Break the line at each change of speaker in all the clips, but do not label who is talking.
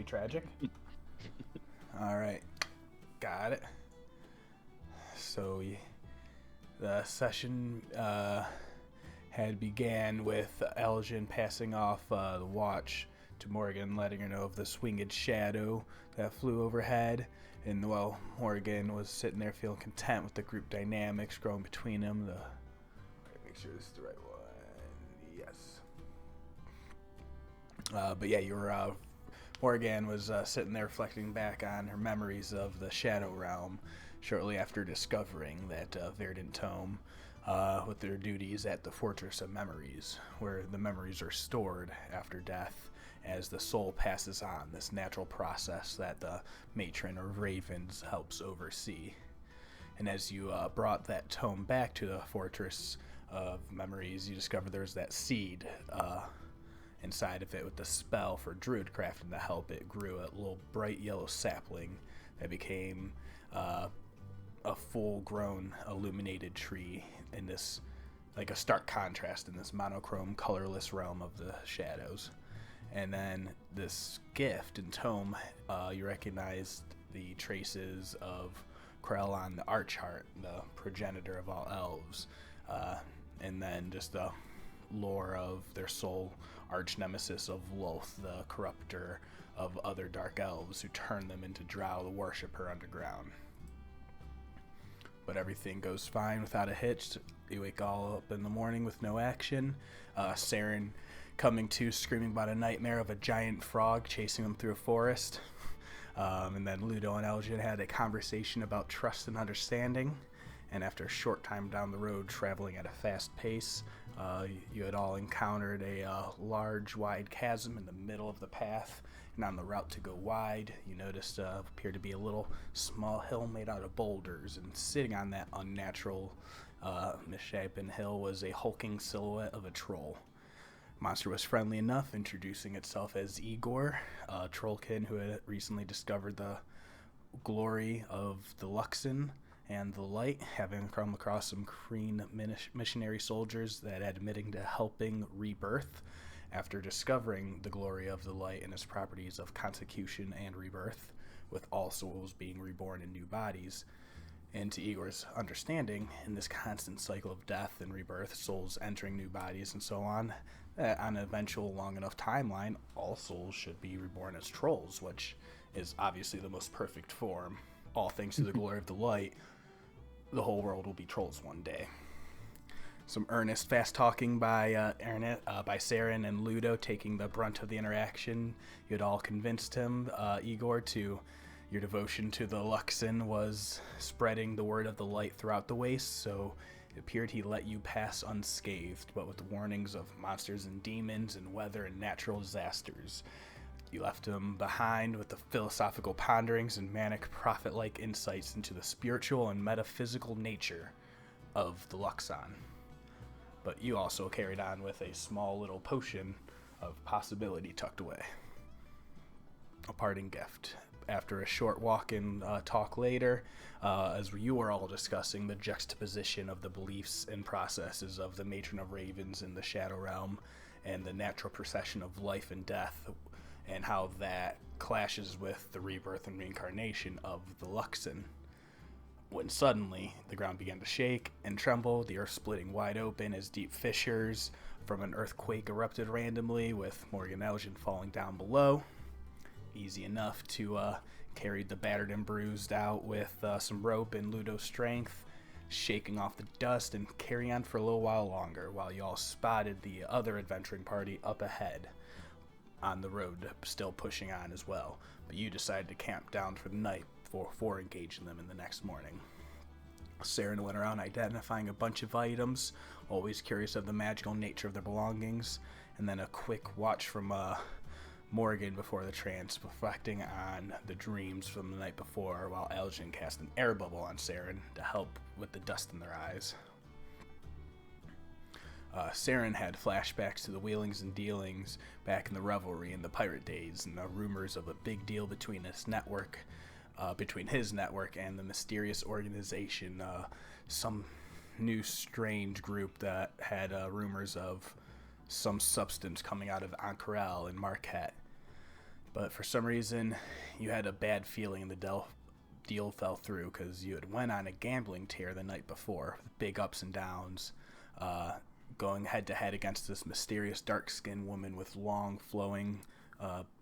tragic. All right, got it. So the session had began with Aljin passing off the watch to Morgen, letting her know of the swinged shadow that flew overhead. And while Morgen was sitting there feeling content with the group dynamics growing between them, make sure this is the right one. Yes. But yeah, Morgen was sitting there reflecting back on her memories of the Shadow Realm shortly after discovering that verdant tome with their duties at the Fortress of Memories, where the memories are stored after death as the soul passes on, this natural process that the matron of ravens helps oversee. And as you brought that tome back to the Fortress of Memories, you discovered there's that seed inside of it with the spell for druid crafting to help it grew a little bright yellow sapling that became a full-grown illuminated tree in this, like a stark contrast in this monochrome colorless realm of the shadows. And then this gift and tome, you recognized the traces of Krell the Archheart, the progenitor of all elves, and then just the lore of their sole arch nemesis of Loth, the corrupter of other dark elves who turned them into drow to worship her underground. But everything goes fine without a hitch. You wake all up in the morning with no action. Saeryn coming to screaming about a nightmare of a giant frog chasing them through a forest. And then Ludo and Aljin had a conversation about trust and understanding. And after a short time down the road, traveling at a fast pace, you had all encountered a large, wide chasm in the middle of the path. And on the route to go wide, you noticed appeared to be a little small hill made out of boulders. And sitting on that unnatural, misshapen hill was a hulking silhouette of a troll. Monster was friendly enough, introducing itself as Igor, a trollkin who had recently discovered the glory of the Luxon and the light, having come across some Kreen missionary soldiers that admitting to helping rebirth after discovering the glory of the light and its properties of consecution and rebirth, with all souls being reborn in new bodies. And to Igor's understanding, in this constant cycle of death and rebirth, souls entering new bodies and so on, on an eventual long enough timeline, all souls should be reborn as trolls, which is obviously the most perfect form. All thanks to the glory of the light, the whole world will be trolls one day. Some earnest, fast-talking by Saeryn and Ludo taking the brunt of the interaction. You had all convinced him, Igor, to your devotion to the Luxon was spreading the word of the light throughout the waste, so it appeared he let you pass unscathed, but with warnings of monsters and demons and weather and natural disasters. You left him behind with the philosophical ponderings and manic prophet-like insights into the spiritual and metaphysical nature of the Luxon. But you also carried on with a small little potion of possibility tucked away. A parting gift. After a short walk and talk later, as you were all discussing the juxtaposition of the beliefs and processes of the Matron of Ravens in the Shadow Realm and the natural procession of life and death, and how that clashes with the rebirth and reincarnation of the Luxon, when suddenly the ground began to shake and tremble, the earth splitting wide open as deep fissures from an earthquake erupted randomly, with Morgen and Aljin falling down below. Easy enough to carry the battered and bruised out with some rope and Ludo's strength, shaking off the dust and carry on for a little while longer, while you all spotted the other adventuring party up ahead on the road, still pushing on as well. But you decided to camp down for the night before engaging them in the next morning. Saeryn went around identifying a bunch of items, always curious of the magical nature of their belongings, and then a quick watch from Morgen before the trance, reflecting on the dreams from the night before, while Aljin cast an air bubble on Saeryn to help with the dust in their eyes. Saeryn had flashbacks to the wheelings and dealings back in the revelry in the pirate days, and the rumors of a big deal between his network and the mysterious organization, some new strange group that had rumors of some substance coming out of Ankarel and Marquette. But for some reason, you had a bad feeling the deal fell through because you had went on a gambling tear the night before, with big ups and downs, going head to head against this mysterious dark-skinned woman with long, flowing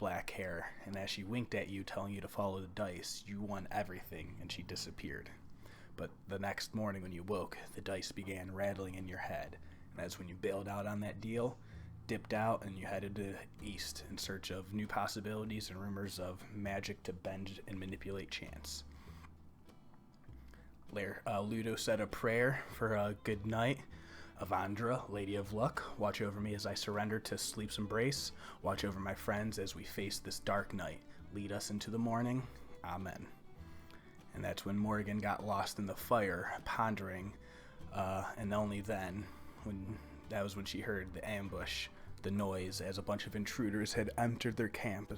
black hair. And as she winked at you, telling you to follow the dice, you won everything, and she disappeared. But the next morning when you woke, the dice began rattling in your head. And that's when you bailed out on that deal, dipped out, and you headed to the east in search of new possibilities and rumors of magic to bend and manipulate chance. Ludo said a prayer for a good night. Avandra, Lady of Luck, watch over me as I surrender to sleep's embrace. Watch over my friends as we face this dark night. Lead us into the morning. Amen. And that's when Morgen got lost in the fire, pondering, and only then, that was when she heard the ambush, the noise, as a bunch of intruders had entered their camp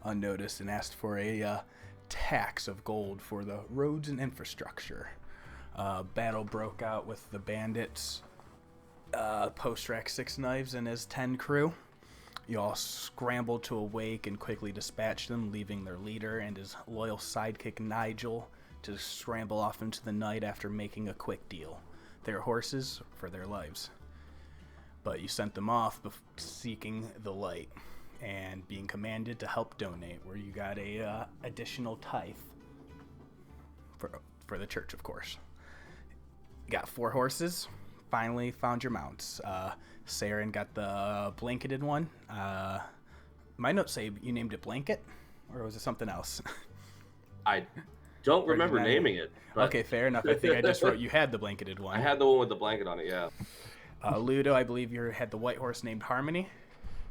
unnoticed and asked for a tax of gold for the roads and infrastructure. Battle broke out with the bandits, Post-Rack Six Knives and his 10 crew. You all scrambled to awake and quickly dispatched them, leaving their leader and his loyal sidekick Nigel to scramble off into the night after making a quick deal. Their horses for their lives. But you sent them off seeking the light and being commanded to help donate, where you got a additional tithe for the church, of course. You got 4 horses. Finally found your mounts. Saeryn got the blanketed one. My notes say you named it Blanket, or was it something else?
I don't remember naming it. But...
Okay, fair enough. I think I just wrote you had the blanketed one.
I had the one with the blanket on it, yeah.
Ludo, I believe you had the white horse named Harmony.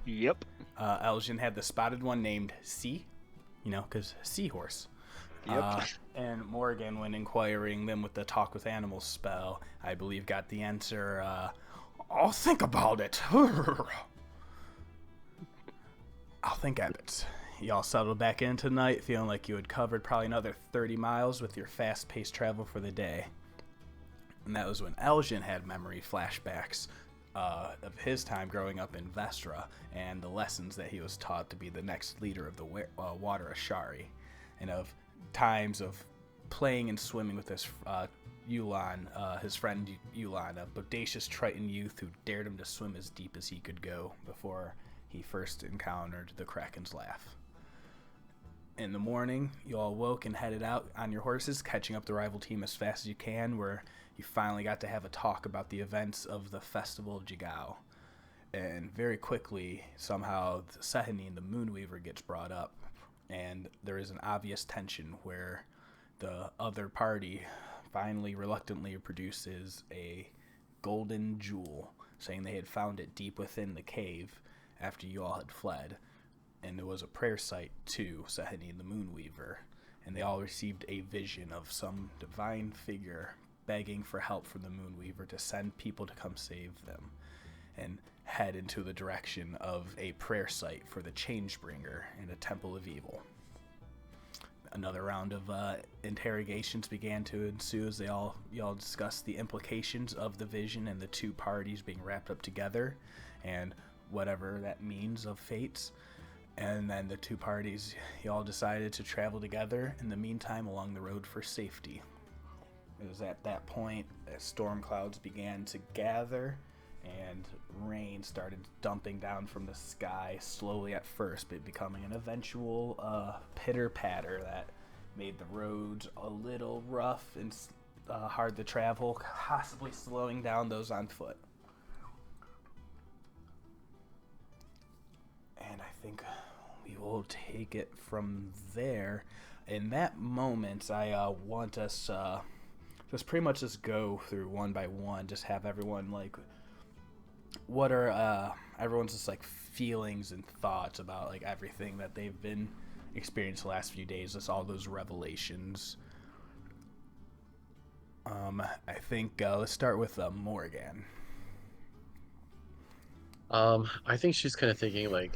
Yep.
Aljin had the spotted one named Sea, because seahorse.
Yep.
And Morgen, when inquiring them with the Talk with Animals spell, I believe got the answer, I'll think about it. I'll think of it. Y'all settled back in tonight, feeling like you had covered probably another 30 miles with your fast-paced travel for the day. And that was when Aljin had memory flashbacks of his time growing up in Vestra and the lessons that he was taught to be the next leader of the Water Ashari, and of times of playing and swimming with his his friend Yulan, a bodacious Triton youth who dared him to swim as deep as he could go before he first encountered the Kraken's laugh. In the morning, you all woke and headed out on your horses, catching up the rival team as fast as you can, where you finally got to have a talk about the events of the Festival of Jigao. And very quickly, somehow, Saeryn, the Moonweaver, gets brought up, and there is an obvious tension where the other party finally reluctantly produces a golden jewel, saying they had found it deep within the cave after you all had fled. And there was a prayer site to Saeryn, the Moonweaver, and they all received a vision of some divine figure begging for help from the Moonweaver to send people to come save them, and head into the direction of a prayer site for the Changebringer and a Temple of Evil. Another round of interrogations began to ensue as y'all discussed the implications of the vision and the two parties being wrapped up together, and whatever that means of fates. And then the two parties, y'all decided to travel together in the meantime along the road for safety. It was at that point that storm clouds began to gather and rain started dumping down from the sky, slowly at first, but becoming an eventual pitter-patter that made the roads a little rough and hard to travel, possibly slowing down those on foot. And I think we will take it from there. In that moment, I want us just pretty much just go through one by one, just have everyone what are everyone's just feelings and thoughts about everything that they've been experienced the last few days, just all those revelations. I think let's start with Morgen.
I think she's kind of thinking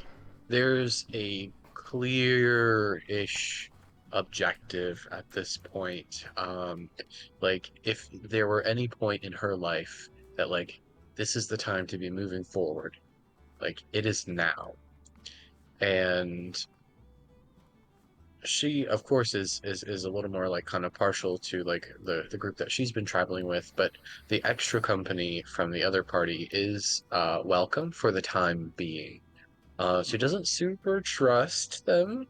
there's a clear-ish objective at this point. If there were any point in her life that this is the time to be moving forward, it is now. And she of course is a little more like kind of partial to like the group that she's been traveling with, but the extra company from the other party is welcome for the time being. She
Mhm.
doesn't super trust them,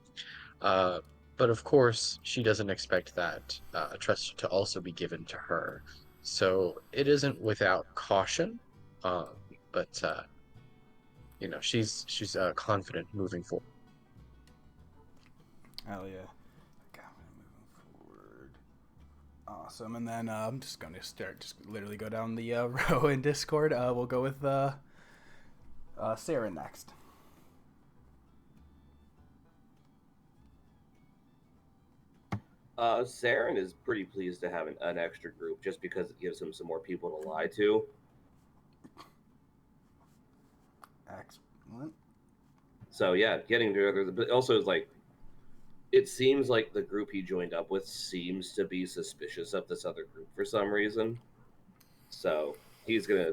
uh, but of course she doesn't expect that trust to also be given to her. So it isn't without caution, uh, but she's confident moving forward.
Hell yeah. Okay, moving forward. Awesome. And then I'm just going to just literally go down the row in Discord. We'll go with Saeryn next.
Saeryn is pretty pleased to have an extra group just because it gives him some more people to lie to.
Excellent.
So yeah, getting together, but also is like it seems like the group he joined up with seems to be suspicious of this other group for some reason. So he's gonna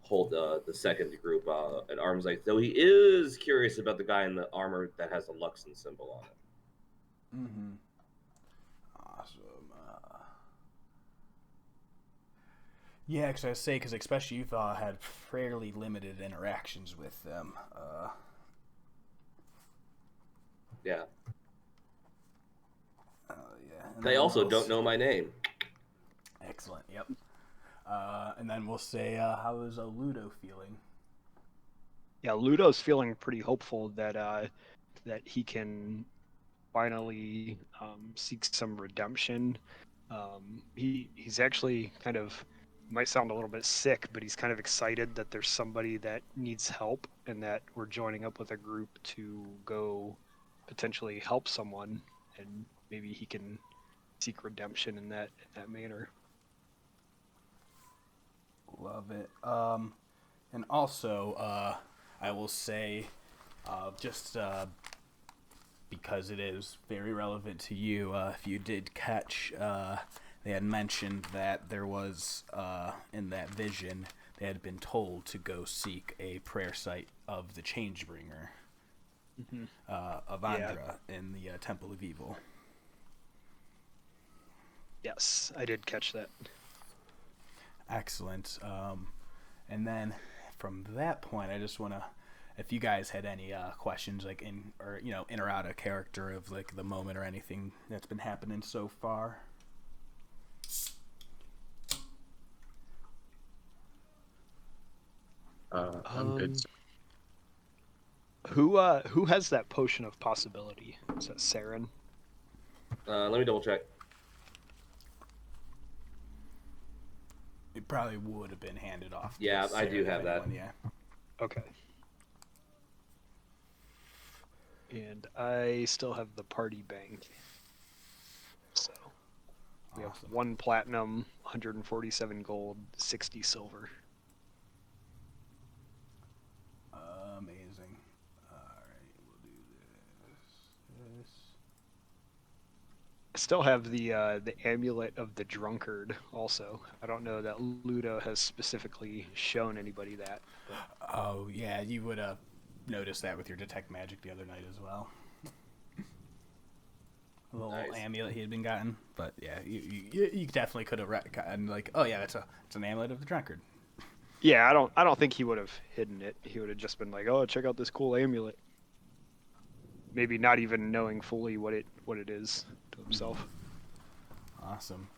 hold the second group at arm's length. Though he is curious about the guy in the armor that has the Luxon symbol on it.
Mm-hmm. Awesome. Yeah, because I say, because especially you've had fairly limited interactions with them.
Yeah.
Yeah. And
They
then
also
we'll
don't know my name.
Excellent. Yep. And then we'll say, how is Ludo feeling?
Yeah, Ludo's feeling pretty hopeful that that he can finally seek some redemption. He's actually kind of might sound a little bit sick, but he's kind of excited that there's somebody that needs help and that we're joining up with a group to go potentially help someone, and maybe he can seek redemption in that manner.
Love it. And also, I will say, just because it is very relevant to you, if you did catch, they had mentioned that there was, in that vision, they had been told to go seek a prayer site of the Changebringer, of Andra, in the Temple of Evil.
Yes, I did catch that.
Excellent. And then from that point, I just want to, if you guys had any questions, like in or out of character of like the moment or anything that's been happening so far.
I'm good.
Who has that potion of possibility? Is that Saeryn?
Let me double check.
It probably would have been handed off.
Yeah,
to
I do
Saeryn,
have that.
Yeah.
Okay. And I still have the party bank. So we have 1 platinum, 147 gold, 60 silver.
Amazing. Alright, we'll do this.
I still have the amulet of the drunkard also. I don't know that Ludo has specifically shown anybody that. But...
Oh, yeah, you would have noticed that with your detect magic the other night as well. A little amulet he had been gotten, but yeah, you definitely could have gotten like, oh yeah, it's an amulet of the drunkard.
Yeah, I don't think he would have hidden it. He would have just been like, oh, check out this cool amulet. Maybe not even knowing fully what it is to himself.
Awesome.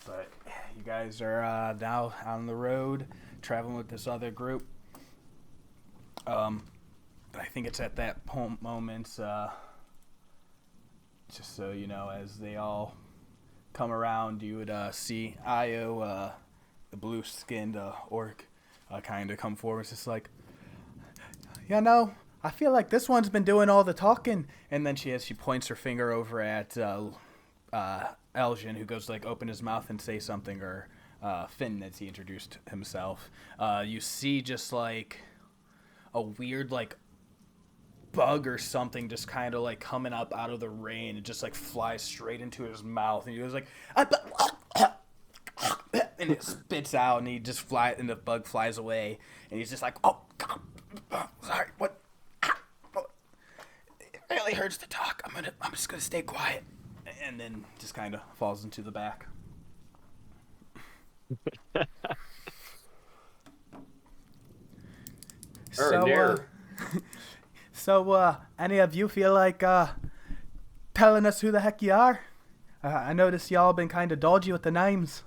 But you guys are now on the road, traveling with this other group. I think it's at that moment, just so you know, as they all come around, you would see Io, the blue-skinned orc, kind of come forward. It's just like, I feel like this one's been doing all the talking. And then she points her finger over at Aljin, who goes to like open his mouth and say something, or Finn, as he introduced himself. You see just like a weird like bug or something just kind of like coming up out of the rain. It just like flies straight into his mouth, and he goes like, and it spits out, and he just flies, and the bug flies away, and he's just like, oh God, sorry, what? really hurts to talk. I'm just gonna stay quiet. And then just kind of falls into the back. So, any of you feel like telling us who the heck you are? I noticed y'all been kind of dodgy with the names.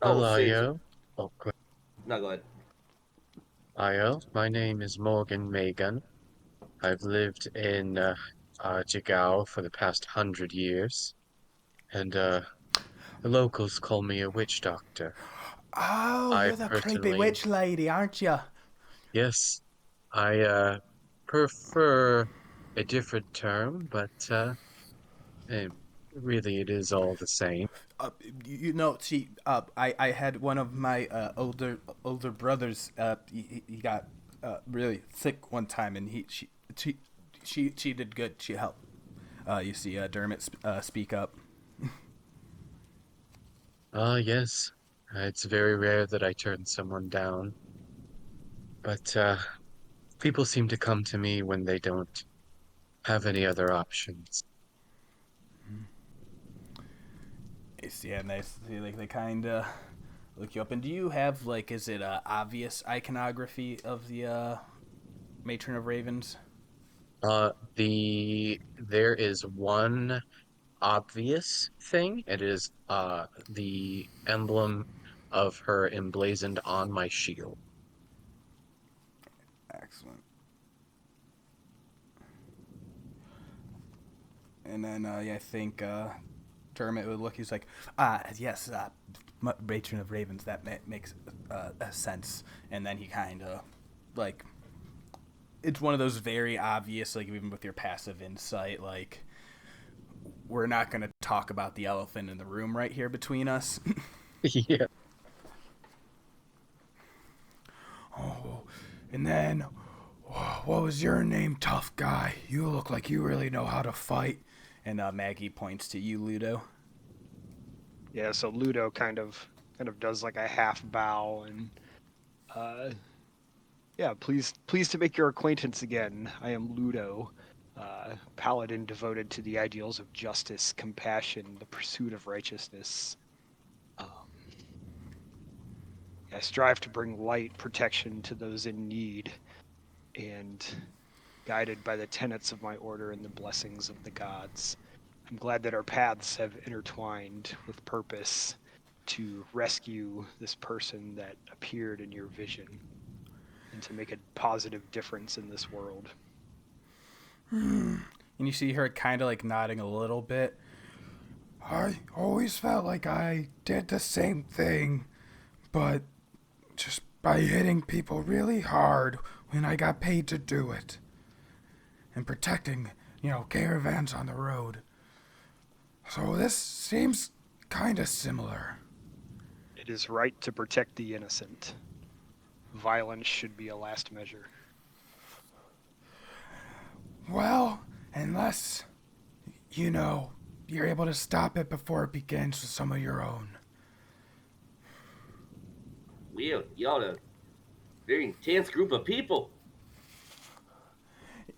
Hello, yo. Oh, go
No, go ahead.
Io, my name is Morgen Megen. I've lived in Jigao for the past 100 years, and the locals call me a witch doctor.
Oh,
I
you're the creepy
personally,
witch lady, aren't you?
yes, I prefer a different term, but eh, really it is all the same.
I had one of my older brothers. He got really sick one time, and she did good. She helped. You see, Dermot speak up.
Yes, it's very rare that I turn someone down, but people seem to come to me when they don't have any other options.
You see, and they see, like they kind of look you up. And do you have like, is it obvious iconography of the Matron of Ravens?
There is one obvious thing. It is the emblem of her emblazoned on my shield.
Excellent. And then I think Dermot would look. He's like, yes, Matron of Ravens. That makes a sense. And then he kind of like, it's one of those very obvious, like even with your passive insight, like we're not going to talk about the elephant in the room right here between us.
Yeah.
Oh, and then, what was your name, tough guy? You look like you really know how to fight. And Maggie points to you, Ludo.
Yeah, so Ludo kind of does like a half bow and yeah, pleased to make your acquaintance again. I am Ludo, paladin devoted to the ideals of justice, compassion, the pursuit of righteousness. I strive to bring light, protection to those in need, and guided by the tenets of my order and the blessings of the gods. I'm glad that our paths have intertwined with purpose to rescue this person that appeared in your vision and to make a positive difference in this world.
And you see her kind of like nodding a little bit. I always felt like I did the same thing, but just by hitting people really hard when I got paid to do it. And protecting, caravans on the road. So this seems kind of similar.
It is right to protect the innocent. Violence should be a last measure.
Well, unless, you're able to stop it before it begins with some of your own.
Y'all a very intense group of people.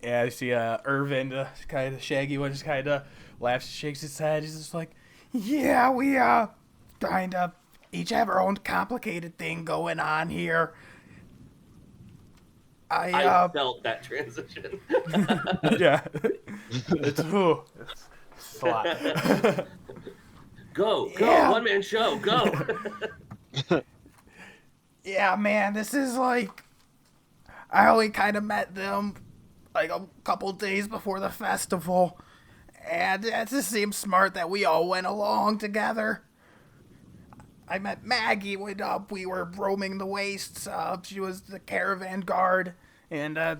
Yeah, I see Irvin, kind of shaggy one, just kind of laughs, shakes his head. He's just like, yeah, we kind of each have our own complicated thing going on here.
I felt that transition.
Yeah. It's a lot.
Go,
Yeah.
one man show, go.
Yeah, man, this is like, I only kind of met them like a couple days before the festival, and it just seems smart that we all went along together. I met Maggie when we were roaming the wastes. She was the caravan guard, and I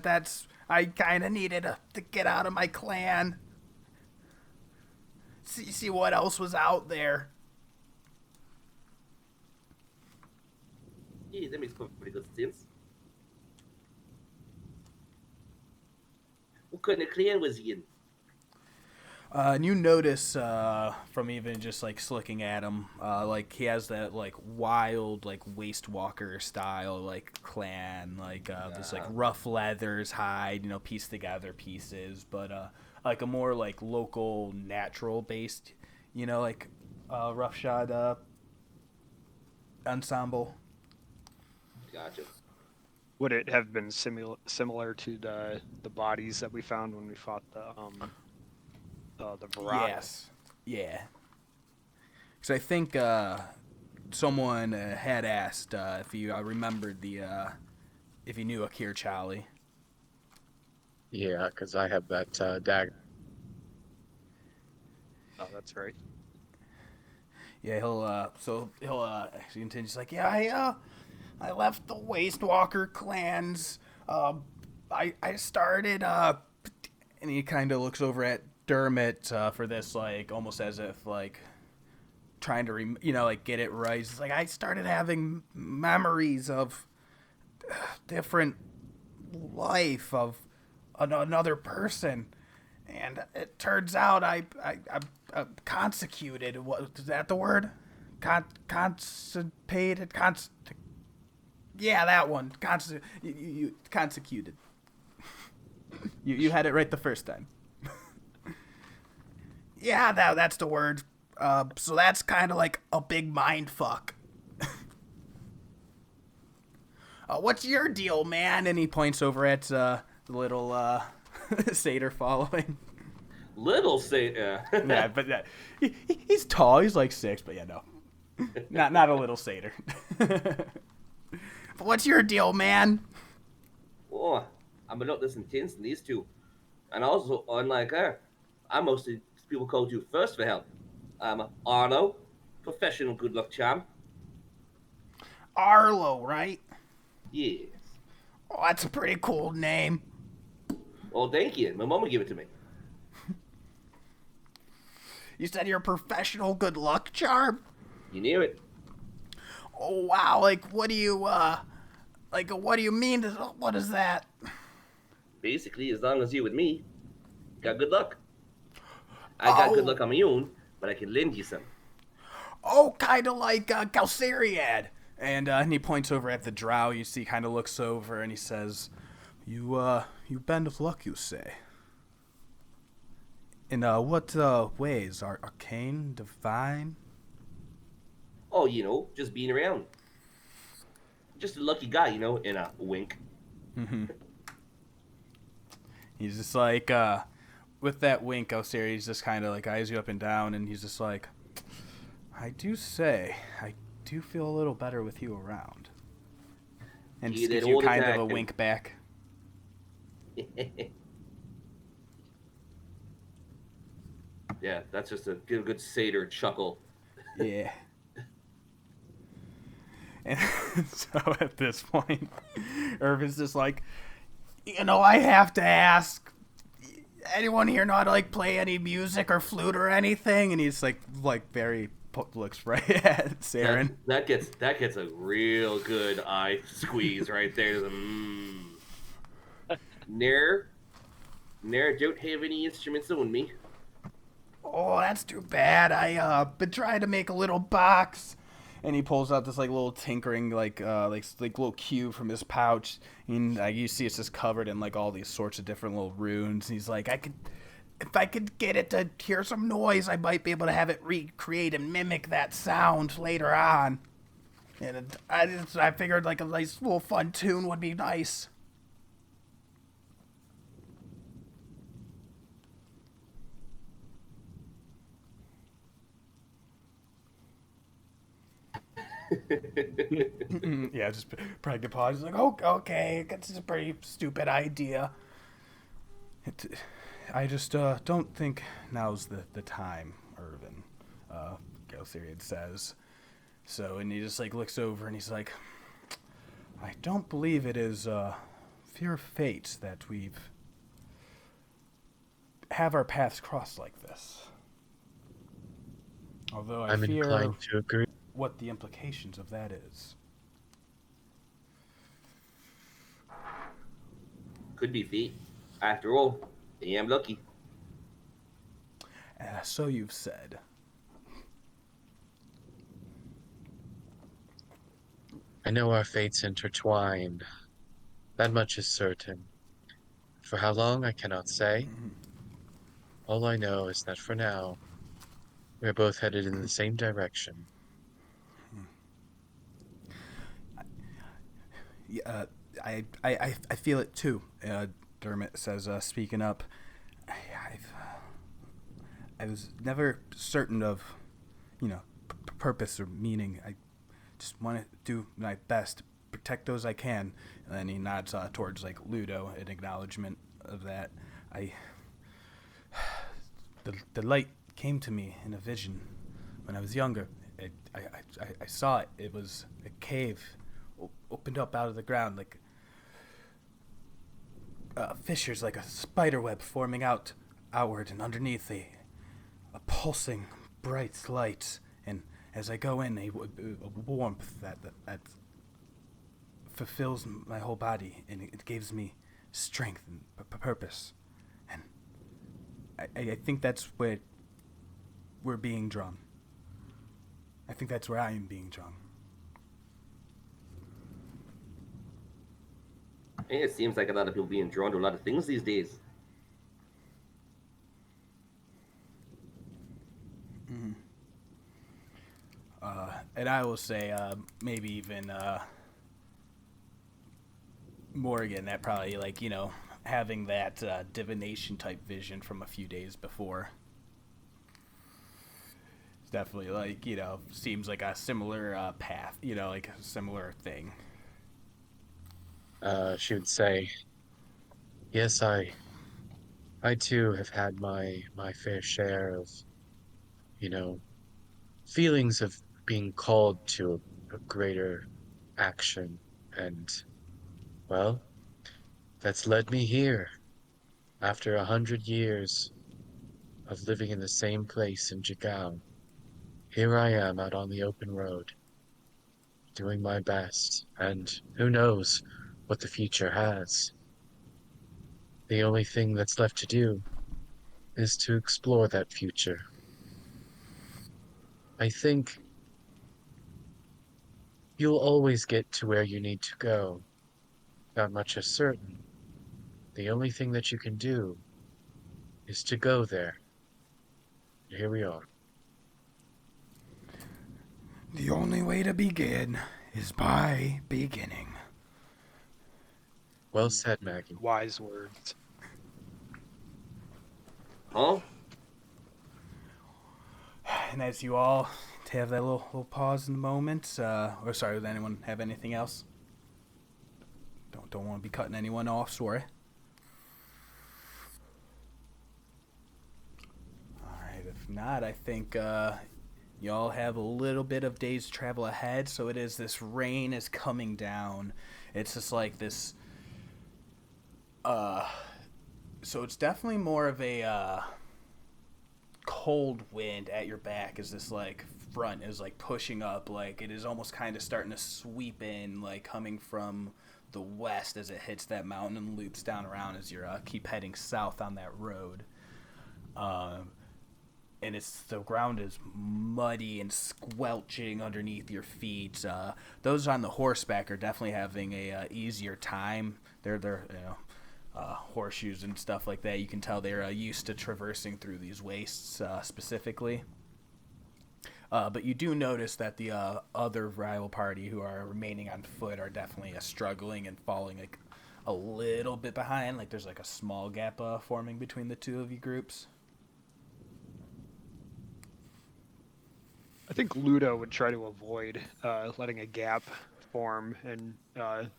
kind of needed to get out of my clan. See what else was out there.
Yeah, that makes pretty good sense. What kind of clan was he in?
And you notice from even just like looking at him, like he has that like wild like waste walker style like clan, like this like rough leathers hide, pieced together pieces, but like a more like local natural based, like roughshod ensemble.
Gotcha.
Would it have been similar to the bodies that we found when we fought the Varrock?
Yes. Yeah. Because I think someone had asked if you remembered if you knew Akir Chali.
Yeah, because I have that dagger.
Oh, that's right.
Yeah, he'll actually continue. He's like, yeah, I left the Waste Walker clans. I started and he kind of looks over at Dermot for this, like almost as if like trying to like get it right. It's like I started having memories of different life of another person, and it turns out I'm consecuted. What is that the word? Constipated. Yeah, that one. You consecuted. You had it right the first time. Yeah, that's the word. So that's kind of like a big mind fuck. What's your deal, man? And he points over at the little satyr following.
Little satyr.
Yeah, but he's tall. He's like 6, but yeah, no, not a little satyr. But what's your deal, man?
Oh, I'm a lot less intense than these two. And also, unlike her, I mostly people call you first for help. I'm Arlo, professional good luck charm.
Arlo, right?
Yes.
Oh, that's a pretty cool name.
Oh, thank you. My mama gave it to me.
You said you're a professional good luck charm?
You knew it.
Oh, wow. Like, what do you mean? What is that?
Basically, as long as you're with me, got good luck. I got good luck on my own, but I can lend you some.
Oh, kind of like Galceriad. And he points over at the drow. You see, kind of looks over, and he says, you bend of luck, you say? In what ways? Arcane? Divine?
Oh, just being around. Just a lucky guy, in a wink.
Mm-hmm. He's just like, with that wink, Galceriad just kind of like eyes you up and down, and he's just like, I do feel a little better with you around. And just gives you kind of a wink back.
Yeah, that's just a good satyr chuckle.
Yeah. And so at this point, Irvin's just like, I have to ask, anyone here know how to like play any music or flute or anything? And he's like very looks right at Saeryn.
That gets a real good eye squeeze right there. Nair don't have any instruments on me.
Oh, that's too bad. I been trying to make a little box. And he pulls out this like little tinkering like little cube from his pouch, and you see it's just covered in like all these sorts of different little runes. And he's like, if I could get it to hear some noise, I might be able to have it recreate and mimic that sound later on. And I figured like a nice little fun tune would be nice. Yeah, just pregnant pause. He's like, oh, okay, it's a pretty stupid idea. I just don't think now's the time, Irvin. Galceriad says. So, and he just like looks over and he's like, I don't believe it is fear of fate that we've have our paths crossed like this. Although I'm
inclined to agree.
What the implications of that is.
Could be fate. After all, I am lucky.
So you've said.
I know our fates intertwine. That much is certain. For how long, I cannot say.
Mhm.
All I know is that for now, we're both headed in the same direction.
Yeah, I feel it too. Dermot says, speaking up. I was never certain of, purpose or meaning. I just want to do my best to protect those I can. And then he nods towards like Ludo in acknowledgement of that. The light came to me in a vision when I was younger. I saw it. It was a cave opened up out of the ground, like fissures, like a spider web forming outward, and underneath a pulsing bright light. And as I go in, a warmth that fulfills my whole body, and it gives me strength and purpose. And I think that's where we're being drawn. I think that's where I am being drawn.
It seems like a lot of people being drawn to a lot of things these days.
Mm-hmm. And I will say, maybe even Morgan, that probably, like, having that divination type vision from a few days before. It's definitely, like, seems like a similar path, like a similar thing.
She would say, yes, I too have had my fair share of, you know, feelings of being called to a greater action. And, well, that's led me here after 100 years of living in the same place in Jigao. Here I am out on the open road, doing my best, and who knows what the future has. The only thing that's left to do is to explore that future. I think you'll always get to where you need to go. That much is certain. The only thing that you can do is to go there. Here we are.
The only way to begin is by beginning.
Well said, Maggie.
Wise words.
Huh?
And as you all have that little pause in the moment, or sorry, does anyone have anything else? Don't want to be cutting anyone off, sorry. Alright, if not, I think y'all have a little bit of days travel ahead, so it is this rain is coming down. It's just like this so it's definitely more of a cold wind at your back as this like front is like pushing up, like it is almost kind of starting to sweep in, like coming from the west as it hits that mountain and loops down around as you keep heading south on that road. And the ground is muddy and squelching underneath your feet. Those on the horseback are definitely having a easier time. They're horseshoes and stuff like that. You can tell they're used to traversing through these wastes specifically. But you do notice that the other rival party who are remaining on foot are definitely struggling and falling like a little bit behind. Like there's like a small gap forming between the two of you groups.
I think Ludo would try to avoid letting a gap form and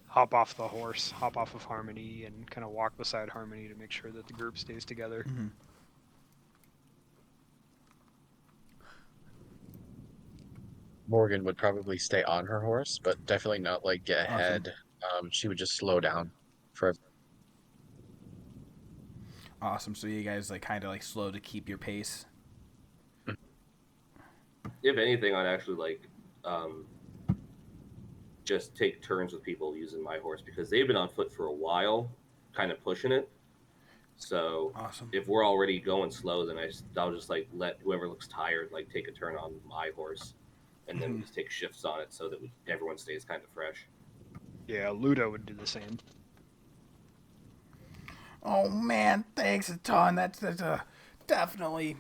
hop off the horse, hop off of Harmony, and kind of walk beside Harmony to make sure that the group stays together.
Mm-hmm.
Morgan would probably stay on her horse, but definitely not like get ahead.
Awesome.
She would just slow down for.
Awesome. So you guys like kind of like slow to keep your pace.
If anything, I'd actually like just take turns with people using my horse because they've been on foot for a while, kind of pushing it. So
Awesome.
if we're already going slow, then I'll just like let whoever looks tired like take a turn on my horse, and then we just take shifts on it so that everyone stays kind of fresh.
Yeah, Ludo would do the same.
Oh man, thanks a ton. That's definitely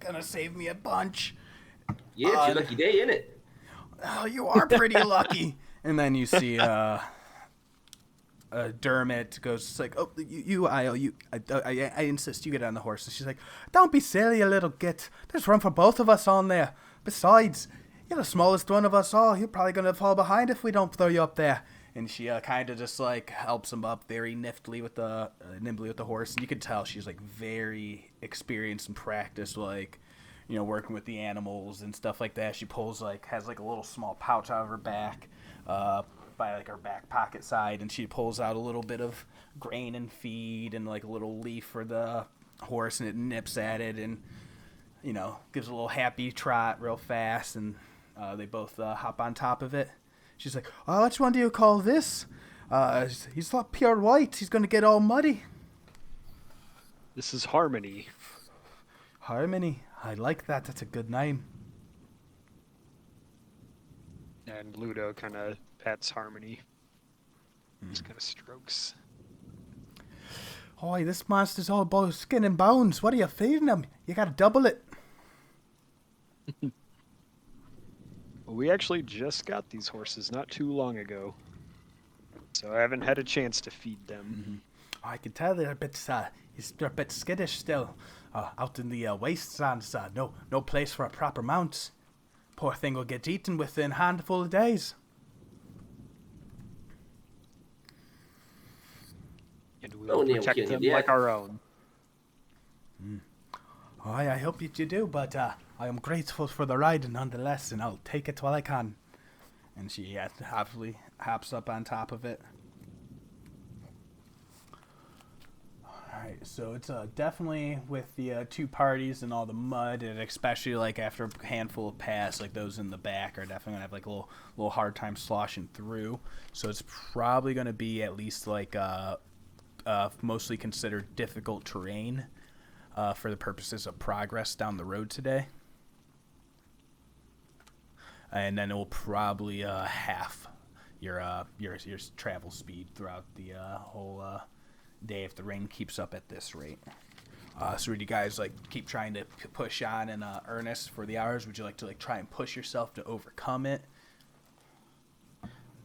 gonna save me a bunch.
Yeah, it's your lucky day, isn't it?
Oh, you are pretty lucky. And then you see Dermot goes like, "Oh, I insist you get on the horse." And she's like, "Don't be silly, you little git. There's room for both of us on there. Besides, you're the smallest one of us all. You're probably gonna fall behind if we don't throw you up there." And she kind of just like helps him up very nimbly with the horse, and you can tell she's like very experienced and practiced, like, you know, working with the animals and stuff like that. She has like a little small pouch out of her back, by like her back pocket side, and she pulls out a little bit of grain and feed and like a little leaf for the horse, and it nips at it and, you know, gives a little happy trot real fast, and they both hop on top of it. She's like, "Oh, which one do you call this? He's not pure white. He's gonna get all muddy."
This is Harmony.
Harmony. I like that. That's a good name.
And Ludo kind of pats Harmony. Just kind of strokes.
Oh, this monster's all about skin and bones. What are you feeding him? You gotta double it.
We actually just got these horses not too long ago, so I haven't had a chance to feed them.
Oh, I can tell they're a bit skittish still. Out in the wastelands, no place for a proper mount. Poor thing will get eaten within a handful of days.
And we will protect them like our own.
Oh, I hope you do, but I am grateful for the ride nonetheless, and I'll take it while I can. And she happily hops up on top of it. Alright, so it's definitely with the two parties and all the mud, and especially like after a handful of pass, like those in the back are definitely gonna have like a little hard time sloshing through. So it's probably gonna be at least like mostly considered difficult terrain for the purposes of progress down the road today. And then it will probably half your travel speed throughout the whole day if the rain keeps up at this rate. So would you guys like keep trying to push on in earnest for the hours? Would you like to like try and push yourself to overcome it?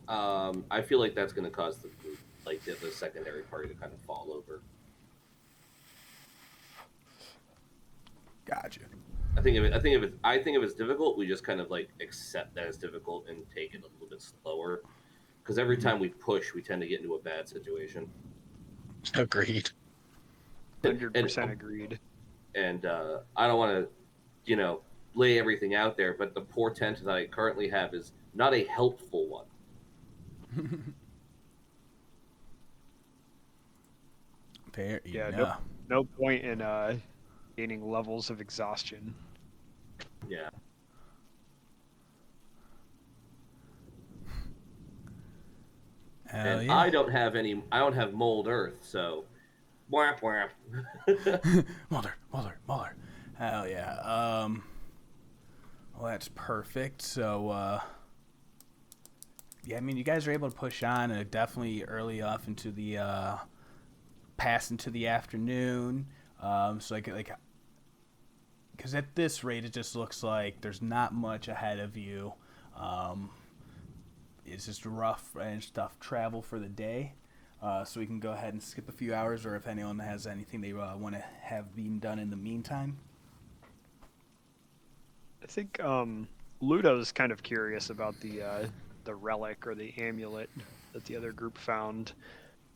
I feel like that's going to cause the group, like the secondary party, to kind of fall over.
Gotcha.
I think if it's difficult, we just kind of like accept that it's difficult and take it a little bit slower. Because every time we push, we tend to get into a bad situation.
Agreed.
100% agreed.
And I don't want to, lay everything out there, but the poor tent that I currently have is not a helpful one.
Fair
Yeah,
enough.
no point in gaining levels of exhaustion.
Yeah. And
yeah.
I don't have mold earth, so whap whap.
Mulder. Hell yeah. Well, that's perfect. So, yeah, I mean, you guys are able to push on definitely early off into the pass into the afternoon. So like, because at this rate, it just looks like there's not much ahead of you. It's just rough and tough travel for the day. So we can go ahead and skip a few hours, or if anyone has anything they want to have being done in the meantime.
I think Ludo's kind of curious about the relic or the amulet that the other group found,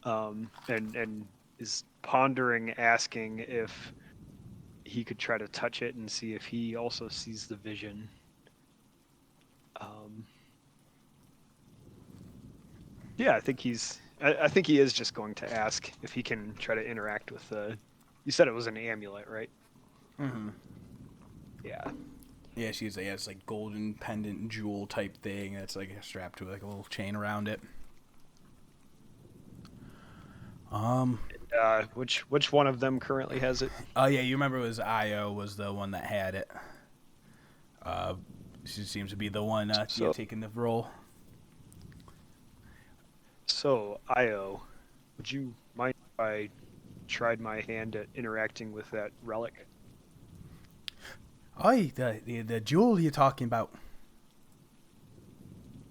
and is pondering asking if he could try to touch it and see if he also sees the vision. Yeah, I think he is just going to ask if he can try to interact with the. You said it was an amulet, right?
Mm-hmm.
Yeah.
Yeah, it's like golden pendant jewel type thing that's like strapped to like a little chain around it.
Which one of them currently has it?
Oh yeah, you remember it was Io was the one that had it. She seems to be the one taking the role.
So, Io, would you mind if I tried my hand at interacting with that relic?
Aye, the jewel you're talking about.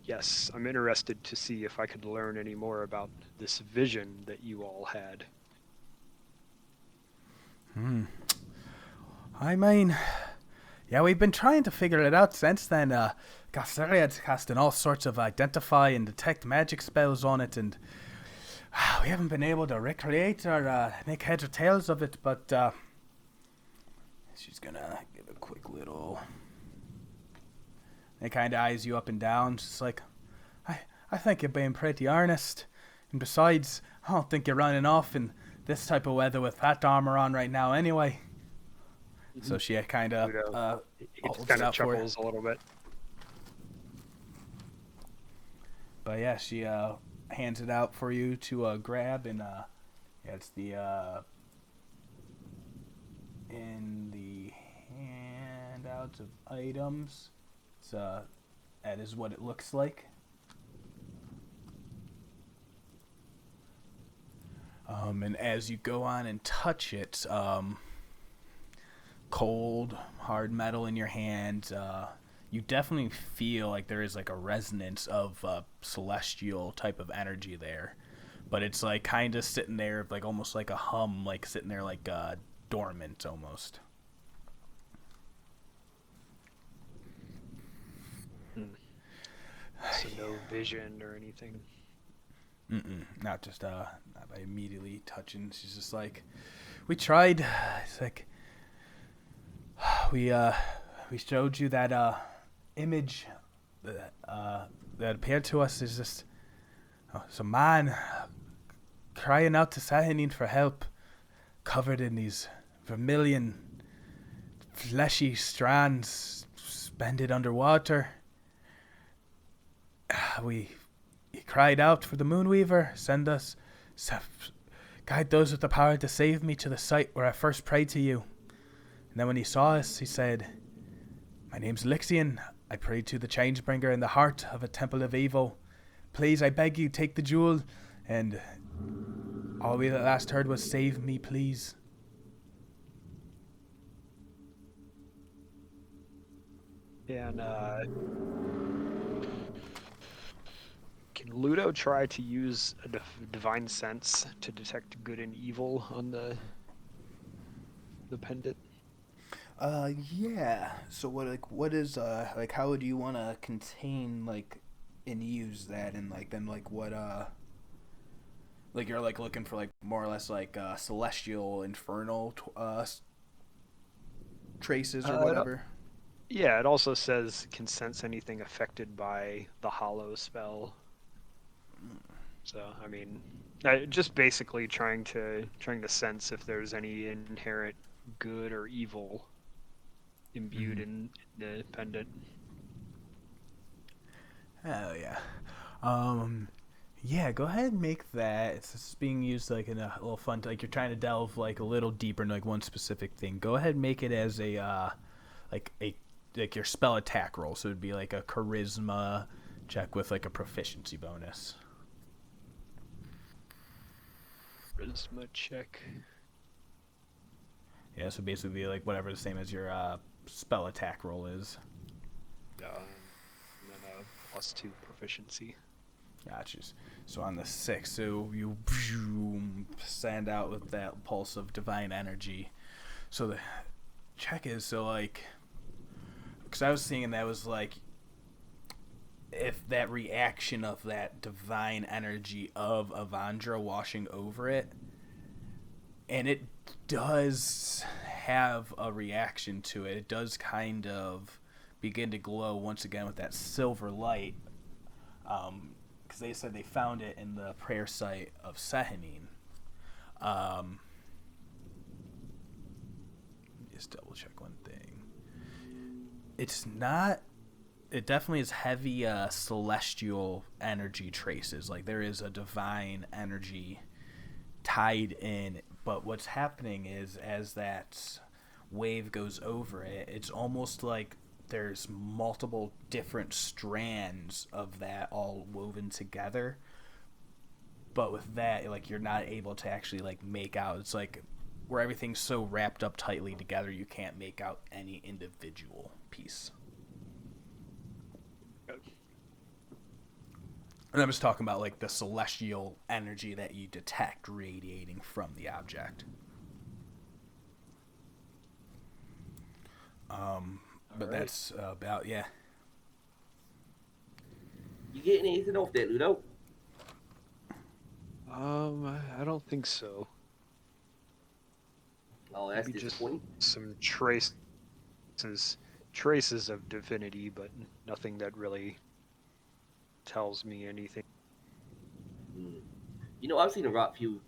Yes, I'm interested to see if I could learn any more about this vision that you all had.
I mean, yeah, we've been trying to figure it out since then. Gasariad's casting all sorts of identify and detect magic spells on it, and we haven't been able to recreate or make heads or tails of it, but she's gonna give a quick little... It kind of eyes you up and down, just like, I think you're being pretty earnest. And besides, I don't think you're running off in this type of weather with that armor on right now anyway. Mm-hmm. So she kind of
chuckles a little bit.
But yeah, she hands it out for you to grab, and it's the in the handouts of items. So that is what it looks like. And as you go on and touch it, cold, hard metal in your hand, you definitely feel like there is like a resonance of celestial type of energy there. But it's like kind of sitting there, like almost like a hum, like sitting there like dormant almost.
So no vision or anything?
Not just not by immediately touching. She's just like, we tried. It's like, we showed you that image that appeared to us. Is just some man crying out to Saeryn for help, covered in these vermilion fleshy strands suspended underwater. He cried out for the Moonweaver, guide those with the power to save me to the site where I first prayed to you. And then when he saw us, he said, my name's Lixian. I prayed to the Changebringer in the heart of a temple of evil. Please, I beg you, take the jewel. And all we at last heard was, save me, please.
And can Ludo try to use a divine sense to detect good and evil on the pendant?
Yeah. So what is how would you want to contain and use that, and then what you're looking for more or less celestial infernal traces or whatever?
Yeah, it also says can sense anything affected by the hollow spell. So, I mean, just basically trying to sense if there's any inherent good or evil imbued in the pendant.
Oh yeah. Yeah, go ahead and make that. It's just being used in a little fun, you're trying to delve a little deeper into one specific thing. Go ahead and make it as a your spell attack roll. So it'd be a charisma check with a proficiency bonus.
Charisma check.
Yeah, so basically whatever the same as your spell attack roll is.
And then +2 proficiency.
Gotcha. So on the 6, so you send out with that pulse of divine energy. So the check is because I was thinking that was if that reaction of that divine energy of Avandra washing over it, and it does have a reaction to it. It does kind of begin to glow once again with that silver light. Because they said they found it in the prayer site of Saeryn. Just double check one thing. It's not. It definitely is heavy celestial energy traces. There is a divine energy tied in. But what's happening is, as that wave goes over it, it's almost like there's multiple different strands of that all woven together. But with that, like, you're not able to actually like make out. It's like where everything's so wrapped up tightly together, you can't make out any individual piece. And I'm just talking about like the celestial energy that you detect radiating from the object. But
right.
that's about, yeah.
You getting anything off that, Ludo?
I don't think so.
I'll ask
Maybe
this
just
point.
some traces of divinity, but nothing that really tells me anything.
You know, I've seen a right few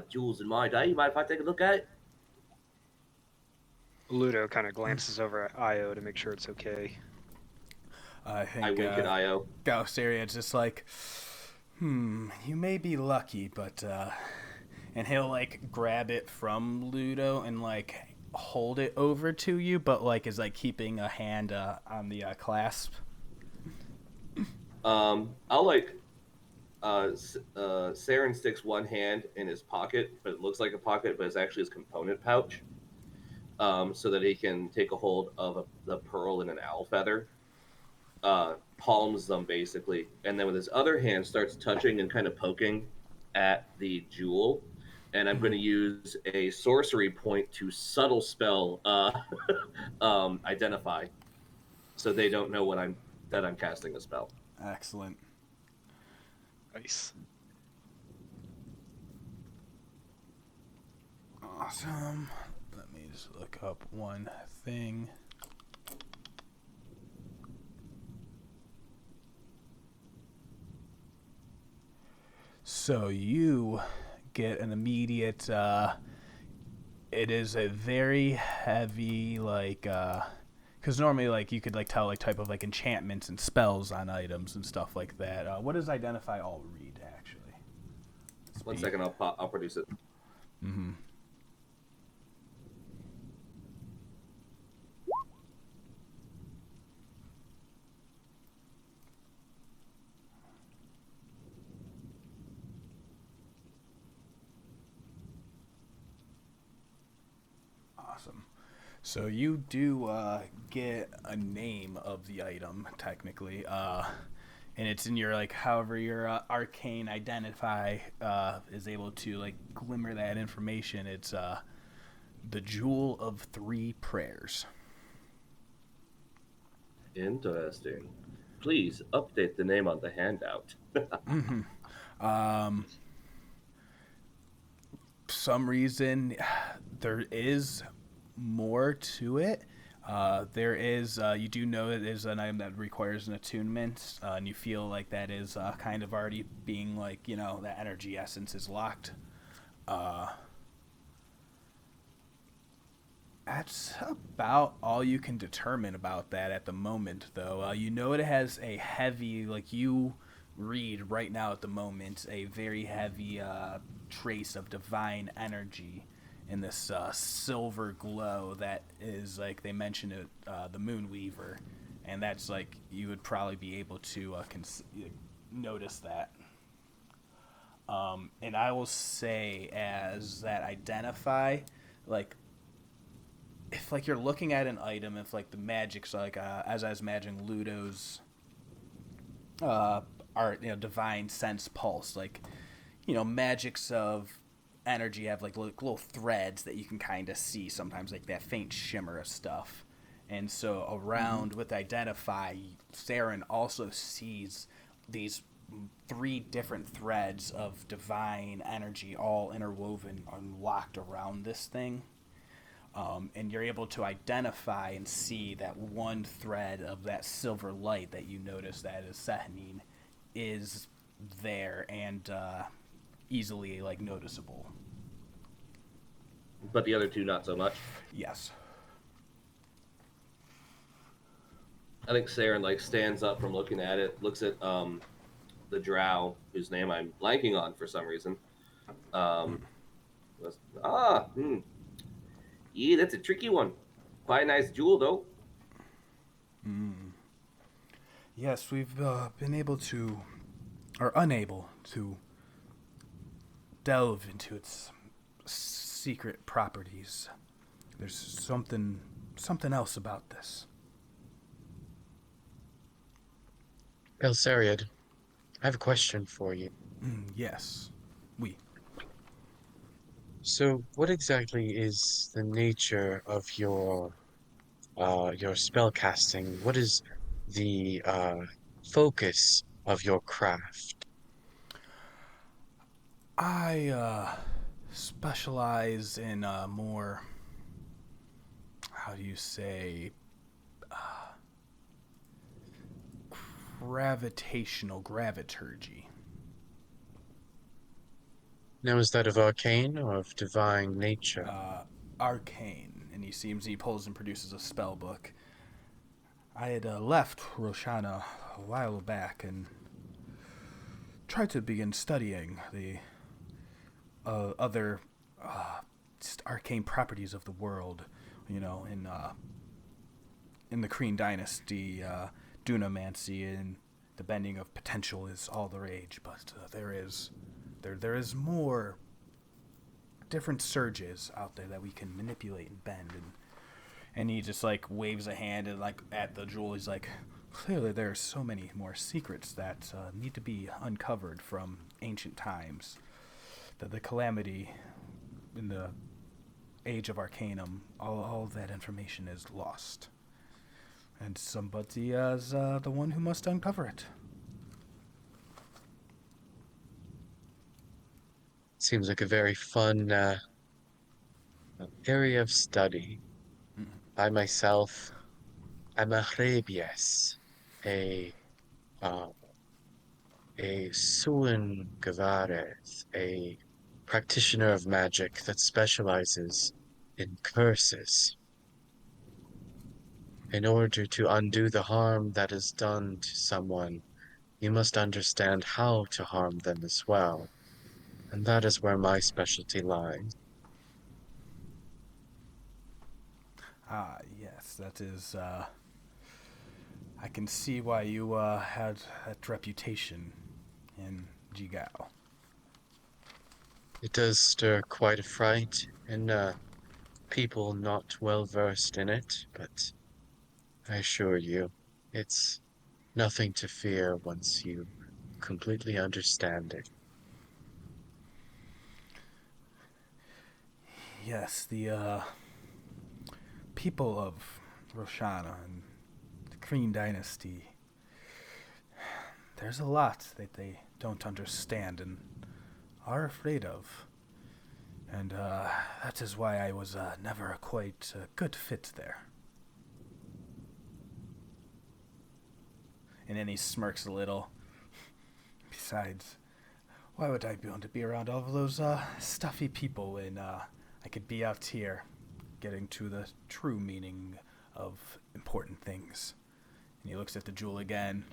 jewels in my day. You mind if I take a look at it?
Ludo kind of glances over at Io to make sure it's okay.
I
I
think
wink at Io.
Gausarian's just like, you may be lucky, but and he'll like grab it from Ludo and like hold it over to you, but like is like keeping a hand on the clasp.
I'll like Saeryn sticks one hand in his pocket, but it looks like a pocket, but it's actually his component pouch, so that he can take a hold of the pearl and an owl feather, palms them basically, and then with his other hand starts touching and kind of poking at the jewel. And I'm going to use a sorcery point to subtle spell identify, so they don't know that I'm casting a spell.
Excellent.
Nice.
Awesome. Let me just look up one thing. So you get an immediate, it is a very heavy, like, because normally, like, you could, like, tell, like, type of, like, enchantments and spells on items and stuff like that. What does Identify All read, actually?
One second, I'll produce it.
Mm-hmm. Awesome. So you do get a name of the item, technically, and it's in your, like, however your arcane identify is able to, like, glimmer that information. It's the Jewel of Three Prayers.
Interesting. Please update the name on the handout.
Mm-hmm. Some reason there is more to it. There is, you do know it is an item that requires an attunement, and you feel like that is kind of already being, like, you know, that energy essence is locked. That's about all you can determine about that at the moment, though. You know it has a heavy, like you read right now at the moment, a very heavy trace of divine energy in this silver glow that is, like they mentioned it, the Moonweaver, and that's like you would probably be able to notice that. And I will say, as that identify, like, if like you're looking at an item, if like the magic's like as I was imagining Ludo's art, you know, divine sense pulse, like, you know, magics of energy have like little threads that you can kind of see sometimes, like that faint shimmer of stuff. And so around with Identify, Saeryn also sees these three different threads of divine energy all interwoven and locked around this thing. And you're able to identify and see that one thread of that silver light that you notice that is Sahanine is there and easily, like, noticeable.
But the other two, not so much.
Yes.
I think Saeryn, like, stands up from looking at it, looks at the drow, whose name I'm blanking on for some reason, Ah, yeah, that's a tricky one. Quite a nice jewel, though.
Yes, we've been able to, or unable to, delve into its secret properties. There's something else about this.
Elsariad, I have a question for you.
Yes, we.
So, what exactly is the nature of your spell casting? What is the focus of your craft?
I specialize in more, how do you say, gravitational graviturgy.
Now, is that of arcane or of divine nature?
Arcane, and he pulls and produces a spell book. I had left Roshana a while back and tried to begin studying the other just arcane properties of the world. You know, in the Kreen dynasty, dunamancy and the bending of potential is all the rage, but there is more different surges out there that we can manipulate and bend, and he just like waves a hand and like at the jewel. He's like, clearly there are so many more secrets that need to be uncovered from ancient times. That the calamity in the age of Arcanum, all of that information is lost, and somebody is the one who must uncover it.
Seems like a very fun area of study. I myself am a Hrebies, a uh, a Suin Gavares, a practitioner of magic that specializes in curses. In order to undo the harm that is done to someone, you must understand how to harm them as well. And that is where my specialty lies.
Ah, yes, that is. I can see why you had that reputation in Jigao.
It does stir quite a fright in people not well versed in it, but I assure you, it's nothing to fear once you completely understand it.
Yes, the people of Roshana and the Kreen dynasty. There's a lot that they don't understand and are afraid of. And that is why I was never quite a good fit there. And then he smirks a little. Besides, why would I want to be around all of those stuffy people when I could be out here getting to the true meaning of important things? And he looks at the jewel again.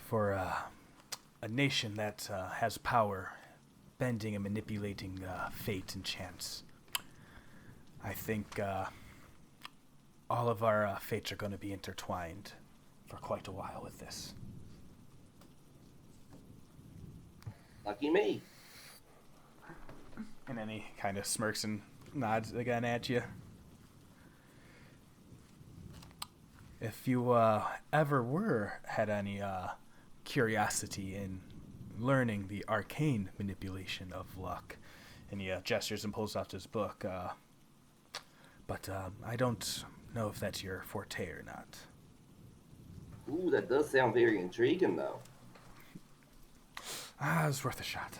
For a nation that has power, bending and manipulating fate and chance, I think all of our fates are going to be intertwined for quite a while with this.
Lucky me.
And then he kind of smirks and nods again at you. If you ever had any curiosity in learning the arcane manipulation of luck, and he gestures and pulls out his book, but I don't know if that's your forte or not.
Ooh, that does sound very intriguing, though.
It's worth a shot.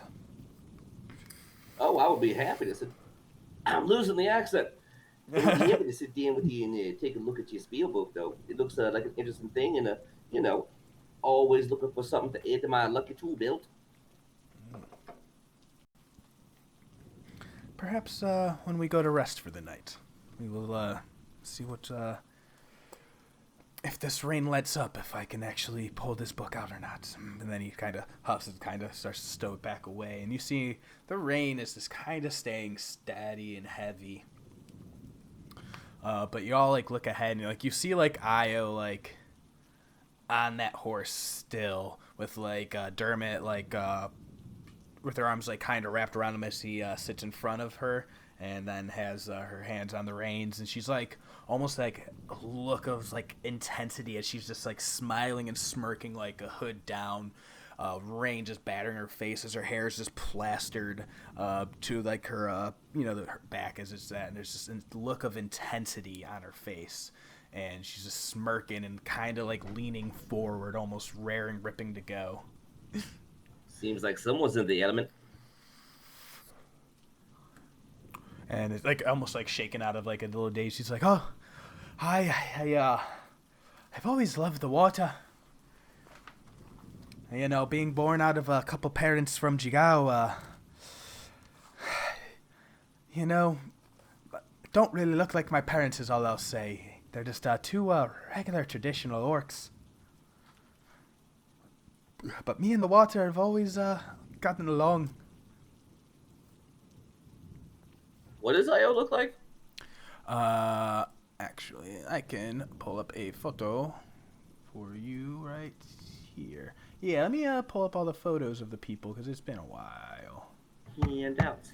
Oh, I would be happy to sit. I'm losing the accent. I would be happy to sit down with you and take a look at your spiel book, though. It looks like an interesting thing, and you know, always looking for something to add to my lucky tool belt.
Perhaps when we go to rest for the night, we will see what if this rain lets up, if I can actually pull this book out or not. And then he kind of huffs and kind of starts to stow it back away. And you see the rain is just kind of staying steady and heavy. But you all like look ahead and like you see like Io like on that horse still with like Dermot like with her arms like kind of wrapped around him as he sits in front of her and then has her hands on the reins, and she's like almost like a look of like intensity as she's just like smiling and smirking, like a hood down, rain just battering her face as her hair is just plastered to like her her back as it's that, and there's just a look of intensity on her face, and she's just smirking and kind of like leaning forward, almost raring, ripping to go.
Seems like someone's in the element.
And it's like almost like shaken out of like a little daze. She's like, "Oh, I've always loved the water. You know, being born out of a couple parents from Jigao, you know, don't really look like my parents is all I'll say. They're just two regular traditional orcs. But me and the water have always gotten along."
What does Io look like?
Actually, I can pull up a photo for you right here. Yeah, let me pull up all the photos of the people because it's been a while.
Handouts.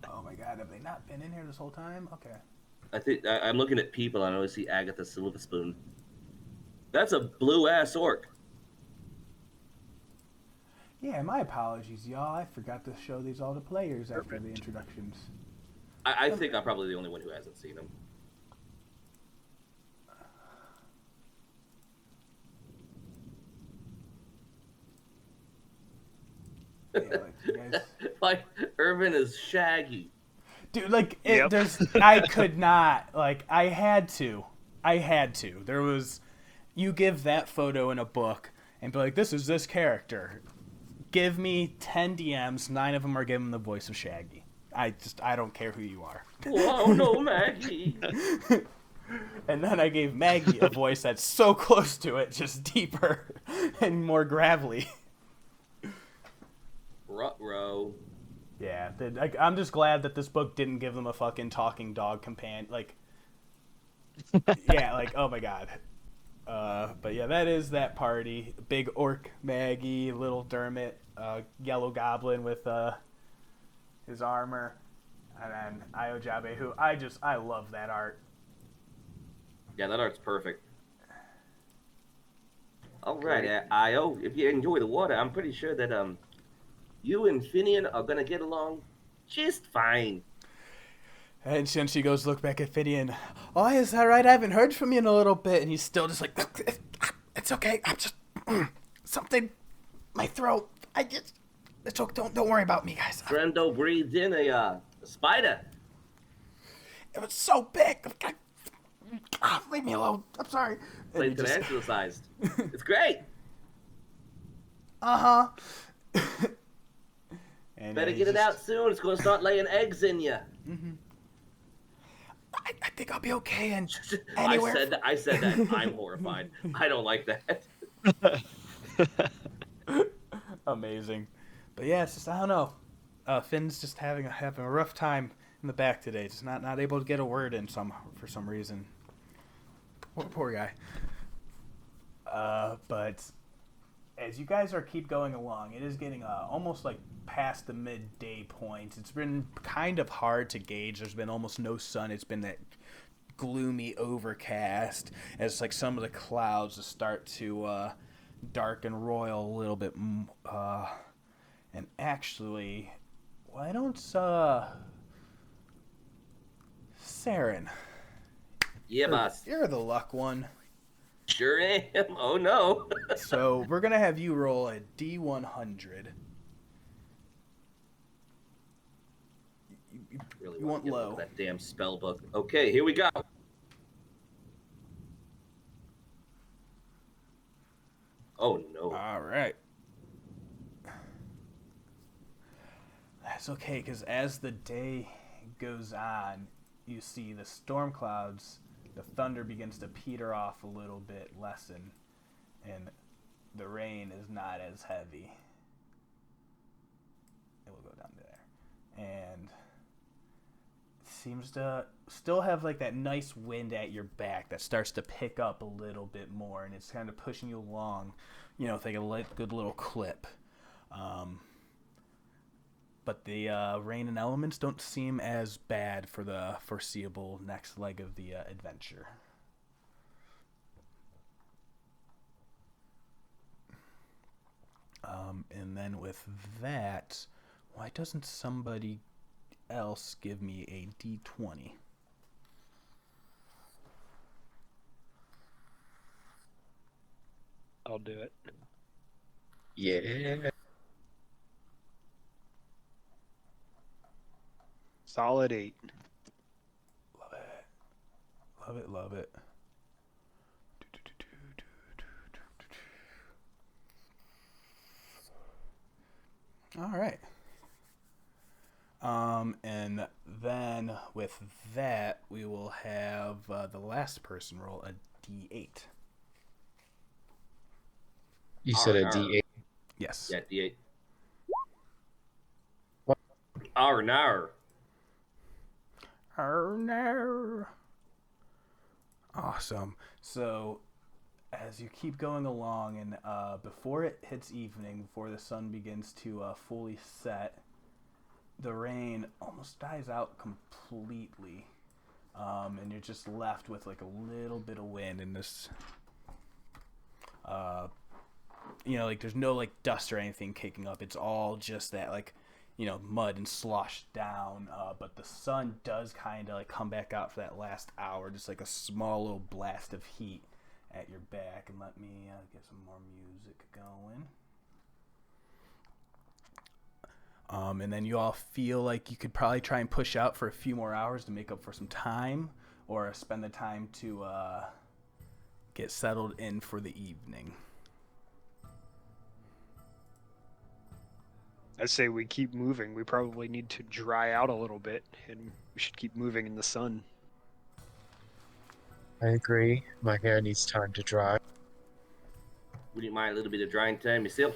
Oh my god, have they not been in here this whole time? Okay.
I think I'm looking at people and I only see Agatha Silverspoon. That's a blue ass orc.
Yeah, my apologies, y'all. I forgot to show these all to players after the introductions.
I think I'm probably the only one who hasn't seen him.
Yeah, like, you guys...
Like, Irvin is Shaggy.
Dude, like,
Yep.
I could not. Like, I had to. There was... You give that photo in a book and be like, this is this character. Give me 10 DMs, 9 of them are given the voice of Shaggy. I don't care who you are.
Oh no, Maggie.
And then I gave Maggie a voice that's so close to it, just deeper and more gravelly.
Ruh-roh.
Yeah, I'm just glad that this book didn't give them a fucking talking dog companion. Like, yeah, like, oh my god. But yeah, that is that party. Big orc Maggie, little Dermot, yellow goblin with his armor, and then Iojabe, who I love that art.
Yeah, that art's perfect. All right, Io, if you enjoy the water, I'm pretty sure that you and Finian are gonna get along just fine.
And then she goes look back at Finian. Oh, is that right? I haven't heard from you in a little bit. And he's still just like, it's okay. I'm just something, my throat. It's okay. Don't worry about me, guys.
Brendo breathed in a spider.
It was so big. Leave me alone. I'm sorry.
It's like financial-sized. It's great.
Uh-huh.
Better get it out soon. It's going to start laying eggs in you.
Mm-hmm. I think I'll be okay. And anywhere...
I said that. I'm horrified. I don't like that.
Amazing. But yeah, it's just, I don't know. Finn's just having a rough time in the back today. Just not able to get a word in for some reason. Poor guy. But as you guys keep going along, it is getting almost like past the midday point. It's been kind of hard to gauge. There's been almost no sun. It's been that gloomy overcast as like some of the clouds just start to darken royal a little bit. And actually, why don't Saeryn?
Yeah, boss.
You're the luck one.
Sure am. Oh no.
So we're gonna have you roll a D100.
Really
You want
get
low.
that damn spell book. Okay, here we go. Oh no.
All right. That's okay, because as the day goes on, you see the storm clouds the thunder begins to peter off a little bit, lessen, and the rain is not as heavy. It will go down there. And it seems to still have like that nice wind at your back that starts to pick up a little bit more, and it's kind of pushing you along, you know, with like a good little clip. But the rain and elements don't seem as bad for the foreseeable next leg of the adventure. And then with that, why doesn't somebody else give me a D20?
I'll do it.
Yeah.
Solid 8.
Love it. Love it, love it. All right. And then with that, we will have the last person roll a D8.
You said a
Arr.
D8.
Yes.
Yeah, D8.
What?
Nar.
Oh no. Awesome. So as you keep going along, and before it hits evening, before the sun begins to fully set, the rain almost dies out completely, and you're just left with like a little bit of wind and this, you know, like there's no like dust or anything kicking up. It's all just that like, you know, mud and sloshed down, but the sun does kind of like come back out for that last hour, just like a small little blast of heat at your back. And let me get some more music going. And then you all feel like you could probably try and push out for a few more hours to make up for some time, or spend the time to get settled in for the evening.
I say we keep moving. We probably need to dry out a little bit, and we should keep moving in the sun.
I agree. My hair needs time to dry.
Would you mind a little bit of drying time yourself?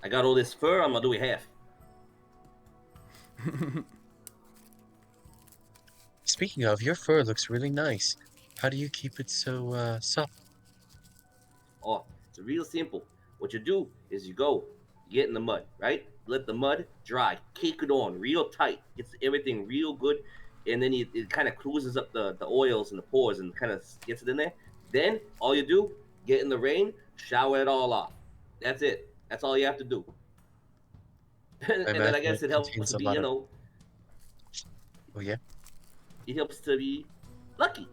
I got all this fur, I'm gonna do it half.
Speaking of, your fur looks really nice. How do you keep it so soft?
Oh, it's real simple. What you do is you get in the mud, right? Let the mud dry, cake it on real tight, gets everything real good, and then it kind of cruises up the oils and the pores and kind of gets it in there. Then all you do, get in the rain, shower it all off. That's it. That's all you have to do. And then I guess it helps
contains
to
a
be,
lot
you
of...
know,
Oh, yeah?
it helps to be lucky.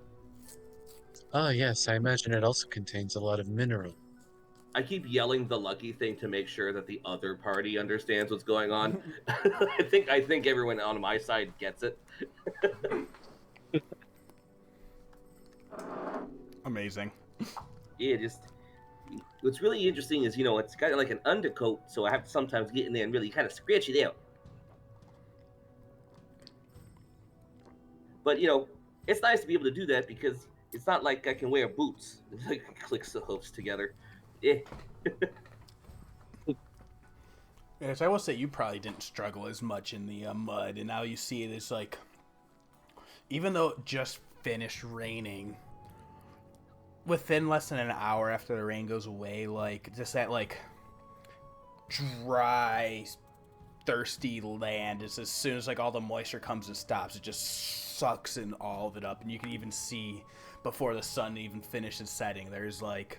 Oh, yes, I imagine it also contains a lot of mineral.
I keep yelling the lucky thing to make sure that the other party understands what's going on. I think everyone on my side gets it.
Amazing.
Yeah, just what's really interesting is, you know, it's kind of like an undercoat, so I have to sometimes get in there and really kind of scratch it out. But, you know, it's nice to be able to do that because it's not like I can wear boots. It like clicks the hooves together. Yeah.
Yes, I will say you probably didn't struggle as much in the mud, and now you see it as like, even though it just finished raining, within less than an hour after the rain goes away, like just that like dry, thirsty land, is as soon as like all the moisture comes and stops, it just sucks in all of it up, and you can even see before the sun even finishes setting, there's like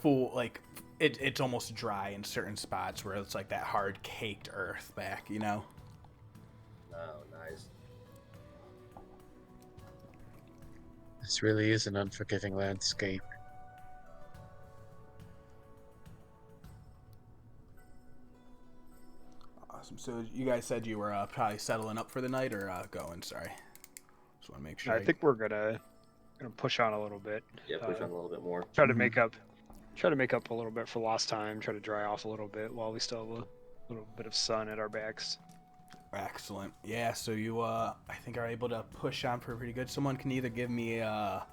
full like it's almost dry in certain spots where it's like that hard caked earth back, you know.
Oh, nice.
This really is an unforgiving landscape.
Awesome. So you guys said you were probably settling up for the night, or going? Sorry, just want to make sure.
I think we're gonna push on a little bit.
Yeah, push on a little bit more.
Try to make up a little bit for lost time. Try to dry off a little bit while we still have a little bit of sun at our backs.
Excellent. Yeah, so you, I think, are able to push on for pretty good. Someone can either give me a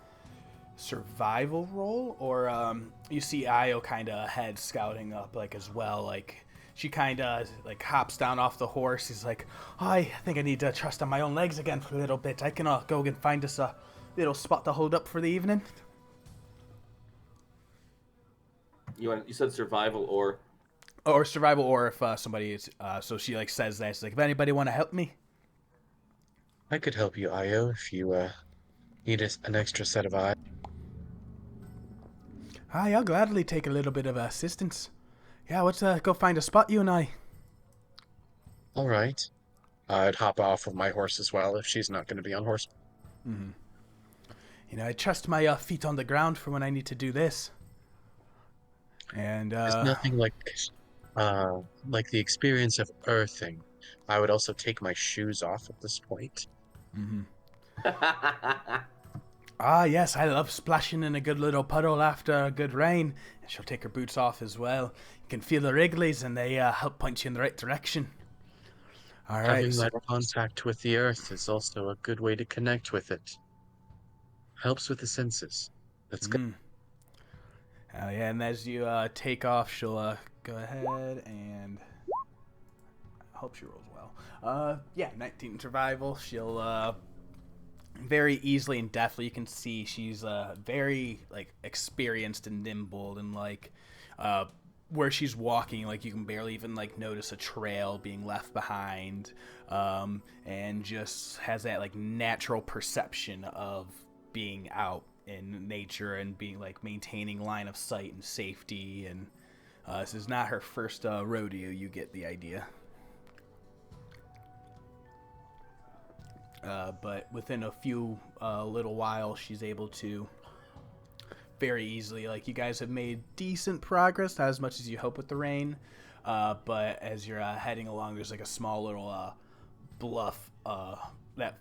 survival roll, or you see Io kind of head scouting up, like, as well. Like, she kind of, like, hops down off the horse. He's like, I think I need to trust on my own legs again for a little bit. I can go and find us a little spot to hold up for the evening.
You said survival or...
Or survival, or if somebody is, so she, like, says that. She's like, if anybody want to help me?
I could help you, Io, if you need an extra set of eyes.
Aye, I'll gladly take a little bit of assistance. Yeah, let's go find a spot, you and I.
All right. I'd hop off of my horse as well if she's not going to be on horse.
Mm-hmm. You know, I trust my feet on the ground for when I need to do this. And
There's nothing like the experience of earthing. I would also take my shoes off at this point.
Mm-hmm. Ah, yes, I love splashing in a good little puddle after a good rain. And she'll take her boots off as well. You can feel the wrigglies, and they help point you in the right direction. All right.
Having that contact with the earth is also a good way to connect with it. Helps with the senses. That's good.
Yeah, and as you take off, she'll go ahead and I hope she rolls well. Yeah, 19 survival. She'll very easily and deftly, you can see she's very, like, experienced and nimble, and, like, where she's walking, like, you can barely even, like, notice a trail being left behind, and just has that, like, natural perception of being out in nature and being, like, maintaining line of sight and safety. And this is not her first rodeo, you get the idea. But within a few little while, she's able to very easily, like, you guys have made decent progress, not as much as you hope with the rain, but as you're heading along, there's, like, a small little bluff that,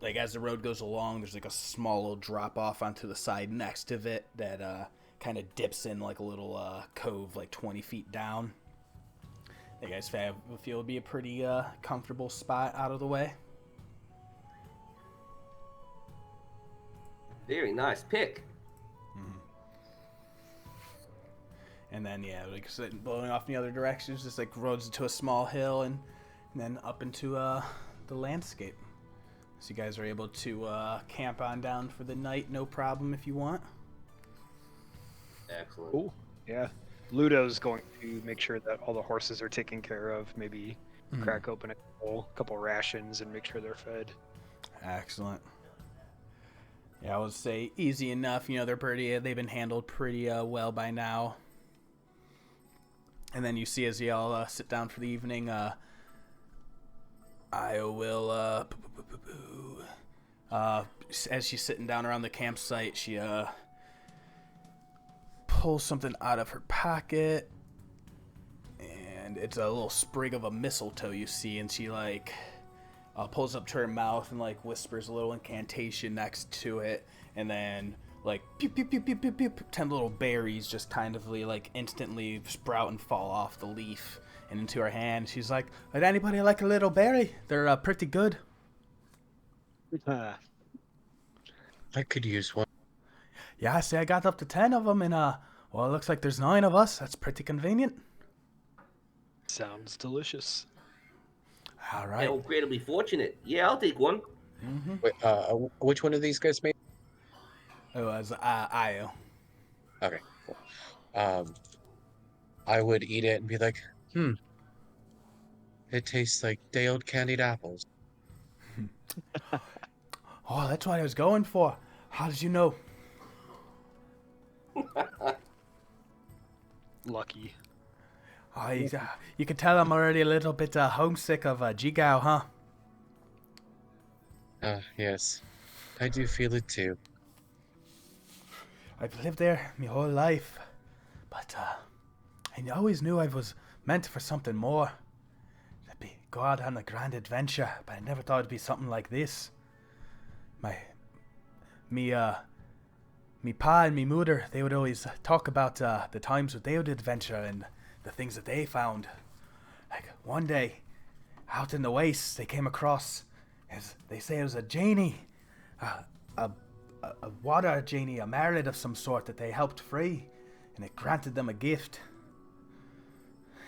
like, as the road goes along, there's, like, a small little drop off onto the side next to it that kind of dips in, like, a little cove, like 20 feet down. You guys feel it would be a pretty comfortable spot out of the way.
Very nice pick.
Mm-hmm. And then, yeah, like, blowing off in the other directions, just, like, roads into a small hill, and then up into the landscape. So you guys are able to camp on down for the night, no problem if you want.
Excellent.
Cool. Yeah. Ludo's going to make sure that all the horses are taken care of, maybe crack open a couple rations and make sure they're fed.
Excellent. Yeah, I would say easy enough. You know, they've been handled pretty well by now. And then you see as y'all sit down for the evening, I will, as she's sitting down around the campsite, she pulls something out of her pocket, and it's a little sprig of a mistletoe, you see, and she, like, pulls up to her mouth and, like, whispers a little incantation next to it, and then, like, pew, pew, pew, pew, pew, pew, 10 little berries just kind of, like, instantly sprout and fall off the leaf and into her hand. She's like, would anybody like a little berry? They're pretty good.
I could use one.
Yeah, I see I got up to 10 of them, and, well, it looks like there's 9 of us. That's pretty convenient.
Sounds delicious.
All right.
Yeah, incredibly fortunate. Yeah, I'll take one.
Mm-hmm.
Wait, which one of these guys made?
It was Io.
Okay, cool. I would eat it and be like, it tastes like day-old candied apples.
Oh, that's what I was going for. How did you know?
Lucky.
Oh, you can tell I'm already a little bit homesick of Jigao, huh?
Yes. I do feel it too.
I've lived there my whole life, but I always knew I was meant for something more. To go out on a grand adventure, but I never thought it'd be something like this. Me pa and me mother, they would always talk about the times that they would adventure and the things that they found. Like, one day, out in the wastes, they came across, as they say, it was a genie, a water genie, a merit of some sort that they helped free, and it granted them a gift.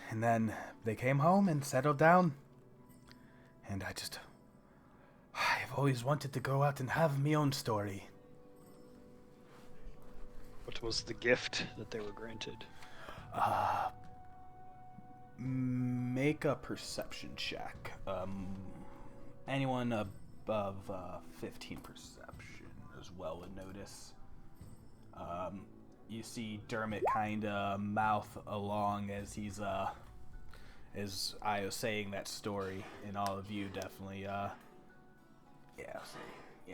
And then they came home and settled down. And I've always wanted to go out and have my own story.
What was the gift that they were granted?
Make a perception check. Anyone above 15 perception as well would notice. You see Dermot kind of mouth along as he's as I was saying that story, and all of you definitely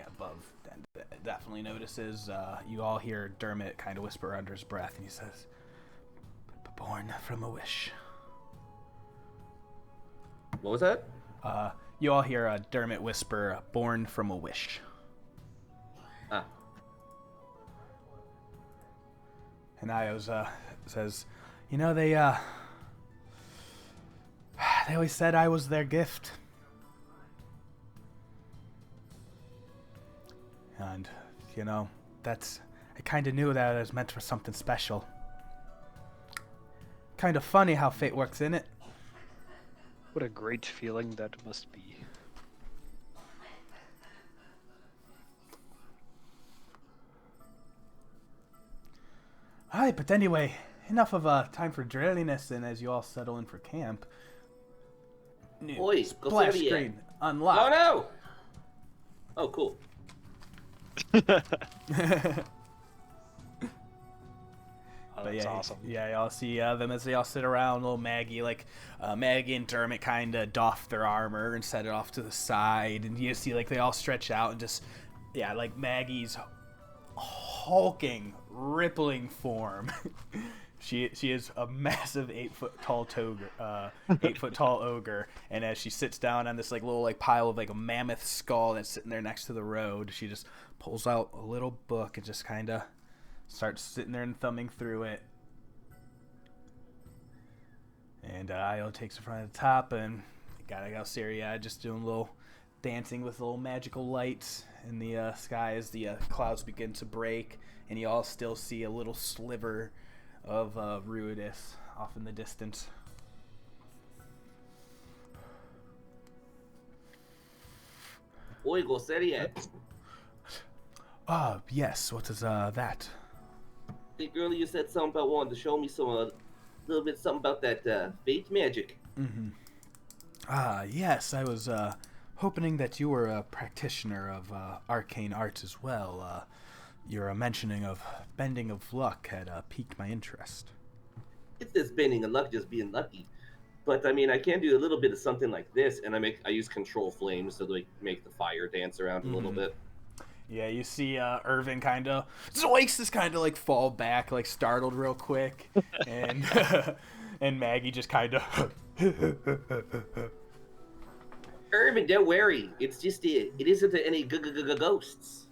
above definitely notices. You all hear Dermot kind of whisper under his breath, and he says, "Born from a wish."
What was that?
You all hear Dermot whisper, "Born from a wish."
Ah.
And Ios says, "You know, they always said I was their gift. And, you know, I kind of knew that it was meant for something special. Kind of funny how fate works, isn't it?"
What a great feeling that must be.
Alright, but anyway, enough of time for drilliness, and as you all settle in for camp. New
Oi,
splash
Gosseria.
screen unlocked.
Oh no! Oh, cool.
Oh,
But
that's
yeah,
awesome.
Yeah, y'all see them as they all sit around. Little Maggie, Maggie and Dermot kind of doff their armor and set it off to the side. And you see, they all stretch out and just, Maggie's hulking, rippling form. She is a massive 8-foot tall ogre, and as she sits down on this little pile of a mammoth skull that's sitting there next to the road, she just pulls out a little book and just kind of starts sitting there and thumbing through it. And Io takes it from the top, and got Syria just doing a little dancing with little magical lights in the sky as the clouds begin to break, and you all still see a little sliver of Ruidus off in the distance.
Oi, Gosseria.
Yes, what is that?
Hey, girl, you said something about wanting to show me some, little bit something about that fate magic.
Mm-hmm. Yes, I was hoping that you were a practitioner of arcane arts as well. Your mentioning of bending of luck had piqued my interest.
It's this bending of luck, just being lucky. But I mean, I can do a little bit of something like this, and I use control flames to make the fire dance around a little bit.
Yeah, you see Irvin kind of zoinks, just kind of fall back, startled real quick, and and Maggie just kind of.
Irvin, don't worry. It's just it isn't any ghosts.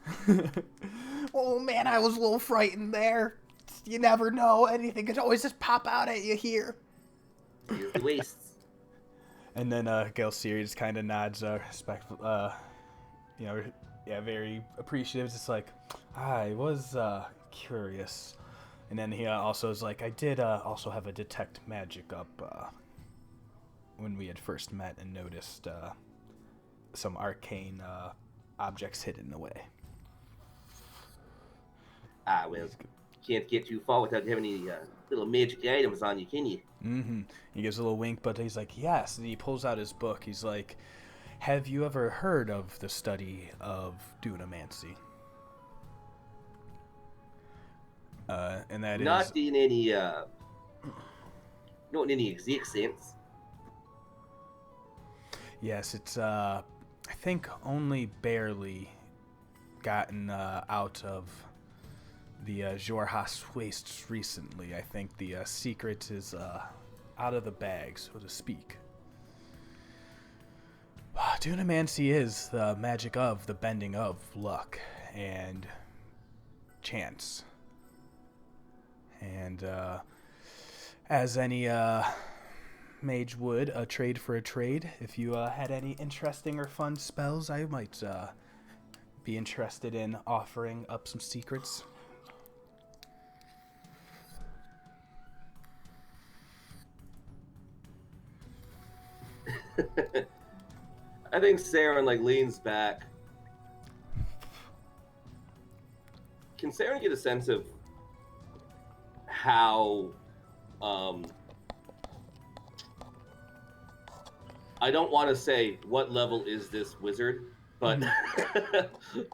Oh man, I was a little frightened there. You never know, anything could always just pop out at you here.
It's the wastes.
And then Gail Siri just kind of nods, respectful, very appreciative. Just I was curious. And then he also is I did also have a detect magic up when we had first met and noticed some arcane objects hidden away.
Well, can't get too far without having any little magic items on you, can you?
Mm-hmm. He gives a little wink, but he's yes. And he pulls out his book. He's have you ever heard of the study of dunamancy? And that
Not
is...
in any, not in any exact sense.
Yes, it's, I think only barely gotten out of the Jorhas wastes recently. I think the secret is out of the bag, so to speak. Dunamancy is the magic of the bending of luck and chance. And as any mage would trade for a trade. If you had any interesting or fun spells, I might be interested in offering up some secrets.
I think Saeryn leans back. Can Saeryn get a sense of how I don't want to say what level is this wizard, but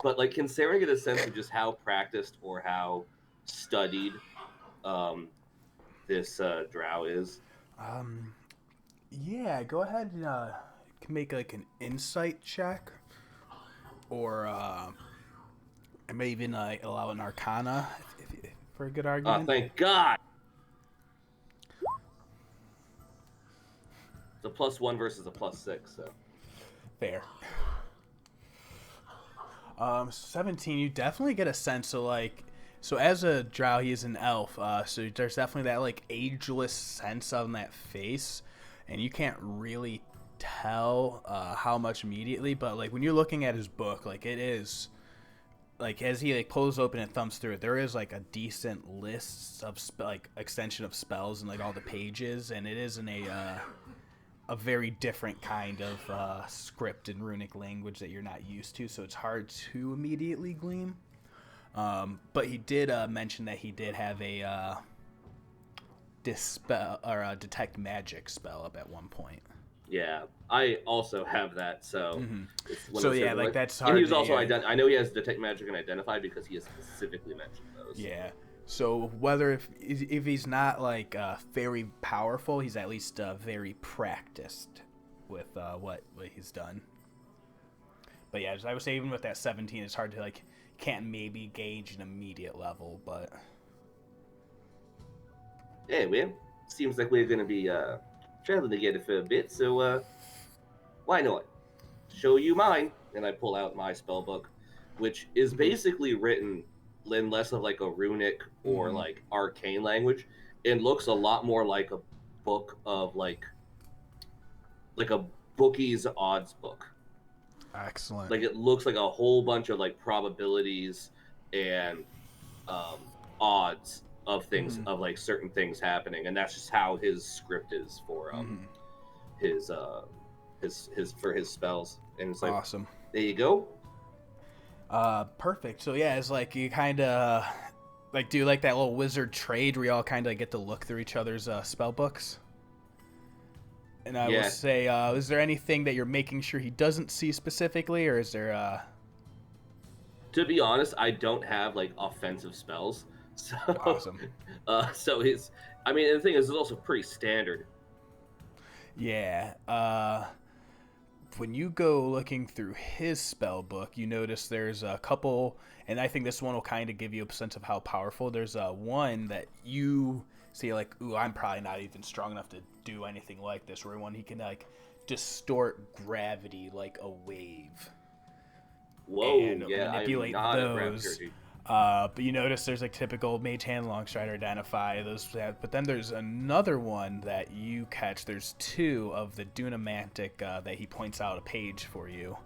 but can Saeryn get a sense of just how practiced or how studied this drow is?
Yeah, go ahead and can make an insight check, or I may even allow an arcana if for a good argument.
Thank God. It's a +1 versus a +6, so
fair. 17, you definitely get a sense of so as a drow, he is an elf, so there's definitely that ageless sense on that face, and you can't really tell how much immediately, but when you're looking at his book, it is as he pulls open and thumbs through it, there is a decent list of extension of spells and all the pages, and it is in a very different kind of script and runic language that you're not used to, so it's hard to immediately glean. But he did mention that he did have a dispel or a detect magic spell up at one point.
Yeah, I also have that. So,
so yeah, that's hard.
And he was also I know he has detect magic and identify because he has specifically mentioned those.
Yeah. So whether if he's not very powerful, he's at least very practiced with what he's done. But yeah, as I would say, even with that 17, it's hard to can't maybe gauge an immediate level, but
anyway, seems like we're gonna be traveling together for a bit, so why not show you mine? And I pull out my spell book, which is basically written in less of a runic or arcane language. It looks a lot more like a book of like a bookie's odds book.
Excellent.
It looks like a whole bunch of probabilities and odds of things of certain things happening, and that's just how his script is for his for his spells. And it's
awesome.
There you go.
Perfect. So yeah, it's you kind of do that little wizard trade where you all kind of get to look through each other's spell books. And I will say, is there anything that you're making sure he doesn't see specifically, or is there?
To be honest, I don't have offensive spells, so
awesome.
So his, and the thing is, it's also pretty standard.
Yeah. When you go looking through his spell book, you notice there's a couple, and I think this one will kind of give you a sense of how powerful. There's one that you see ooh, I'm probably not even strong enough to do anything like this, where one he can distort gravity like a wave.
Whoa,
and
yeah,
manipulate
I'm not
those. But you notice there's typical mage hand, long strider, identify those. But then there's another one that you catch. There's two of the Dunamantic that he points out a page for you,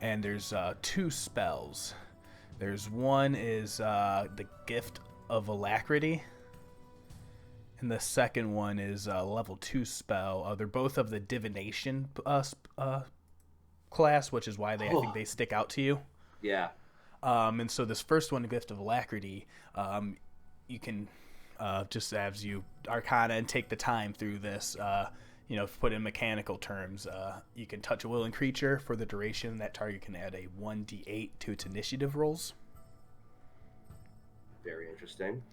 and there's two spells. There's one is the Gift of Alacrity, and the second one is a level 2 spell. They're both of the Divination class, which is why I think they stick out to you.
Yeah.
And so this first one, Gift of Alacrity, you can just as you arcana and take the time through this, put in mechanical terms, you can touch a willing creature for the duration. That target can add a 1d8 to its initiative rolls.
Very interesting.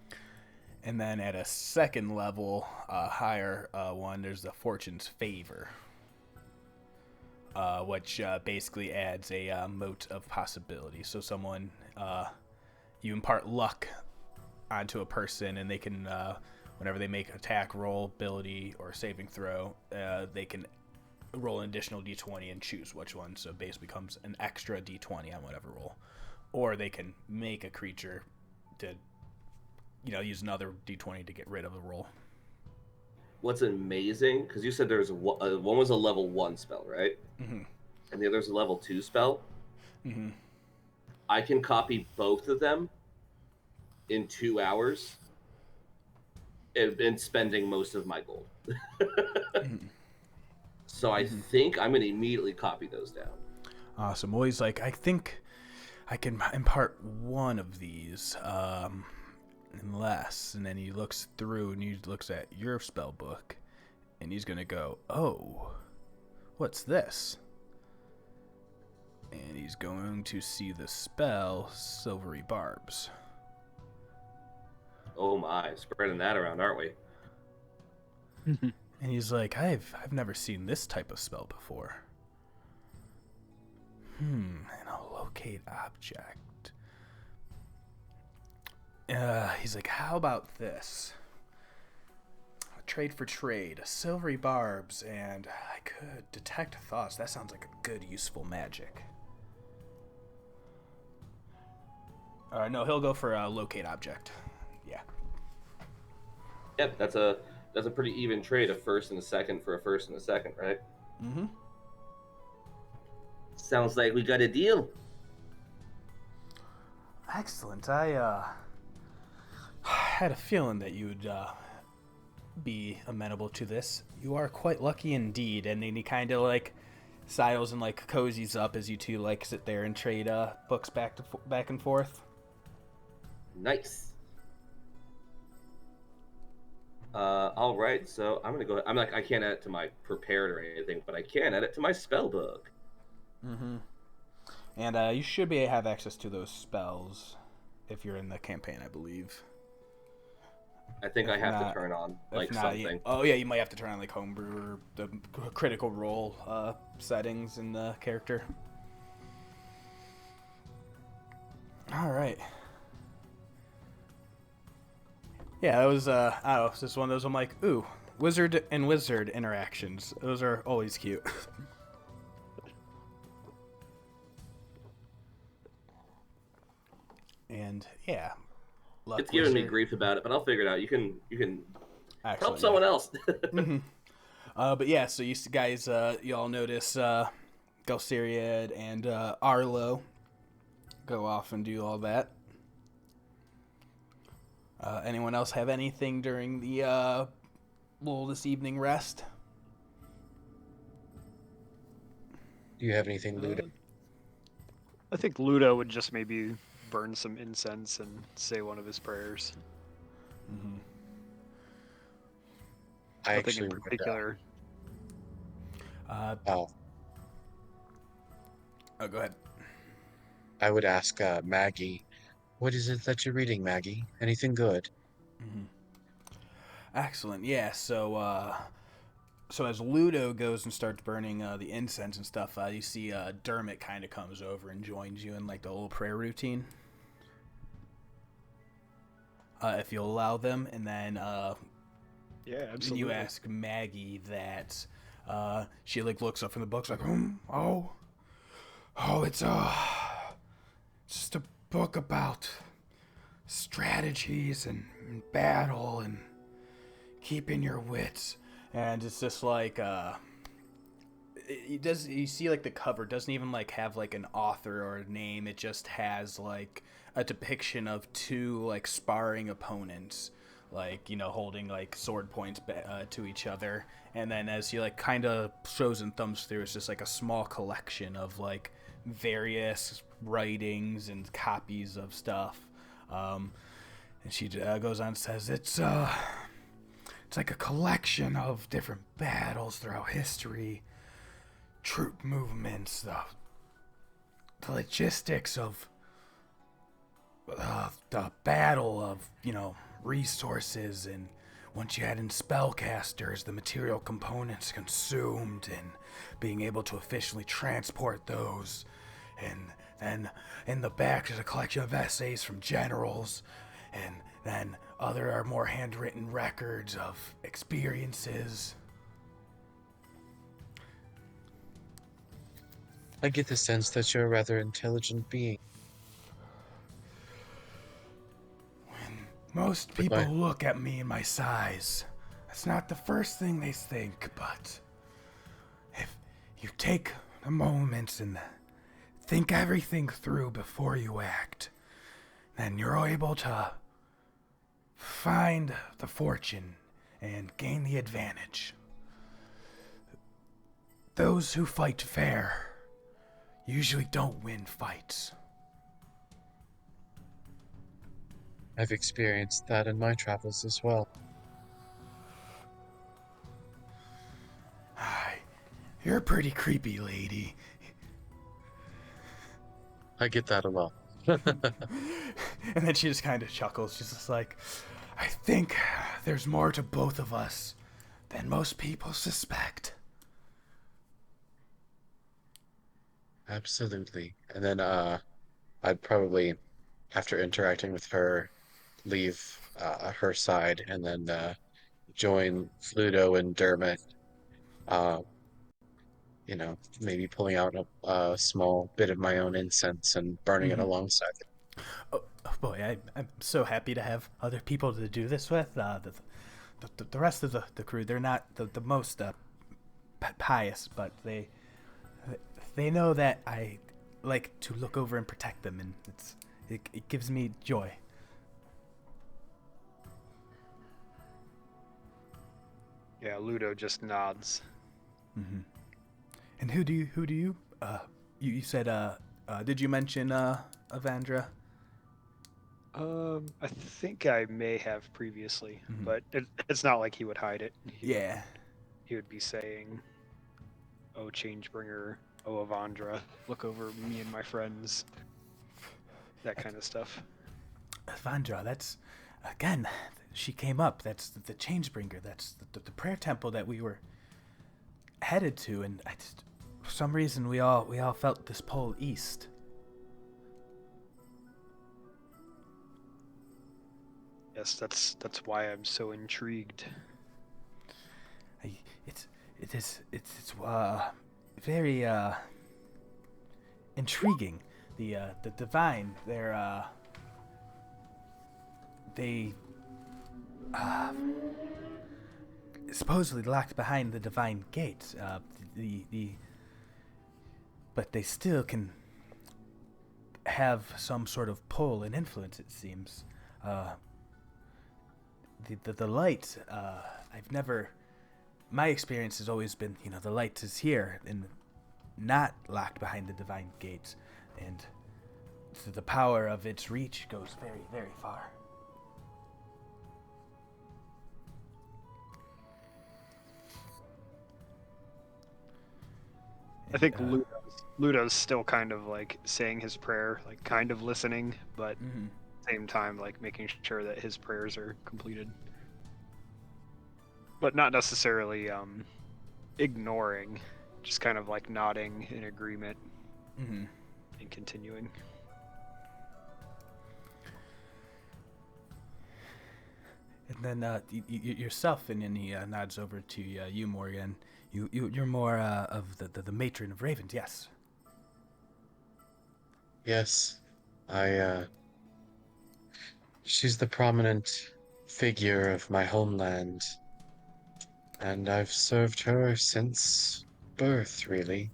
And then at a second level, higher one, there's the Fortune's Favor, which basically adds a mote of possibility. So someone, you impart luck onto a person, and they can, whenever they make attack, roll, ability, or saving throw, they can roll an additional d20 and choose which one. So base becomes an extra d20 on whatever roll. Or they can make a creature to, use another d20 to get rid of a roll.
what's amazing, because you said there's one was a level 1 spell, right?
Mm-hmm.
And the other's a level 2 spell.
Mm-hmm.
I can copy both of them in 2 hours and been spending most of my gold.
Mm-hmm.
So I think I'm going to immediately copy those down.
Awesome. Well, he's like, I think I can impart one of these, unless, and then he looks through and he looks at your spell book, and he's gonna go, oh, what's this? And he's going to see the spell Silvery Barbs.
Oh my, spreading that around, aren't we?
And he's like, I've never seen this type of spell before. And I'll locate object. He's like, how about this? Trade for trade, silvery barbs, and I could detect thoughts. That sounds like a good, useful magic. No, he'll go for locate object. Yeah.
Yep, that's a pretty even trade, a first and a second for a first and a second, right?
Mm-hmm.
Sounds like we got a deal.
Excellent. I had a feeling that you'd be amenable to this. You are quite lucky indeed. And then he kind of like sidles and like cozies up as you two like sit there and trade books back and forth.
Nice. All right, so I'm gonna go. I'm like, I can't add it to my prepared or anything, but I can add it to my spell book.
Mm-hmm. And you should have access to those spells if you're in the campaign, I believe.
I think I have to turn on like something.
You might have to turn on like homebrew or the critical role settings in the character. All right. Yeah, that was I don't know, it's just one of those. I'm like, ooh, wizard and wizard interactions. Those are always cute. And yeah,
It's giving me grief about it, but I'll figure it out. You can help someone else.
Mm-hmm. But yeah, so you guys, you all notice Galceriad and Arlo go off and do all that. Anyone else have anything during the this evening rest?
Do you have anything, Ludo?
I think Ludo would just maybe burn some incense and say one of his prayers.
Mm-hmm.
I
Nothing
actually
in particular.
Oh, go ahead.
I would ask Maggie, what is it that you're reading, Maggie? Anything good?
Mm-hmm. Excellent. Yeah. So, so as Ludo goes and starts burning the incense and stuff, you see Dermot kind of comes over and joins you in like the little prayer routine. If you'll allow them, and then
Yeah, absolutely.
and you ask Maggie that she like looks up from the books like, it's just a book about strategies and battle and keeping your wits. And it's just like you see like the cover doesn't even like have like an author or a name. It just has like a depiction of two like sparring opponents, like, you know, holding like sword points to each other. And then as he like kind of shows and thumbs through, it's just like a small collection of like various writings and copies of stuff. And she goes on and says it's like a collection of different battles throughout history, troop movements, the logistics of the battle of, you know, resources, and once you add in spellcasters, the material components consumed, and being able to efficiently transport those. And then in the back there's a collection of essays from generals, and then other are more handwritten records of experiences.
I get the sense that you're a rather intelligent being.
When most people look at me and my size, That's not the first thing they think, but if you take a moment and think everything through before you act, then you're able to find the fortune and gain the advantage. Those who fight fair usually don't win fights.
I've experienced that in my travels as well.
You're a pretty creepy lady.
I get that a lot.
And then she just kind of chuckles. She's just like, I think there's more to both of us than most people suspect.
Absolutely. And then I'd probably, after interacting with her, leave her side and then join Ludo and Dermot. Uh, maybe pulling out a small bit of my own incense and burning it alongside it.
Oh boy, I'm so happy to have other people to do this with. The rest of the crew, they're not the most pious, but they know that I like to look over and protect them, and it gives me joy.
Yeah, Ludo just nods.
Mm-hmm. And who do you you said did you mention Avandra?
I think I may have previously, but it's not like he would hide it. He would be saying, "Oh, Changebringer, oh, Avandra, look over me and my friends." That kind of stuff.
Avandra, that's again, she came up. That's the Changebringer. That's the prayer temple that we were headed to, and for some reason we all felt this pull east.
Yes, that's why I'm so intrigued.
It's very intriguing. The divine, they supposedly locked behind the divine gate. But they still can have some sort of pull and influence, it seems. The light, I've never... My experience has always been, the light is here and not locked behind the divine gates. And the power of its reach goes very, very far.
I think Ludo's still kind of like saying his prayer, like kind of listening, but at the same time like making sure that his prayers are completed. But not necessarily ignoring, just kind of like nodding in agreement and continuing.
And then yourself, and then he nods over to you, Morgen. You're more of the matron of ravens, yes?
Yes, she's the prominent figure of my homeland, and I've served her since birth, really.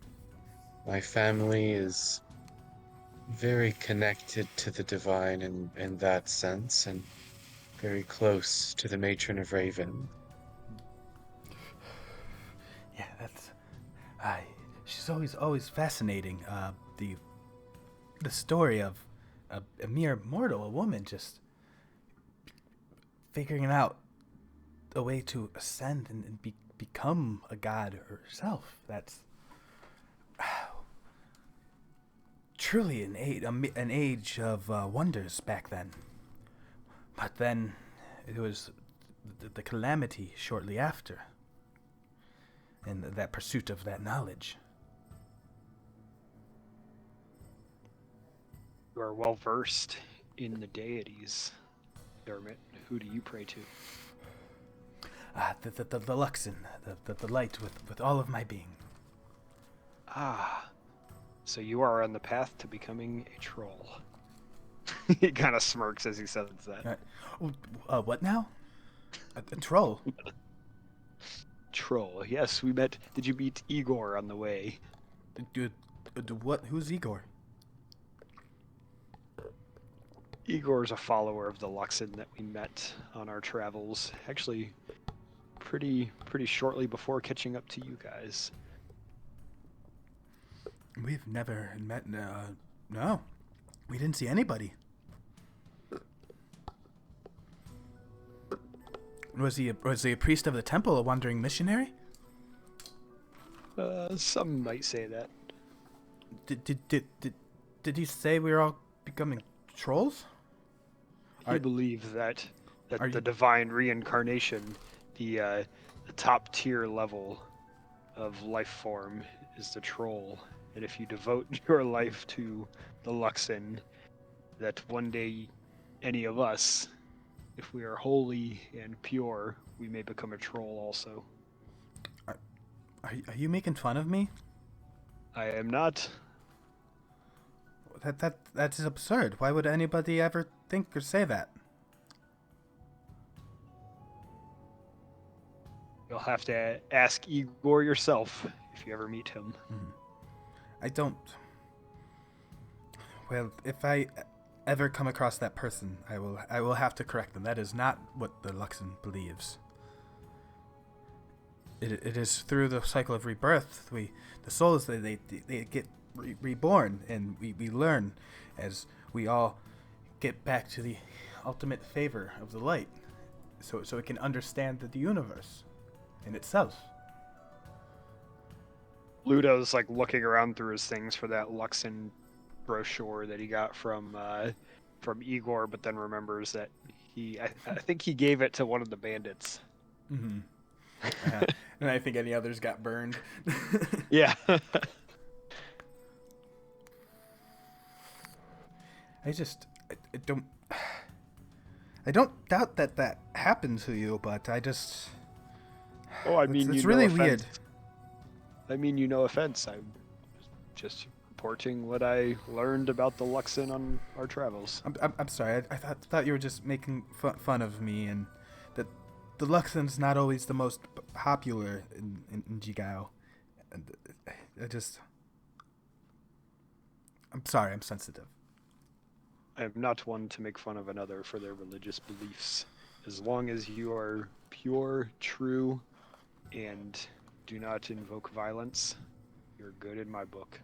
My family is very connected to the divine in that sense, and very close to the matron of Raven.
Yeah, that's... she's always fascinating. The story of a mere mortal, a woman, just figuring out a way to ascend and become a god herself. That's truly an age of wonders back then. But then it was the calamity shortly after, and that pursuit of that knowledge.
You are well versed in the deities, Dermot. Who do you pray to?
The Luxon, the light with all of my being.
Ah, so you are on the path to becoming a troll. He kind of smirks as he says that.
What now? A troll?
troll. Yes, we met. Did you meet Igor on the way?
What? Who's Igor?
Igor's a follower of the Luxon that we met on our travels. Actually, pretty shortly before catching up to you guys.
We've never met. No, we didn't see anybody. Was he a priest of the temple, a wandering missionary?
Some might say that.
Did he say we were all becoming trolls?
He believed that the
you-
divine reincarnation, the top tier level of life form, is the troll, and if you devote your life to the Luxon, that one day any of us, if we are holy and pure, we may become a troll also.
Are you making fun of me?
I am not.
That's absurd. Why would anybody ever think or say that?
You'll have to ask Igor yourself if you ever meet him.
I don't. Well, if I ever come across that person, I will have to correct them. That is not what the Luxon believes. It is through the cycle of rebirth. The souls they get reborn, and we learn as we all get back to the ultimate favor of the light, so it can understand the universe in itself.
Ludo's like looking around through his things for that Luxon brochure that he got from Igor, but then remembers that I think he gave it to one of the bandits.
Mm-hmm. And I think any others got burned.
Yeah.
I don't doubt that happened to you, but I just.
Oh, I mean,
it's really weird.
I mean, no offense. I'm just reporting what I learned about the Luxon on our travels.
I'm sorry. I thought you were just making fun of me, and that the Luxon's not always the most popular in Jigao. And I'm sorry. I'm sensitive.
I am not one to make fun of another for their religious beliefs. As long as you are pure, true, and do not invoke violence, you're good in my book.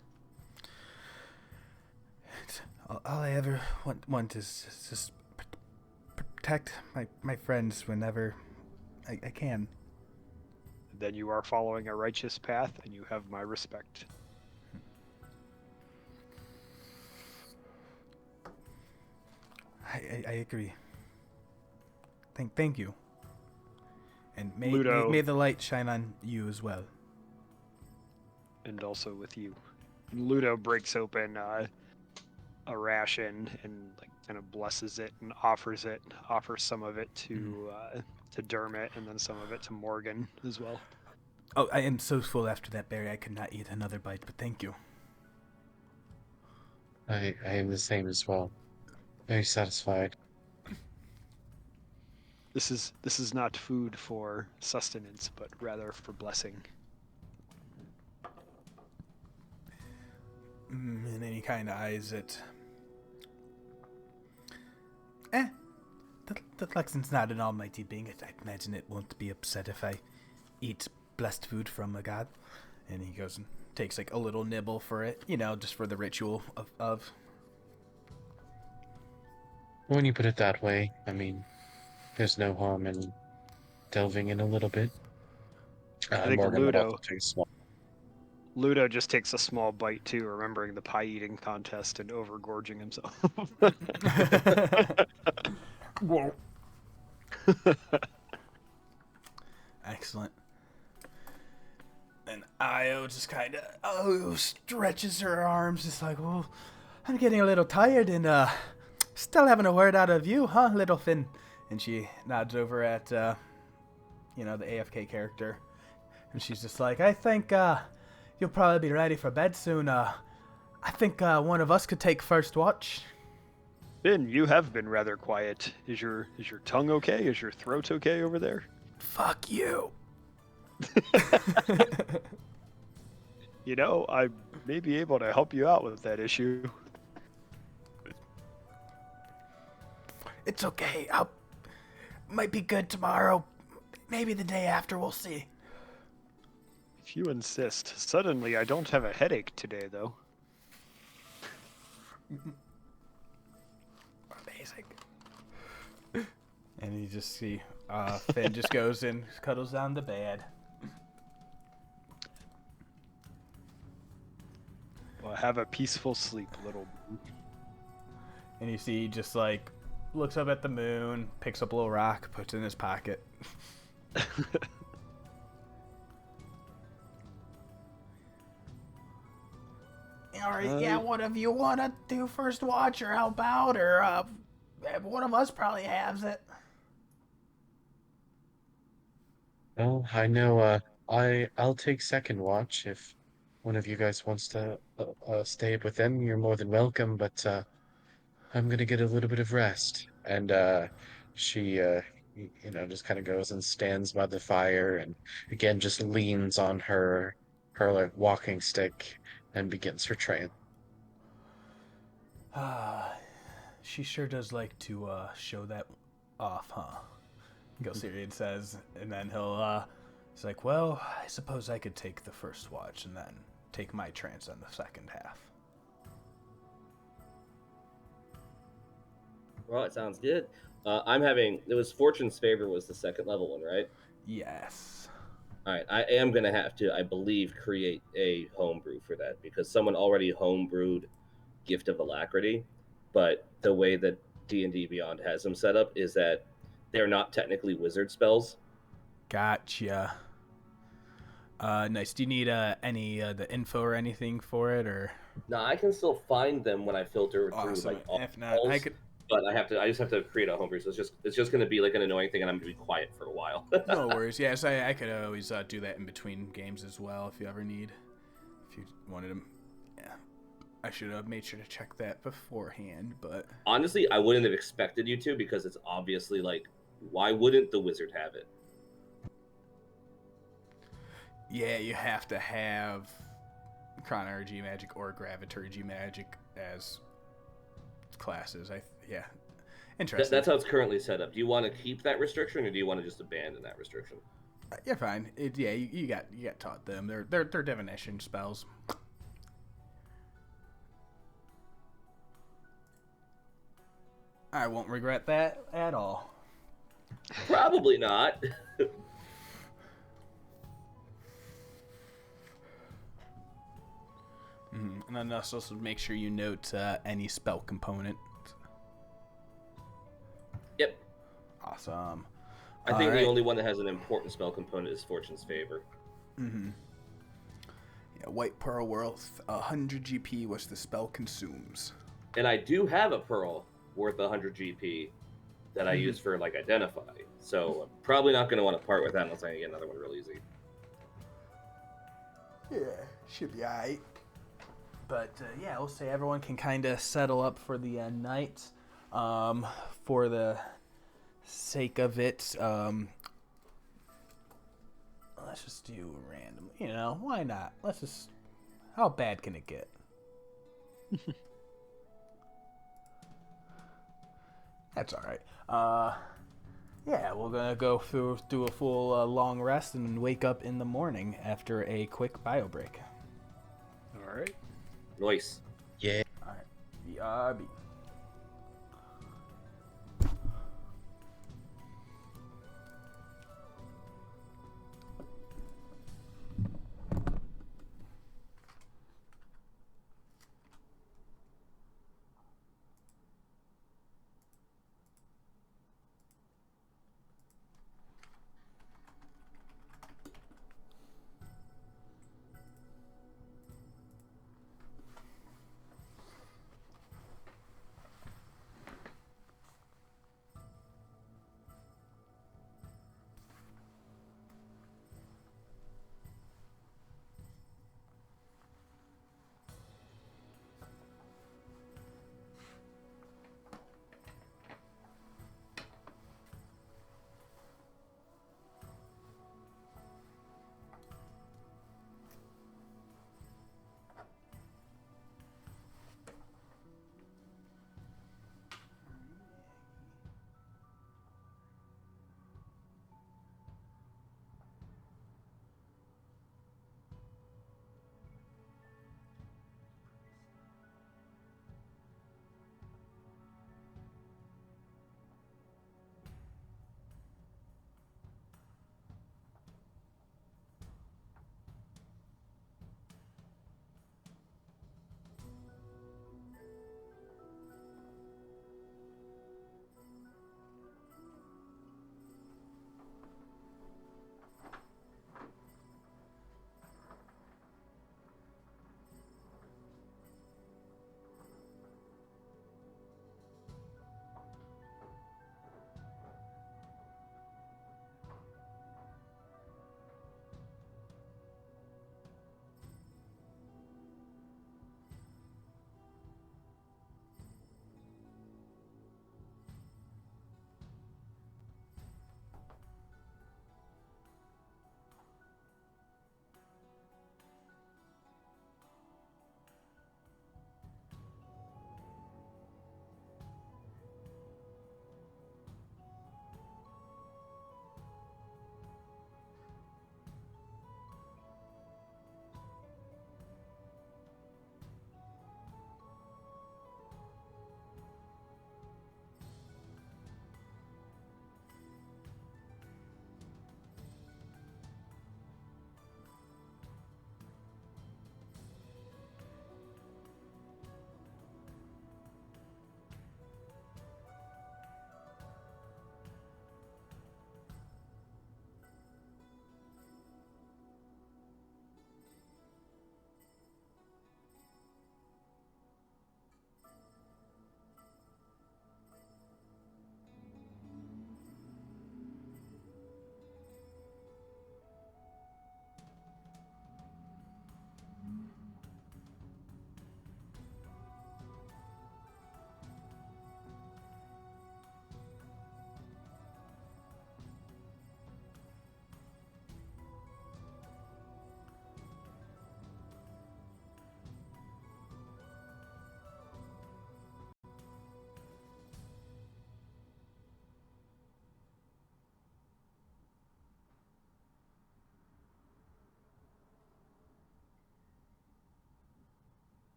All I ever want is just protect my friends whenever I can.
Then you are following a righteous path, and you have my respect.
I agree. Thank you. And
Ludo.
may the light shine on you as well.
And also with you. And Ludo breaks open a ration and like kind of blesses it and offers some of it to Dermot, and then some of it to Morgen as well.
Oh, I am so full after that berry I could not eat another bite, but thank you.
I am the same as well. Very satisfied.
This is not food for sustenance, but rather for blessing.
And then he kind of eyes it. The Luxon's not an almighty being. I imagine it won't be upset if I eat blessed food from a god. And he goes and takes like a little nibble for it, just for the ritual of.
When you put it that way, I mean, there's no harm in delving in a little bit.
I think
Morgen would also take a small.
Ludo just takes a small bite too, remembering the pie eating contest and overgorging himself.
Whoa. Excellent. And Io just kind of stretches her arms, just like, well, I'm getting a little tired and still having a word out of you, huh, little Finn? And she nods over at the AFK character, and she's just like, I think you'll probably be ready for bed soon. I think one of us could take first watch.
Finn, you have been rather quiet. Is your tongue okay? Is your throat okay over there?
Fuck you.
You know, I may be able to help you out with that issue.
It's okay. Might be good tomorrow. Maybe the day after. We'll see.
If you insist. Suddenly, I don't have a headache today, though.
Amazing. And you just see Finn just goes in, cuddles down the bed.
Well, have a peaceful sleep, little.
And you see he just like looks up at the moon, picks up a little rock, puts it in his pocket. Alright, yeah, one of you want to do first watch or help out, or one of us probably has it.
Well, I know, I'll take second watch if one of you guys wants to stay with them. You're more than welcome, but I'm gonna get a little bit of rest. And she, just kind of goes and stands by the fire, and again just leans on her like walking stick and begins her train.
She sure does like to show that off, huh? Gilserian says, and then he's like, well, I suppose I could take the first watch and then take my trance on the second half.
Well, it sounds good. It was Fortune's Favor was the second level one, right?
Yes.
All right, I am going to have to, I believe, create a homebrew for that because someone already homebrewed Gift of Alacrity, but the way that D&D Beyond has them set up is that they're not technically wizard spells.
Gotcha. Nice. Do you need any the info or anything for it, or?
No, I can still find them when I filter through
Awesome.
like all
If not,
spells,
I could.
but I just have to create a homebrew. So it's just going to be like an annoying thing, and I'm going to be quiet for a while.
No worries. Yes, I could always do that in between games as well if you ever need. If you wanted them. Yeah. I should have made sure to check that beforehand, but
Honestly, I wouldn't have expected you to because it's obviously like, why wouldn't the wizard have it?
yeah, you have to have chronergy magic or graviturgy magic as classes. Yeah, interesting.
That's how it's currently set up. Do you want to keep that restriction, or do you want to just abandon that restriction?
You're fine. You got taught them. They're divination spells. I won't regret that at all.
Probably not.
And then also make sure you note any spell component.
Yep.
Awesome.
I think the only one that has an important spell component is Fortune's Favor.
Mm-hmm. Yeah, White Pearl worth 100 GP, which the spell consumes.
And I do have a pearl worth 100 GP that I use for like Identify. So I'm probably not going to want to part with that unless I get another one real easy.
Yeah, should be alright. But yeah, we'll say everyone can kind of settle up for the night. For the sake of it, let's just do random. You know, why not? Let's just. How bad can it get? That's all right. Yeah, we're gonna go do a full long rest and wake up in the morning after a quick bio break.
All right.
Nice.
Yeah.
All right. BRB.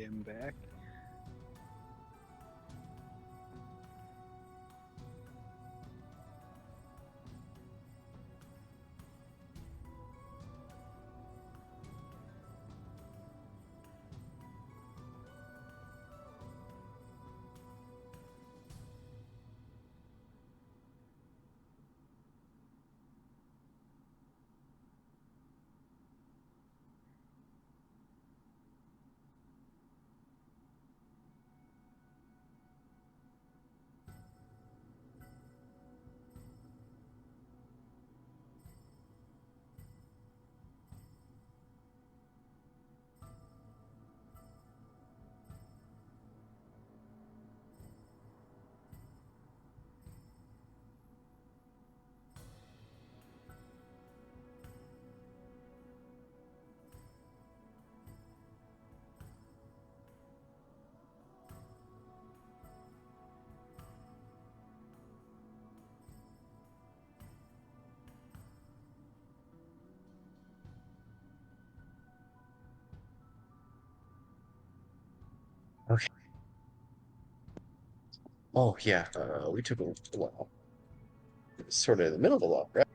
am back.
Okay. Oh yeah, we took a while. Sort of in the middle of the walk, right?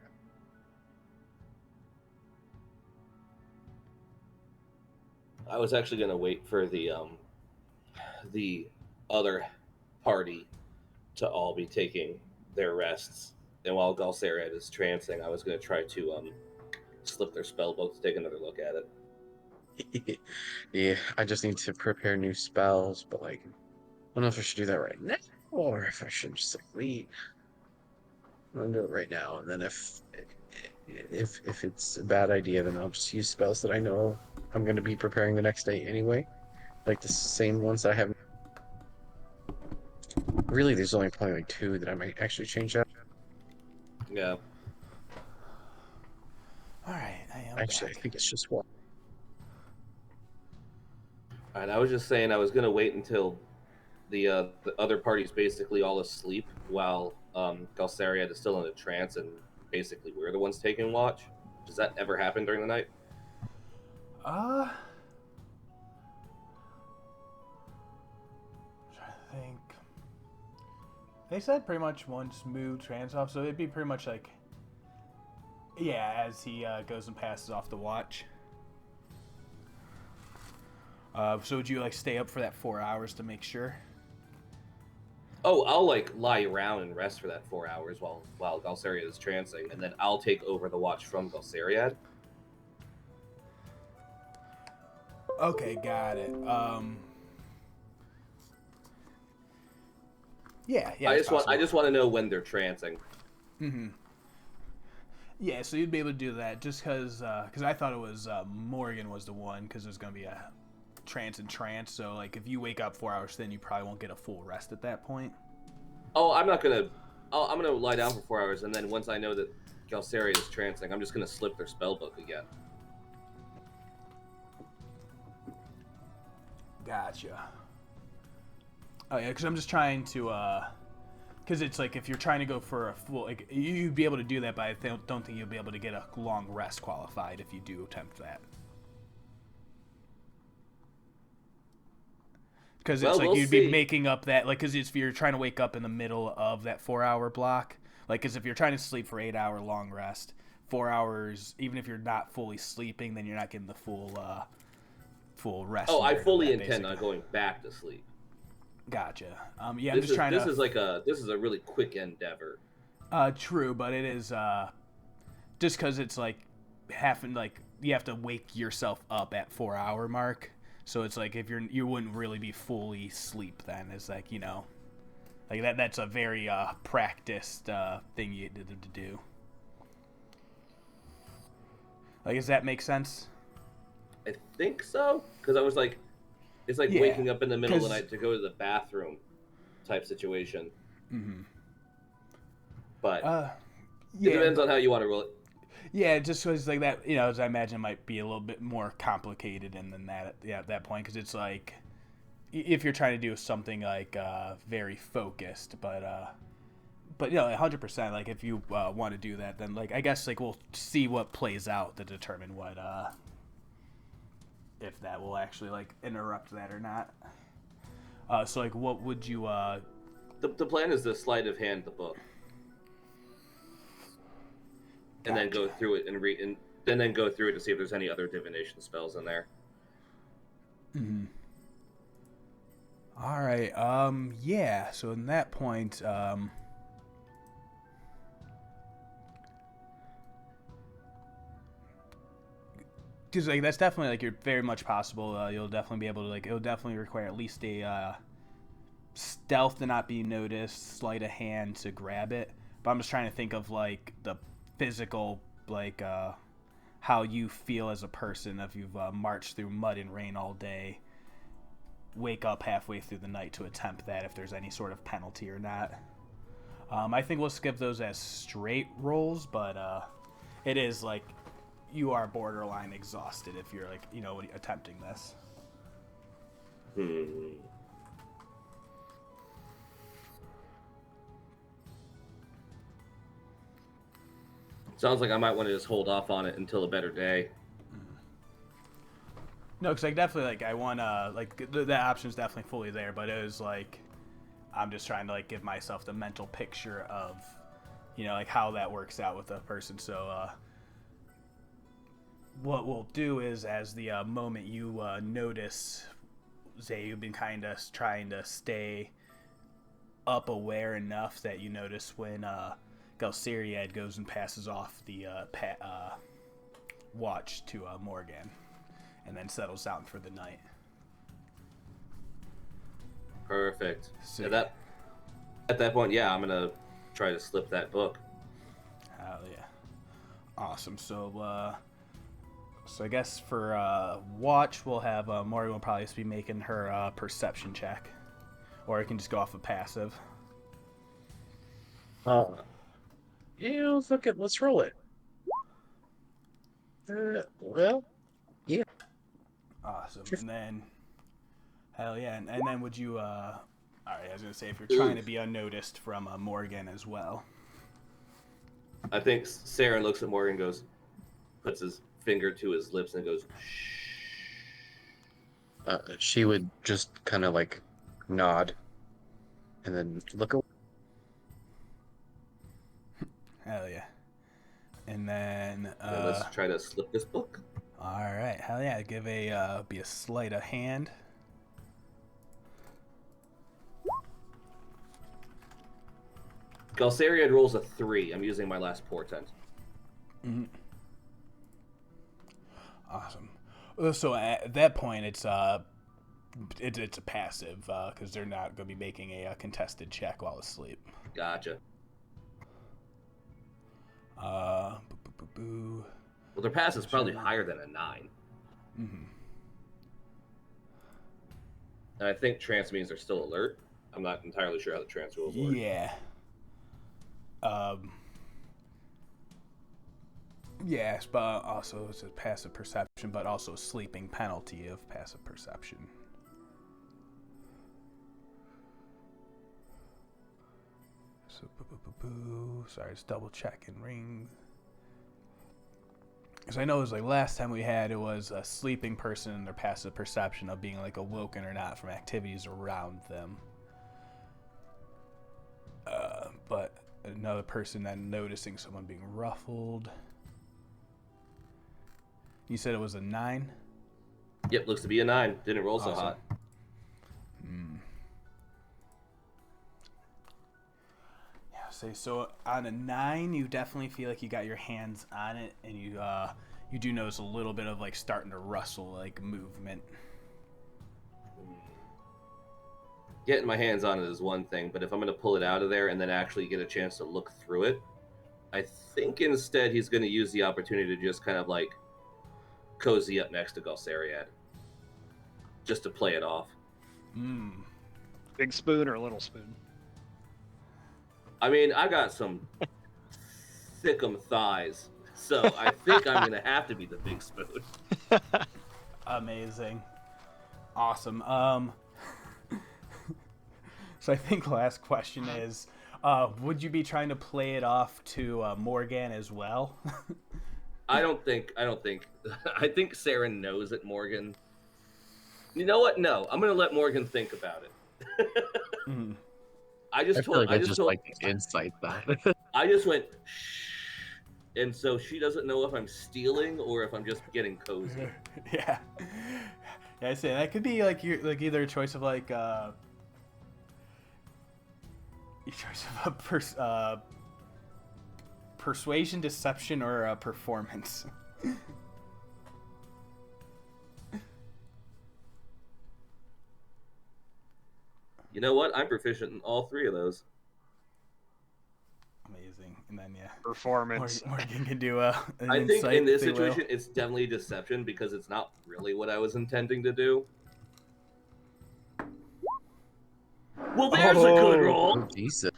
I was actually going to wait for the other party to all be taking their rests, and while Galsariad is trancing, I was going to try to slip their spell book to take another look at it.
Yeah, I just need to prepare new spells, but like, I don't know if I should do that right now or if I should just like wait. I'm gonna do it right now, and then if it's a bad idea, then I'll just use spells that I know I'm gonna be preparing the next day anyway, like the same ones that I have. Really, there's only probably like two that I might actually change out.
Yeah.
All right, I am
Actually,
back.
I think it's just one.
And I was just saying I was going to wait until the other party's basically all asleep while Galsariad is still in a trance, and basically we're the ones taking watch. Does that ever happen during the night?
I'm trying to think. They said pretty much one smooth trance off, so it'd be pretty much like, yeah, as he goes and passes off the watch. So would you like stay up for that 4 hours to make sure?
Oh, I'll like lie around and rest for that 4 hours while Galsariad is trancing, and then I'll take over the watch from Galsariad.
Okay, got it. Yeah.
I
it's possible.
just want to know when they're trancing.
Mm-hmm. Yeah, so you'd be able to do that just because I thought it was Morgen was the one, because there's gonna be a trance and trance. So like if you wake up 4 hours, then you probably won't get a full rest at that point.
Oh, I'm gonna lie down for 4 hours, and then once I know that Galsariad is trancing, I'm just gonna slip their spell book again.
Gotcha. Oh yeah, because I'm just trying to, because it's like if you're trying to go for a full, like you'd be able to do that, but I don't think you'll be able to get a long rest qualified if you do attempt that. Because it's like
we'll
you'd
see.
be making up that, like, because if you're trying to wake up in the middle of that 4 hour block, like, because if you're trying to sleep for 8 hour long rest, 4 hours, even if you're not fully sleeping, then you're not getting the full rest.
Oh, I fully
that,
intend on going back to sleep.
Gotcha. Yeah, I'm just trying to.
This is a really quick endeavor.
True, but it is just because it's like you have to wake yourself up at 4 hour mark. So it's like if you wouldn't really be fully asleep then. It's like, you know, like that's a very practiced thing you did to do. Like, does that make sense?
I think so, because I was like, it's like waking up in the middle of the night to go to the bathroom type situation.
Mm-hmm.
But it depends on how you want to roll it.
Yeah, just because like that, you know, as I imagine, it might be a little bit more complicated and than that. Yeah, at that point, because it's like if you're trying to do something like very focused, but you know, 100%. Like if you want to do that, then like I guess like we'll see what plays out to determine what if that will actually like interrupt that or not. So like, what would you?
The plan is to sleight of hand the book, and then go through it and read, and then go through it to see if there's any other divination spells in there.
Mm-hmm. All right. Yeah. So in that point, because like that's definitely like you're very much possible. You'll definitely be able to like. It'll definitely require at least a stealth to not be noticed, sleight of hand to grab it. But I'm just trying to think of like the physical, like how you feel as a person if you've marched through mud and rain all day. Wake up halfway through the night to attempt that, if there's any sort of penalty or not. I think we'll skip those as straight rolls, but it is like you are borderline exhausted if you're like, attempting this.
Sounds like I might want to just hold off on it until a better day.
No, because like definitely like I want to like the option's definitely fully there, but it was like I'm just trying to like give myself the mental picture of like how that works out with a person. So what we'll do is as the moment you notice, Zay, you've been kind of trying to stay up aware enough that you notice when Galsariad goes and passes off the watch to Morgen. And then settles down for the night.
Perfect.
So,
at that point, yeah, I'm gonna try to slip that book.
Hell yeah! Awesome. So I guess for watch, we'll have Morgan will probably just be making her perception check, or it can just go off of passive.
Yeah, let's roll it. Well, yeah.
Awesome. And then, hell yeah. And then would you, all right, I was going to say, if you're trying to be unnoticed from Morgan as well.
I think Saeryn looks at Morgan and goes, puts his finger to his lips and goes, shh.
She would just kind of like nod and then look away.
Hell yeah. And then,
let's try to slip this book.
All right, hell yeah! Give be a sleight of hand.
Galsariad rolls a 3. I'm using my last portent.
Mm-hmm. Awesome. So at that point, it's a passive because they're not going to be making a contested check while asleep.
Gotcha.
Well,
their pass is probably higher than a 9.
Mm-hmm.
And I think trance means they're still alert. I'm not entirely sure how the trance rules work.
Yeah. Yes, but also it's a passive perception, but also a sleeping penalty of passive perception. So, sorry, it's double checking ring. Because I know it was like last time we had, it was a sleeping person and their passive perception of being like awoken or not from activities around them. But another person then noticing someone being ruffled. You said it was a 9?
Yep, looks to be a 9. Didn't roll so hot.
Yeah, so on a 9, you definitely feel like you got your hands on it, and you do notice a little bit of like starting to rustle, like movement.
Getting my hands on it is one thing, but if I'm going to pull it out of there and then actually get a chance to look through it, I think instead he's going to use the opportunity to just kind of like cozy up next to Galsariad, just to play it off.
Big spoon or little spoon?
I mean, I got some thickum thighs, so I think I'm going to have to be the big spoon.
Amazing. Awesome. So I think last question is, would you be trying to play it off to Morgan as well?
I think Saeryn knows that Morgan You know what? No, I'm gonna let Morgan think about it.
Mm.
I
I
just
feel
told.
like I just like to insight that.
I just went shh, and so she doesn't know if I'm stealing or if I'm just getting cozy.
Yeah. Yeah, I say that could be like either a choice of like your choice of a persuasion, deception, or a performance.
You know what? I'm proficient in all three of those.
Amazing. And then
Performance.
Morgan can do an
I think
insight
in
if
this
they will.
situation, it's definitely deception because it's not really what I was intending to do. Well, there's a good roll.
Oh, Jesus.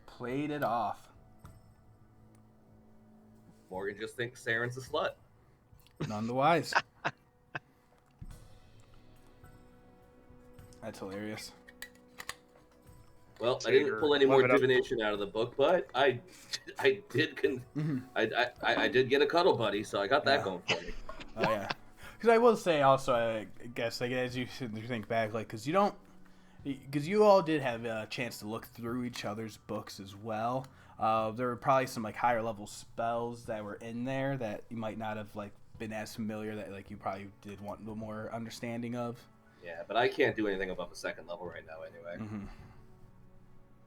Played it off.
Morgan just thinks Saren's a slut.
None the wise. That's hilarious.
Well, I
Sager,
didn't pull any more
live it up.
divination out of the book, but I did I did get a cuddle buddy, so I got that
Yeah.
going for me.
Oh yeah. Because I will say also, I guess like as you think back, like because you all did have a chance to look through each other's books as well. There were probably some like higher level spells that were in there that you might not have like been as familiar that like you probably did want a little more understanding of.
Yeah, but I can't do anything above the second level right now anyway.
Mm-hmm.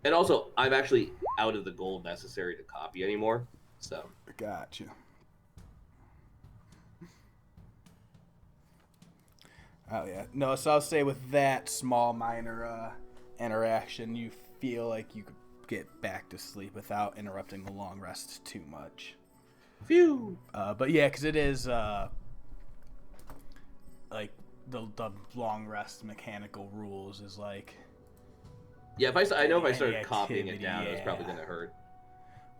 And also, I'm actually out of the gold necessary to copy anymore, so.
Gotcha. Oh yeah. No, so I'll say with that small minor interaction, you feel like you could get back to sleep without interrupting the long rest too much.
Phew!
But yeah, because it is like the long rest mechanical rules is like.
Yeah, I know if I
Any
started copying it
activity,
down, it was probably
yeah.
gonna hurt.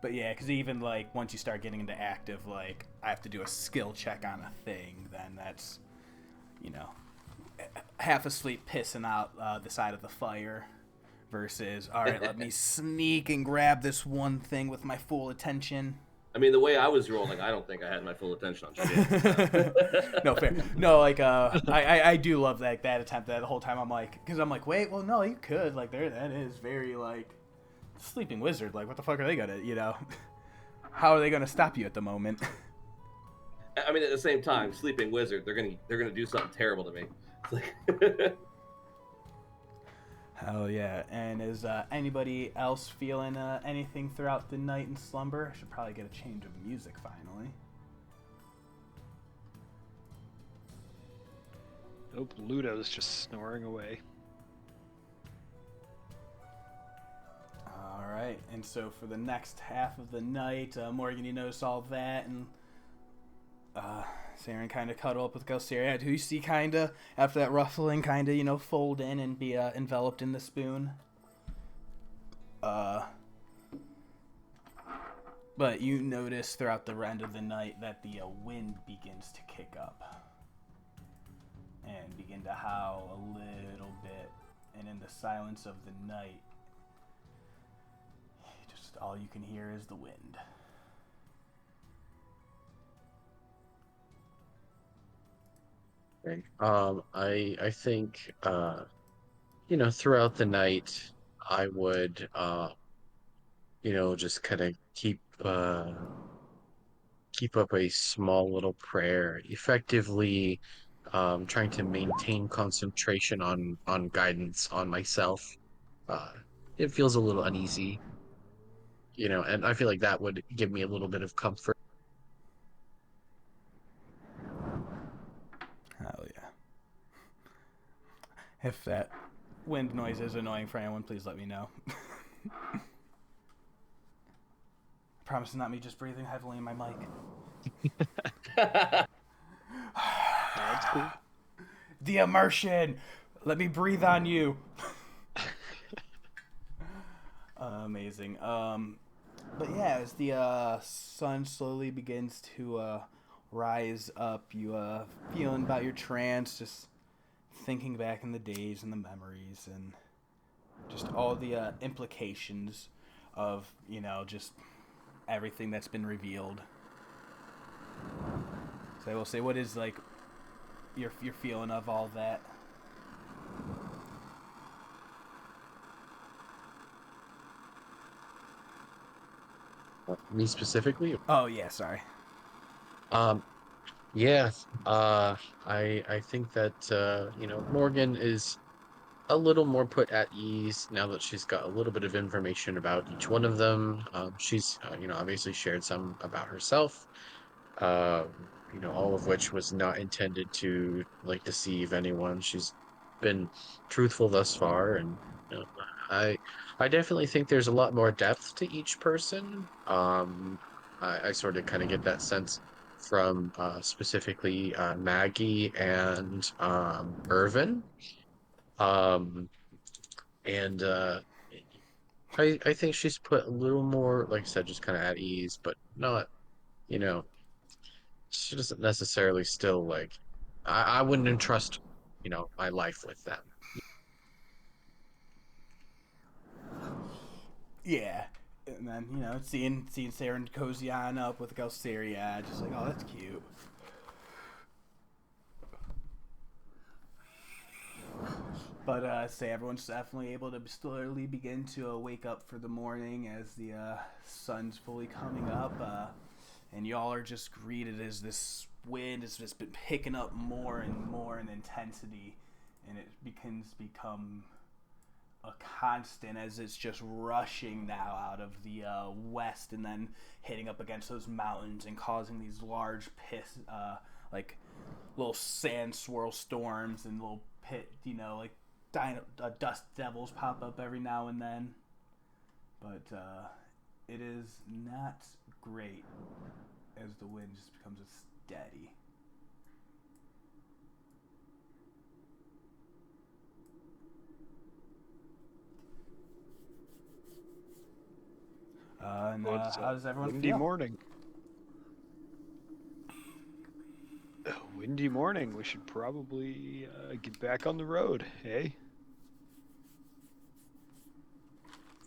But yeah, because even like once you start getting into active, like I have to do a skill check on a thing, then that's, half asleep pissing out the side of the fire versus, all right, let me sneak and grab this one thing with my full attention.
I mean, the way I was rolling, I don't think I had my full attention on shit. So.
No, fair. No, like, I do love that attempt. That the whole time I'm like, because I'm like, wait, well, no, you could. Like, that is very, like, sleeping wizard. Like, what the fuck are they gonna, how are they gonna stop you at the moment?
I mean, at the same time, sleeping wizard, they're gonna do something terrible to me. It's like
Hell yeah. And is anybody else feeling anything throughout the night in slumber? I should probably get a change of music finally.
Nope, Ludo's just snoring away.
All right. And so for the next half of the night, Morgan, you notice all that, and Saeryn kind of cuddle up with Galceria, who you see kind of, after that ruffling, kind of, fold in and be enveloped in the spoon. But you notice throughout the end of the night that the wind begins to kick up and begin to howl a little bit. And in the silence of the night, just all you can hear is the wind.
I think throughout the night I would just kind of keep up a small little prayer, effectively trying to maintain concentration on guidance on myself. Uh, it feels a little uneasy, and I feel like that would give me a little bit of comfort.
Hell yeah. If that wind noise is annoying for anyone, please let me know. I promise it's not me just breathing heavily in my mic.
That's cool.
The immersion! Let me breathe on you. Amazing. But yeah, as the sun slowly begins to rise up, you feeling about your trance, just thinking back in the days and the memories and just all the implications of, just everything that's been revealed. So I will say, what is like your feeling of all that?
Me specifically?
Oh yeah, sorry.
Um, yeah. I think that Morgan is a little more put at ease now that she's got a little bit of information about each one of them. She's obviously shared some about herself. All of which was not intended to like deceive anyone. She's been truthful thus far, and you know, I I definitely think there's a lot more depth to each person. I sort of kind of get that sense from specifically Maggie and Irvin. Um, and I think she's put a little more, like I said, just kind of at ease, but not, you know, she doesn't necessarily still like I wouldn't entrust, my life with them.
Yeah. And then, seeing Saeryn cozy on up with Galceria, just like, oh, that's cute. But say everyone's definitely able to slowly begin to wake up for the morning as the sun's fully coming up, and y'all are just greeted as this wind has just been picking up more and more in intensity, and it begins to become a constant as it's just rushing now out of the west and then hitting up against those mountains and causing these large like little sand swirl storms and little like dust devils pop up every now and then. But it is not great as the wind just becomes steady. How does everyone
windy
feel?
morning. Windy morning. We should probably get back on the road, eh?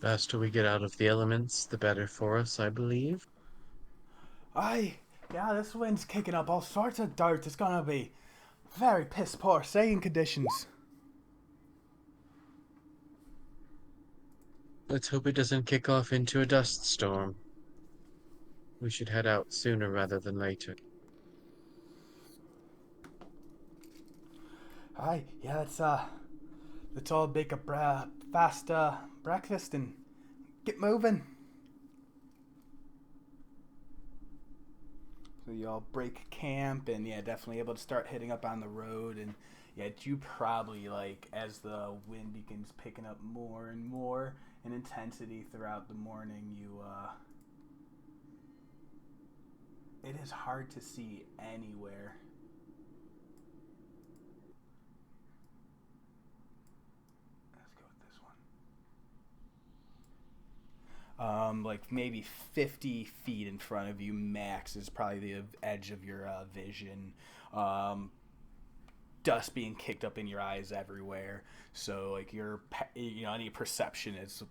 Faster we get out of the elements, the better for us, I believe.
Yeah, this wind's kicking up all sorts of dirt. It's gonna be very piss poor sailing conditions.
Let's hope it doesn't kick off into a dust storm. We should head out sooner rather than later.
Yeah, let's all make a fast breakfast and get moving. So y'all break camp and yeah, definitely able to start hitting up on the road and yeah, you probably like as the wind begins picking up more and more in intensity throughout the morning, it is hard to see anywhere. Let's go with this one. Like maybe 50 feet in front of you max is probably the edge of your vision. Dust being kicked up in your eyes everywhere, so like any perception is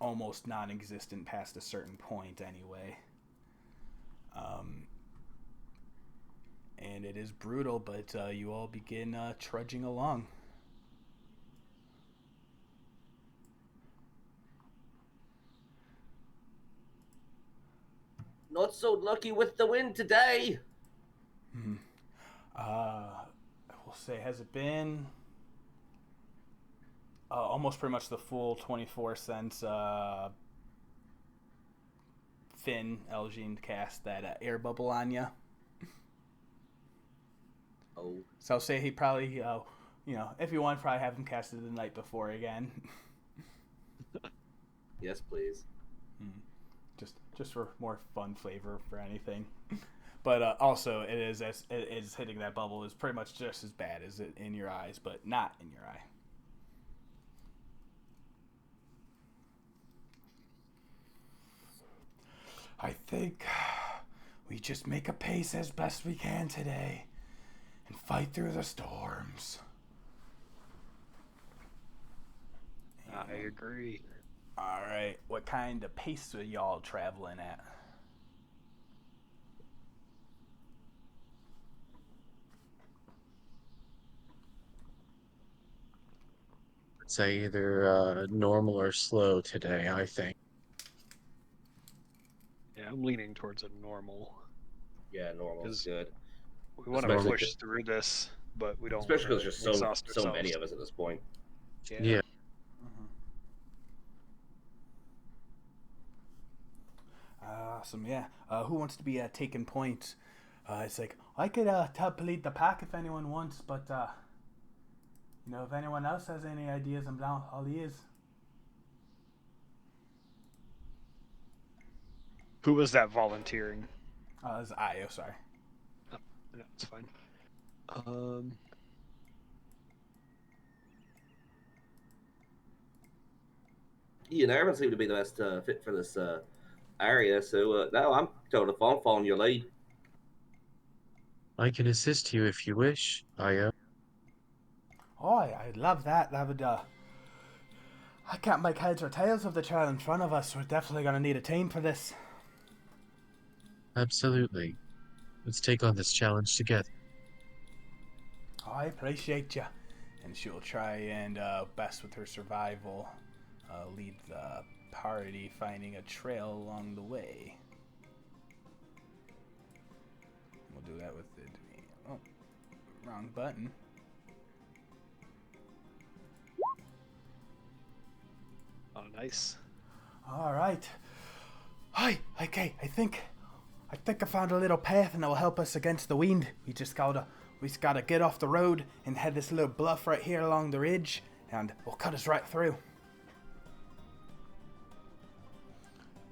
almost non-existent past a certain point anyway. And it is brutal, but you all begin trudging along.
Not so lucky with the wind today.
Mm-hmm. I will say, has it been almost pretty much the full 24 since Finn Aljin cast that air bubble on you?
Oh.
So I'll say he probably, if you want, probably have him cast it the night before again.
Yes, please.
Just for more fun flavor for anything. But also, it is hitting that bubble is pretty much just as bad as it in your eyes, but not in your eye. I think we just make a pace as best we can today and fight through the storms.
I agree.
All right, what kind of pace are y'all traveling at?
Say either normal or slow today, I think.
Yeah, I'm leaning towards a normal.
Yeah, normal is good.
We want to
Especially
push through this, but we don't
especially
want
because there's
to exhaust
so
ourselves.
many of us at this point.
Yeah.
Awesome, yeah. Who wants to be taking point? It's like, I could help lead the pack if anyone wants, but, if anyone else has any ideas, I'm down. All ears.
Who was that volunteering?
It's Io, sorry.
Oh, no, it's fine.
Ian Irvin seemed to be the best fit for this area, so no, I'm totally fine following your lead.
I can assist you if you wish, Io.
Oh, I'd love that. That would, I can't make heads or tails of the trail in front of us. We're definitely going to need a team for this.
Absolutely. Let's take on this challenge together.
I appreciate you. And she'll try and, best with her survival, lead the party finding a trail along the way. We'll do that with the... Oh, wrong button.
Oh, nice.
All right. Hi. Okay. I think I found a little path, and it will help us against the wind. We just gotta get off the road and head this little bluff right here along the ridge, and we'll cut us right through.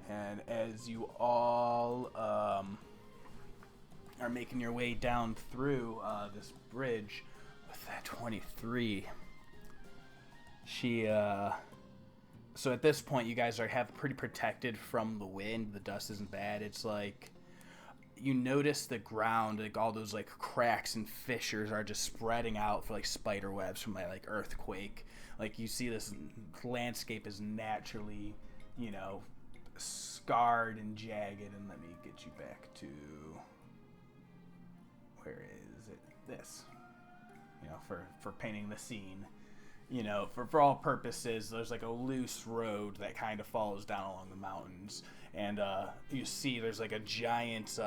And as you all are making your way down through this bridge with that 23, she so at this point you guys have pretty protected from the wind. The dust isn't bad. It's like you notice the ground, like all those like cracks and fissures are just spreading out for like spider webs from my like earthquake. Like you see this landscape is naturally, scarred and jagged. And let me get you back to, where is it? This, for painting the scene. For all purposes, there's like a loose road that kind of follows down along the mountains, and you see there's like a giant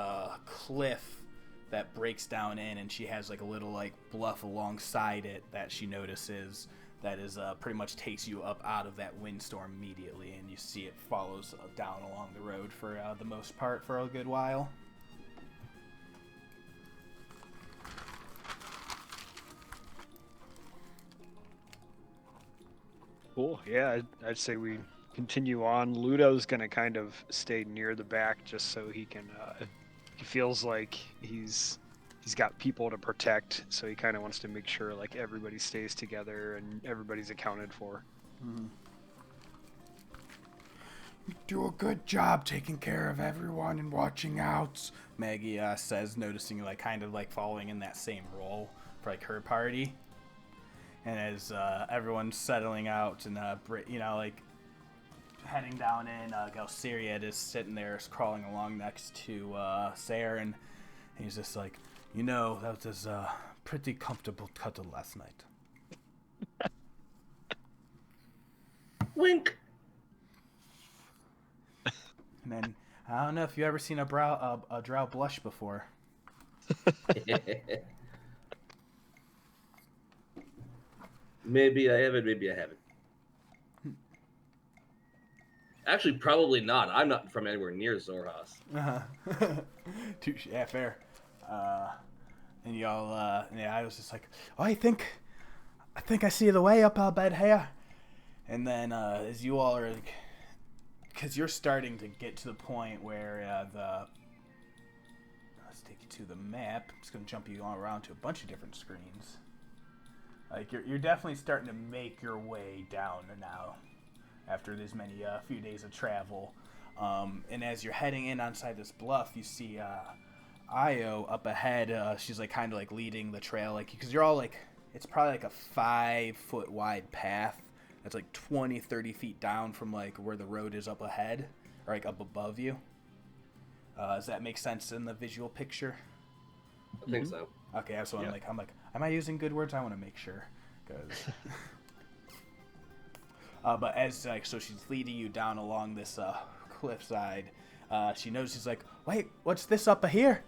cliff that breaks down in, and she has like a little like bluff alongside it that she notices that is pretty much takes you up out of that windstorm immediately, and you see it follows down along the road for the most part for a good while.
Cool. Yeah, I'd say we continue on. Ludo's gonna kind of stay near the back just so he can. He feels like he's got people to protect, so he kind of wants to make sure like everybody stays together and everybody's accounted for.
Mm-hmm. You do a good job taking care of everyone and watching out, Maggie says, noticing you like kind of like following in that same role for like her party. And as everyone's settling out and, like heading down in, Galsiriad is sitting there crawling along next to Saeryn. And he's just like, that was a pretty comfortable cuddle last night.
Wink.
And then, I don't know if you ever seen a drow blush before.
Maybe I haven't, maybe I haven't. Actually, probably not. I'm not from anywhere near Zorhas.
Touche. Yeah, fair. And y'all, I was just like, oh, I think I see the way up bed here. And then as you all are, because you're starting to get to the point where let's take you to the map. I'm just going to jump you all around to a bunch of different screens. Like, you're definitely starting to make your way down now after this many few days of travel. And as you're heading in inside this bluff, you see Io up ahead. She's like kind of like leading the trail, like, because you're all like, it's probably like a 5-foot wide path that's like 20-30 feet down from like where the road is up ahead or like up above you. Does that make sense in the visual picture?
I think so.
Okay, so I'm like, am I using good words? I want to make sure, because But as like, so she's leading you down along this cliffside. She notices like, wait, what's this up here?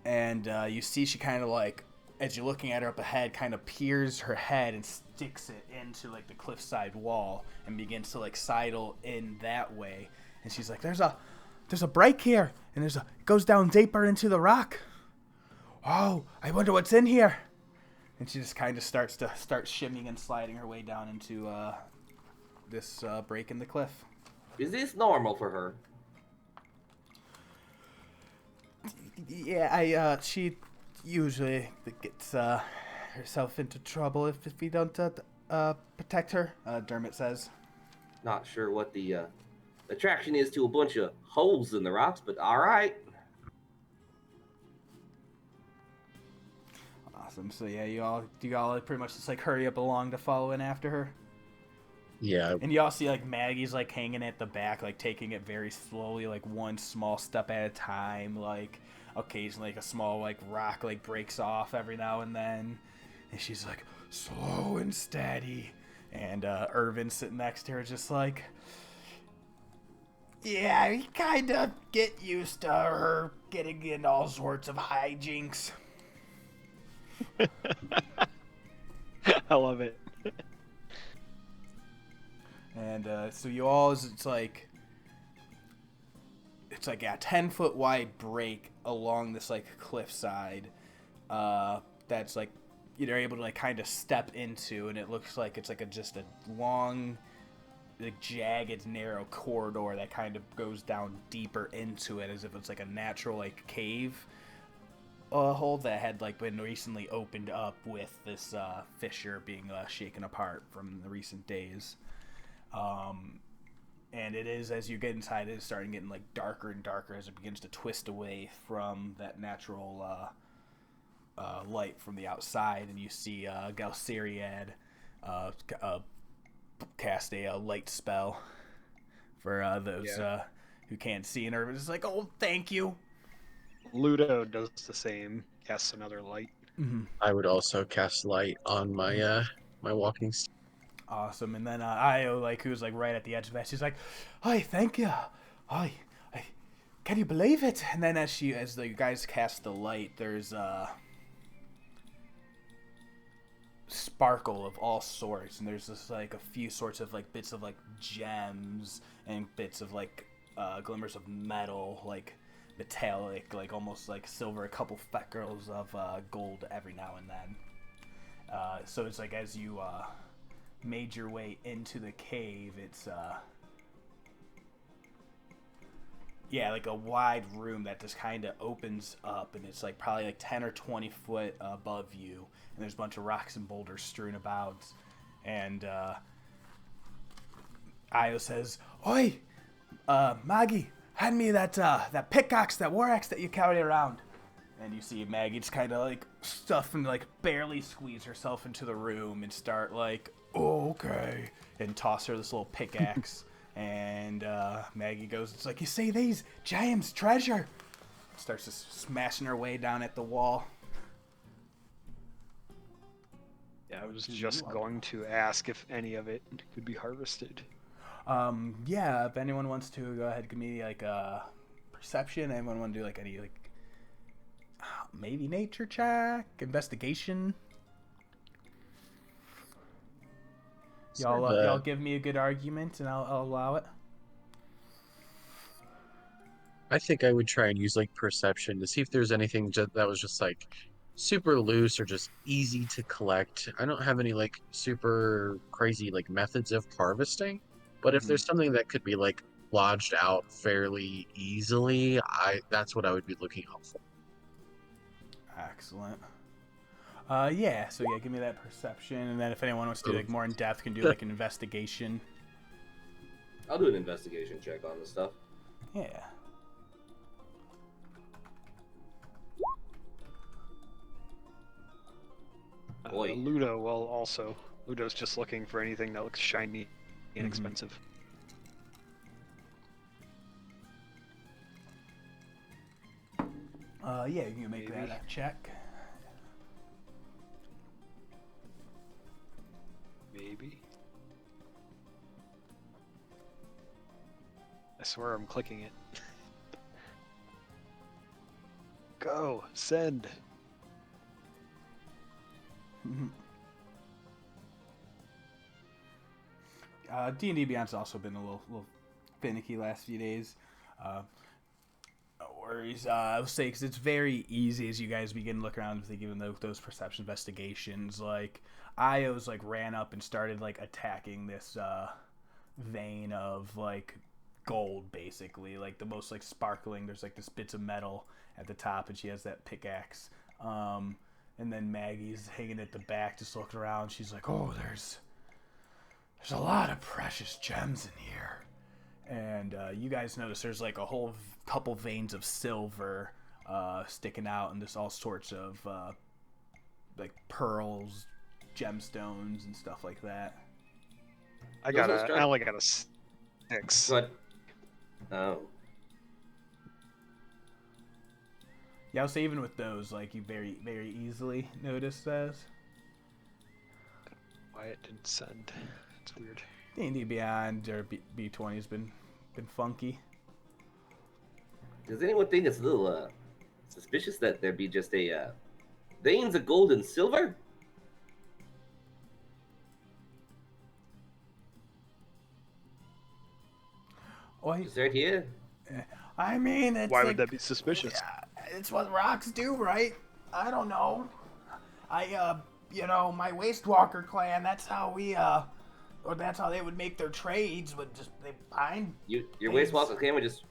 And you see she kind of like, as you're looking at her up ahead, kind of peers her head and sticks it into like the cliffside wall and begins to like sidle in that way. And she's like, there's a break here, and it goes down deeper into the rock. Oh, I wonder what's in here. And she just kind of starts shimmying and sliding her way down into this break in the cliff.
Is this normal for her?
Yeah, she usually gets herself into trouble if we don't protect her, Dermot says.
Not sure what the attraction is to a bunch of holes in the rocks, but all right.
Awesome. So yeah, you all pretty much just like hurry up along to follow in after her.
Yeah.
And you all see like Maggie's like hanging at the back, like taking it very slowly, like one small step at a time. Like occasionally like a small like rock like breaks off every now and then, and she's like slow and steady. And Irvin sitting next to her just like, yeah, you kind of get used to her getting in all sorts of hijinks.
I love it.
And so you all, it's like a 10-foot wide break along this like cliffside that's like you're able to like kind of step into, and it looks like it's like just a long, like jagged, narrow corridor that kind of goes down deeper into it, as if it's like a natural like cave hole that had like been recently opened up with this fissure being shaken apart from the recent days. And it is, as you get inside, it is starting getting like darker and darker as it begins to twist away from that natural light from the outside, and you see Galceriad cast a light spell for those who can't see, and everybody's like, "Oh, thank you."
Ludo does the same, casts another light.
Mm-hmm.
I would also cast light on my my walking stick.
Awesome. And then Io, like, who's like right at the edge of that, she's like, "Hi, thank you. Hi, can you believe it?" And then as the guys cast the light, there's sparkle of all sorts, and there's just like a few sorts of like bits of like gems and bits of like glimmers of metal, like metallic, like almost like silver, a couple speckles of gold every now and then. So it's like as you made your way into the cave, it's like a wide room that just kind of opens up, and it's like probably like 10 or 20 foot above you, and there's a bunch of rocks and boulders strewn about. And Io says, "Oi, Maggie, hand me that pickaxe, that war axe that you carry around." And you see Maggie just kind of like stuff and like barely squeeze herself into the room and start like, "Oh, okay," and toss her this little pickaxe. And Maggie goes, "It's like, you see these? James, treasure." Starts just smashing her way down at the wall.
Yeah, I was just going to ask if any of it could be harvested.
Yeah, if anyone wants to, go ahead, give me like a perception. Anyone want to do like any like maybe nature check, investigation? Y'all give me a good argument, and I'll allow it.
I think I would try and use like perception to see if there's anything that was just like super loose or just easy to collect. I don't have any like super crazy like methods of harvesting, but if there's something that could be like lodged out fairly easily, that's what I would be looking out for.
Excellent. Yeah, so yeah, give me that perception, and then if anyone wants to do like more in depth, can do like an investigation.
I'll do an investigation check on this stuff.
Yeah.
Ludo, Ludo's just looking for anything that looks shiny and expensive.
Yeah, you can make that check.
Maybe. swear I'm clicking it. Go, send.
D&D Beyond's also been a little finicky last few days. No worries. I would say because it's very easy as you guys begin to look around and giving those perception investigations. Like Io's like ran up and started like attacking this vein of like gold, basically, like the most like sparkling. There's like this bits of metal at the top, and she has that pickaxe. And then Maggie's hanging at the back, just looking around. She's like, "Oh, there's a lot of precious gems in here." And you guys notice there's like a whole couple veins of silver sticking out, and there's all sorts of like pearls, gemstones, and stuff like that.
I only got a 6.
But oh,
Yeah, I would say even with those, like you very, very easily notice those.
Why it didn't send? It's weird.
D&D Beyond or B20 has been funky.
does anyone think it's a little suspicious that there be just a veins of gold and silver?
Oh,
Is right here?
I mean, it's
Why
like,
would that be suspicious?
Yeah, it's what rocks do, right? I don't know. My Wastewalker clan, that's how we, or that's how they would make their trades, would just, they find
Your
things.
Wastewalker clan would just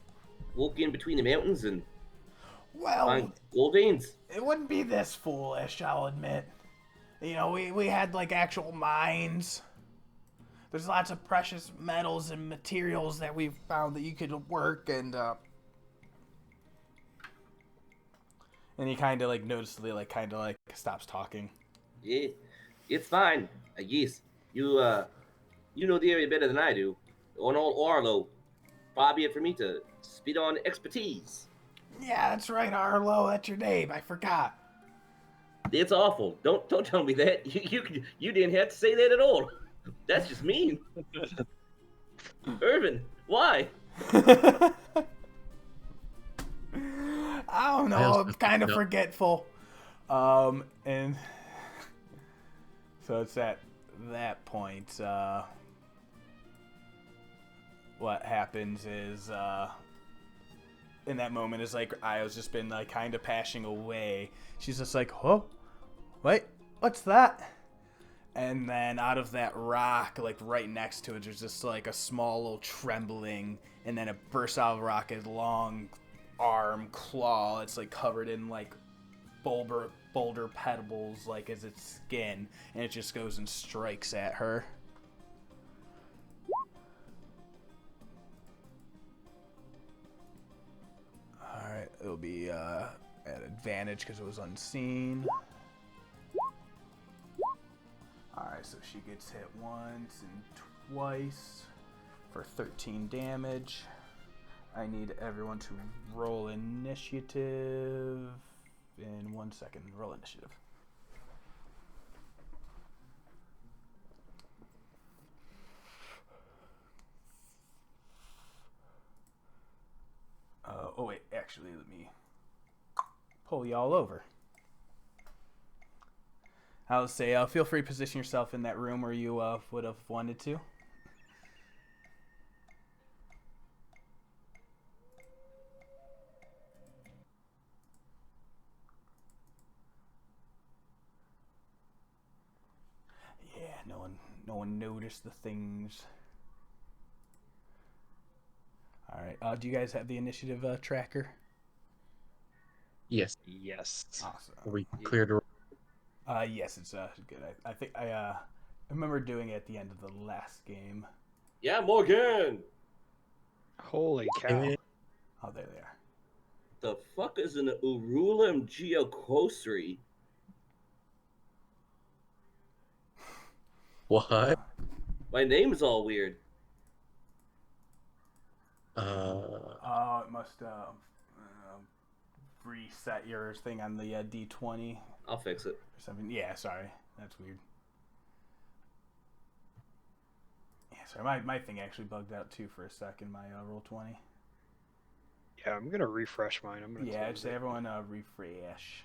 walk in between the mountains and
Well,
find gold veins.
it wouldn't be this foolish, I'll admit. We had, like, actual mines. There's lots of precious metals and materials that we've found that you could work, and he kind of, like, noticeably, like, kind of, like, stops talking.
Yeah, it's fine. Yes, you know the area better than I do. On old Arlo, far be it for me to spit on expertise.
Yeah, that's right, Arlo. That's your name. I forgot.
It's awful. Don't tell me that. You didn't have to say that at all. That's just mean. Irvin, why?
I don't know. I'm kind of forgetful. And so it's at that point. What happens is, in that moment, is like Io's just been like kind of passing away. She's just like, "Oh, wait, what's that?" And then out of that rock, like right next to it, there's just like a small little trembling, and then it bursts out of the rock, a long arm claw. It's like covered in like boulder pebbles, like as its skin, and it just goes and strikes at her. All right, it'll be at advantage because it was unseen. Alright, so she gets hit once and twice for 13 damage. I need everyone to roll initiative in 1 second. Roll initiative. Oh wait, actually let me pull y'all over. I'll say, feel free to position yourself in that room where you would have wanted to. Yeah, no one noticed the things. All right. Do you guys have the initiative tracker?
Yes.
Yes.
Awesome.
Are we clear to?
Yes, it's good. I think I remember doing it at the end of the last game.
Yeah, Morgen.
Holy cow.
Oh, there they are.
The fuck is an Urulam Geokosri?
What?
My name's all weird.
Oh, it must reset your thing on the D20.
I'll fix it.
Or something. Yeah, sorry. That's weird. Yeah, sorry. My thing actually bugged out too for a second, my Roll20.
Yeah, I'm gonna refresh mine. I'm gonna
Yeah,
close
just
it.
everyone refresh.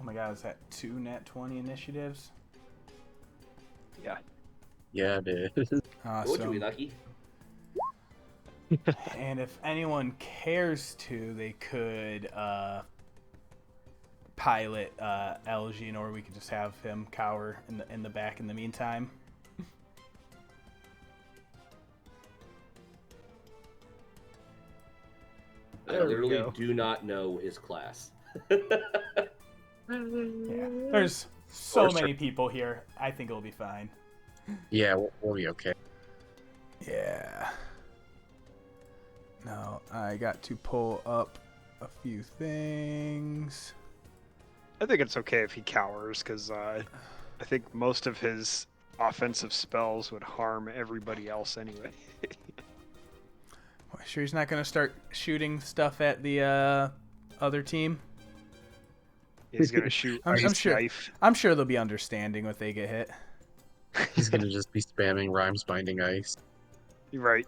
Oh my god, is that 2 nat 20 initiatives?
Yeah.
Yeah, it is.
Would you be
Awesome.
lucky?
And if anyone cares to, they could pilot Aljin, or we could just have him cower in the back in the meantime.
I
There we
literally
go.
do not know his class.
Yeah, there's so many people here. I think it'll be fine.
Yeah, we'll be okay.
Yeah. Now I got to pull up a few things.
I think it's okay if he cowers, because I think most of his offensive spells would harm everybody else anyway.
Sure he's not going to start shooting stuff at the other team?
He's gonna shoot
I'm
ice
sure.
knife.
I'm sure they'll be understanding if they get hit.
He's gonna just be spamming rhymes binding ice.
You're right.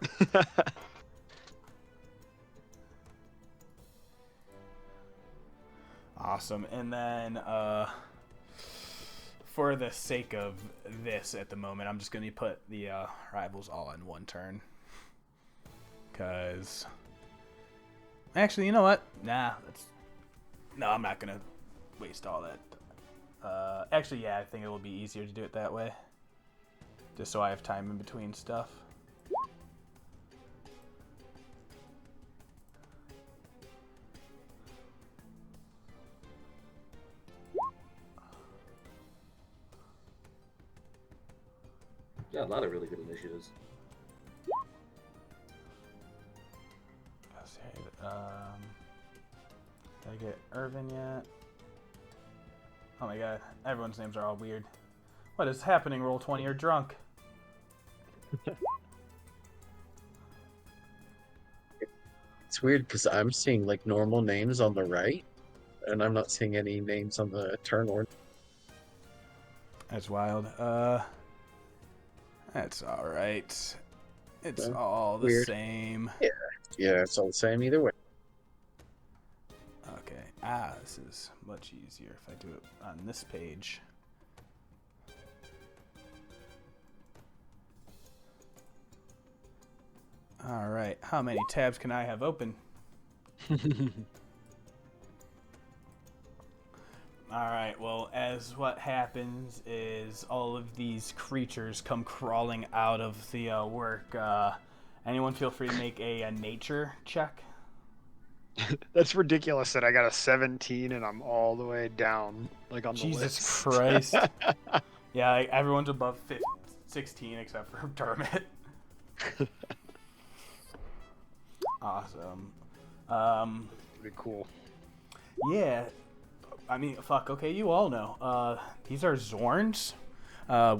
Awesome. And then for the sake of this at the moment, I'm just going to put the rivals all in one turn. Because... Actually, you know what? Nah, no, I'm not going to waste all that. Actually, yeah, I think it will be easier to do it that way. Just so I have time in between stuff.
Yeah, a lot of really good initiatives.
Did I get Irvin yet? Oh my god, everyone's names are all weird. What is happening, Roll20? You're drunk.
It's weird because I'm seeing like normal names on the right, and I'm not seeing any names on the turn order.
That's wild. That's alright. It's
Yeah,
all the
weird.
same.
Yeah, it's all the same either way.
Okay. This is much easier if I do it on this page. Alright. How many tabs can I have open? Alright, well, as what happens is all of these creatures come crawling out of the work. Anyone feel free to make a nature check?
That's ridiculous that I got a 17 and I'm all the way down, like on the list.
Jesus Christ. Yeah, like, everyone's above 16 except for Dermot. Awesome.
Pretty cool.
Yeah. I mean, fuck, okay, you all know. These are Zorns.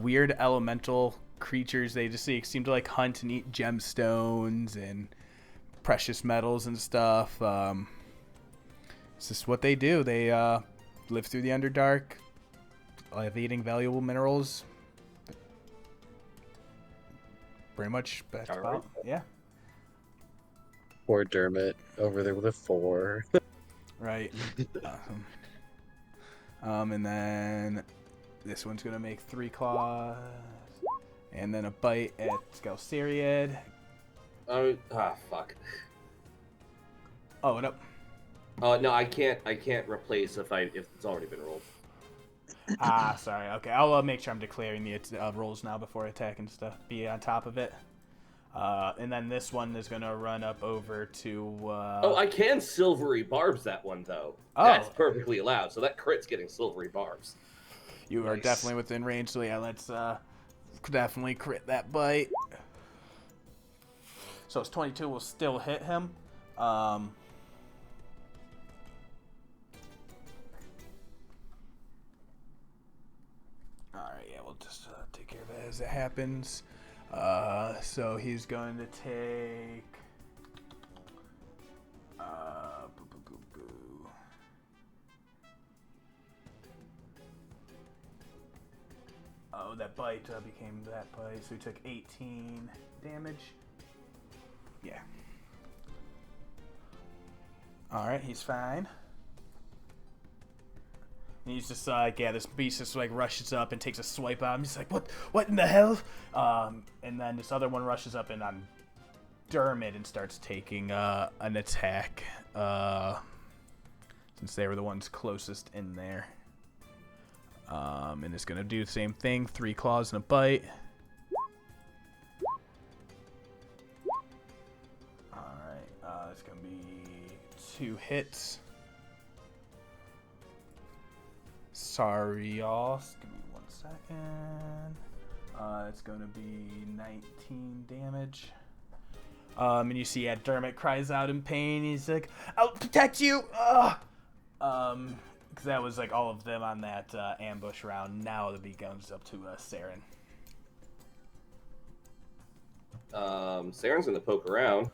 Weird elemental creatures. They just seem to like hunt and eat gemstones and precious metals and stuff. It's just what they do. They live through the Underdark, eating valuable minerals. Pretty much, that's
All
about,
right.
yeah.
Poor Dermot over there with a 4.
Right. Awesome. And then this one's gonna make 3 claws, and then a bite at Scalceriad.
Fuck.
Oh, no.
No, I can't replace if it's already been rolled.
Sorry. Okay, I'll make sure I'm declaring the rolls now before I attack and stuff. Be on top of it. And then this one is gonna run up over to.
I can silvery barbs that one though.
Oh.
That's perfectly allowed. So that crit's getting silvery barbs.
You are
Nice.
definitely within range, so yeah, let's definitely crit that bite. So it's 22 will still hit him. Alright, yeah, we'll just take care of it as it happens. So he's going to take... Oh, that bite became that bite, so he took 18 damage. Yeah. Alright, he's fine. And he's just like, yeah, this beast just like rushes up and takes a swipe at him. He's like, what in the hell? And then this other one rushes up and on Dermot and starts taking an attack. Since they were the ones closest in there. And it's going to do the same thing. 3 claws and a bite. Alright, it's going to be 2 hits. Sorry, y'all. Give me 1 second. It's going to be 19 damage. And you see Dermot cries out in pain. He's like, I'll protect you! Because that was like all of them on that ambush round. Now the beat goes up to Saeryn.
Saren's gonna poke around.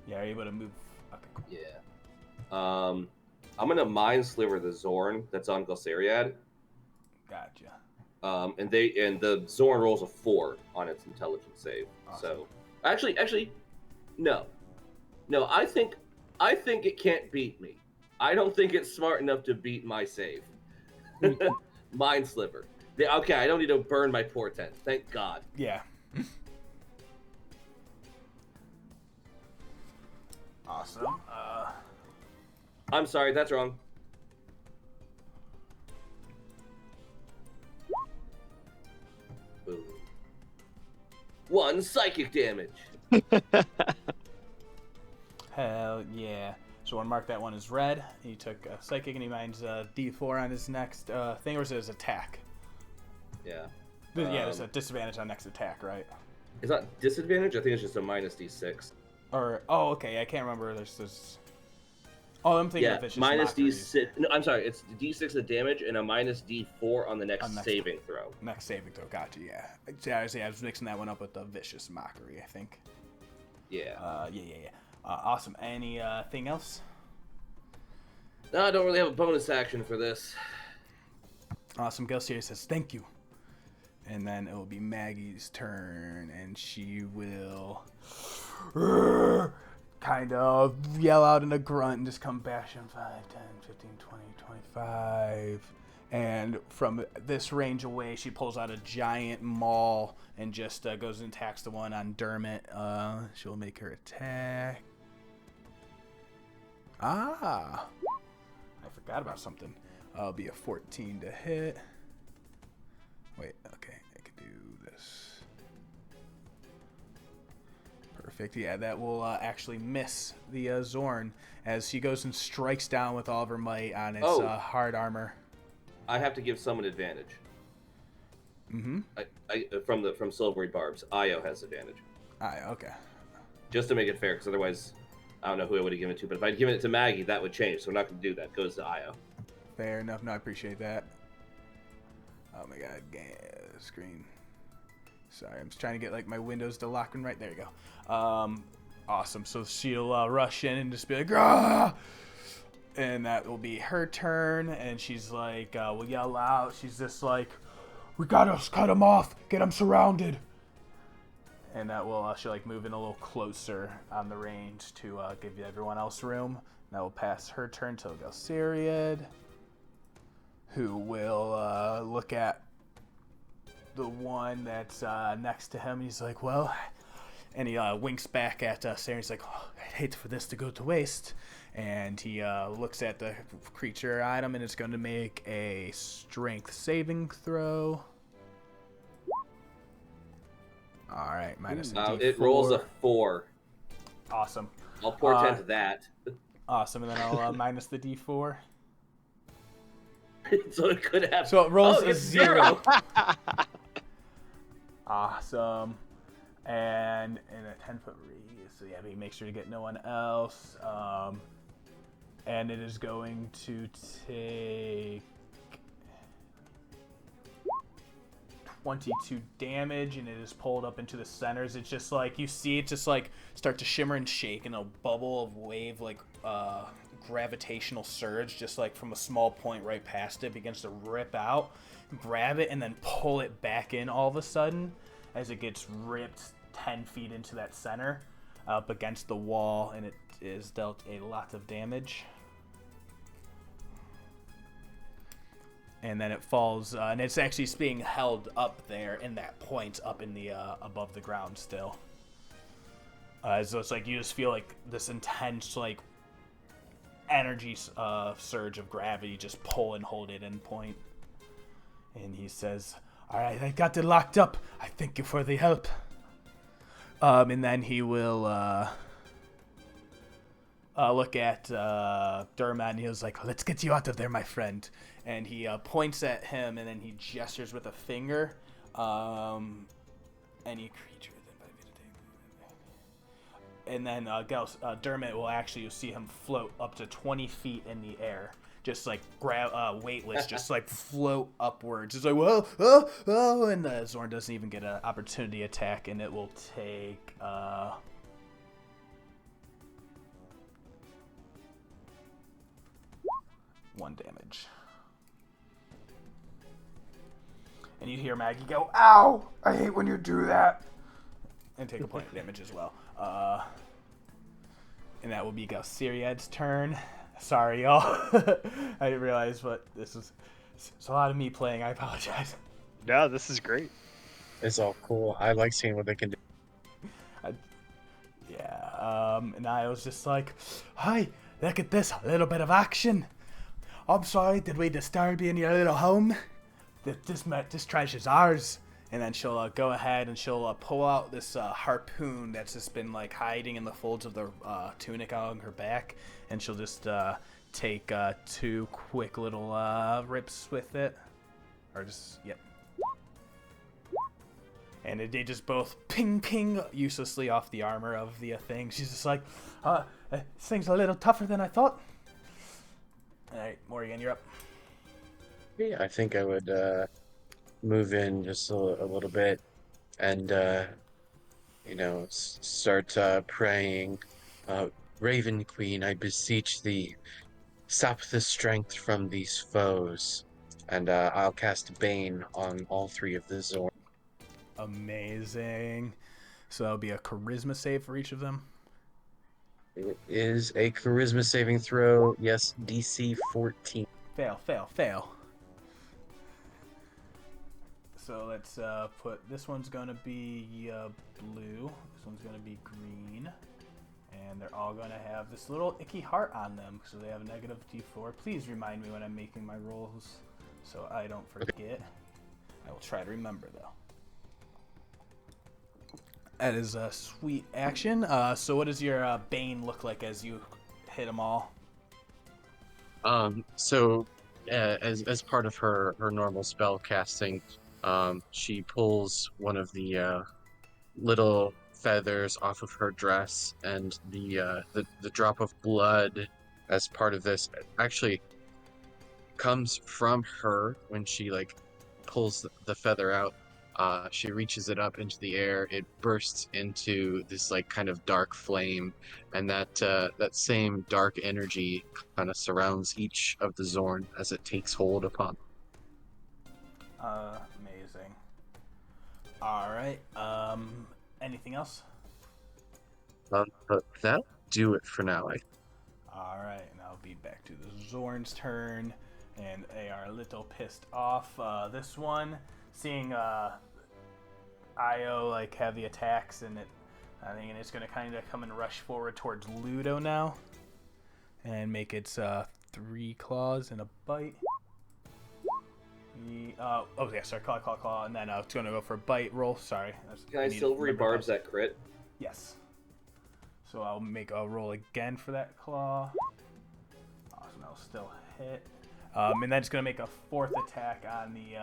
Yeah, are you able to move? Okay, cool.
Yeah. I'm gonna mind sliver the Zorn that's on Gulsariad.
Gotcha.
And the Zorn rolls a 4 on its intelligence save.
Awesome.
So actually, no. I think it can't beat me. I don't think it's smart enough to beat my save. Mind sliver. Okay, I don't need to burn my portent. Thank God.
Yeah. Awesome.
I'm sorry, that's wrong. Boom. 1 psychic damage.
Hell yeah. So I want to mark that one as red. He took a psychic and he minds D4 on his next thing, or is it his attack?
Yeah.
Yeah, there's a disadvantage on next attack, right?
It's not disadvantage. I think it's just a minus D6.
Or okay, I can't remember. There's this. Oh, I'm thinking of vicious
minus
mockery.
D6. No, I'm sorry. It's D6 of damage and a minus D4 on the next saving throw.
Next saving throw. Gotcha. Yeah. I was mixing that one up with the vicious mockery, I think.
Yeah.
Yeah. Awesome. Anything else?
No, I don't really have a bonus action for this.
Awesome. Gulsariad says thank you. And then it will be Maggie's turn, and she will kind of yell out in a grunt and just come bash on 5, 10, 15, 20, 25. And from this range away, she pulls out a giant maul and just goes and attacks the one on Dermot. She'll make her attack. I forgot about something. It'll be a 14 to hit. Wait, okay, I can do this. Perfect, yeah, that will actually miss the Zorn as she goes and strikes down with all of her might on its hard armor.
I have to give someone advantage.
Mm-hmm.
From Silvery Barbs, Io has advantage.
Okay.
Just to make it fair, because otherwise, I don't know who I would have given it to. But if I'd given it to Maggie, that would change. So we're not going to do that. It goes to Io.
Fair enough. No, I appreciate that. Oh my god, screen. Sorry, I'm just trying to get like my windows to lock in right. There you go. Awesome. So she'll rush in and just be like, "Ah!" And that will be her turn. And she's like, will yell out. She's just like, "We gotta cut him off. Get him surrounded." And that will she'll like move in a little closer on the range to give everyone else room. That will pass her turn till Gulsariad, who will look at the one that's next to him. He's like, well, and he winks back at Saeryn. He's like, oh, I'd hate for this to go to waste. And he looks at the creature item, and it's going to make a strength saving throw. All right, minus a D4.
It rolls a 4.
Awesome.
I'll portend that.
Awesome, and then I'll minus the D4.
So it could have.
So it rolls a
it's
0. Awesome. And in a 10-foot radius, so yeah, make sure to get no one else. And it is going to take 22 damage, and it is pulled up into the centers. It's just like you see it just like start to shimmer and shake, and a bubble of wave like gravitational surge, just like from a small point right past it, begins to rip out, grab it, and then pull it back in all of a sudden as it gets ripped 10 feet into that center up against the wall, and it is dealt a lot of damage. And then it falls, and it's actually being held up there in that point up in the above the ground still. So it's like you just feel like this intense like energy surge of gravity just pull and hold it in point. And he says, "All right, I got it locked up. I thank you for the help." And then he will look at Dermot, and he was like, "Let's get you out of there, my friend." And he points at him, and then he gestures with a finger. Any creature within 5 feet of and then Dermot will actually, you'll see him float up to 20 feet in the air, just like weightless, just like float upwards. It's like, whoa, oh, oh, and Zorn doesn't even get an opportunity attack, and it will take 1 damage. And you hear Maggie go, "Ow! I hate when you do that!" And take a point of damage as well. And that will be Galciriad's turn. Sorry, y'all. I didn't realize what this is. It's a lot of me playing. I apologize.
No, this is great.
It's all cool. I like seeing what they can do.
And I was just like, "Hi, look at this. A little bit of action. I'm sorry, did we disturb you in your little home? This trash is ours." And then she'll go ahead and she'll pull out this harpoon that's just been like hiding in the folds of the tunic on her back, and she'll just take 2 quick little rips with it, or just yep. And they just both ping ping uselessly off the armor of the thing. She's just like, "This thing's a little tougher than I thought." All right, Morgen, you're up.
Yeah, I think I would move in just a little bit and, start praying. Raven Queen, I beseech thee, sap the strength from these foes. And I'll cast Bane on all 3 of the Zorn.
Amazing. So that'll be a charisma save for each of them.
It is a charisma saving throw. Yes, DC 14.
Fail. So let's put, this one's going to be blue, this one's going to be green, and they're all going to have this little icky heart on them, so they have a negative D4. Please remind me when I'm making my rolls so I don't forget. I will try to remember, though. That is a sweet action. So what does your Bane look like as you hit them all?
As part of her normal spell casting, she pulls one of the little feathers off of her dress, and the drop of blood as part of this actually comes from her when she like pulls the feather out. She reaches it up into the air. It bursts into this like kind of dark flame, and that same dark energy kind of surrounds each of the Zorn as it takes hold upon.
Amazing. All right. Anything else?
But that'll do it for now.
All right, and I'll be back to the Zorn's turn, and they are a little pissed off. This one, seeing Io like have the attacks, and I think it's gonna kind of come and rush forward towards Ludo now, and make its 3 claws and a bite. Sorry, claw, and then it's gonna go for a bite roll. Sorry.
Can I silvery barbs that crit?
Yes. So I'll make a roll again for that claw. Awesome, that'll still hit. And then it's gonna make a 4th attack on the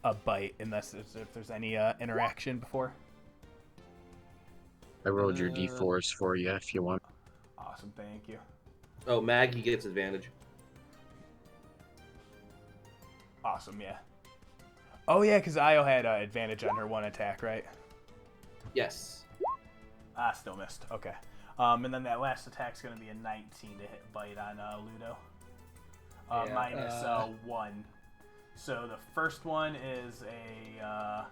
a bite, unless if there's any interaction before.
I rolled your D4s for you if you want.
Awesome, thank you.
Oh, Maggie gets advantage.
Awesome, yeah. Oh yeah, because Io had advantage on her 1 attack, right?
Yes.
Still missed. Okay. And then that last attack's going to be a 19 to hit bite on Ludo.
Yeah,
minus 1. So the first one is a...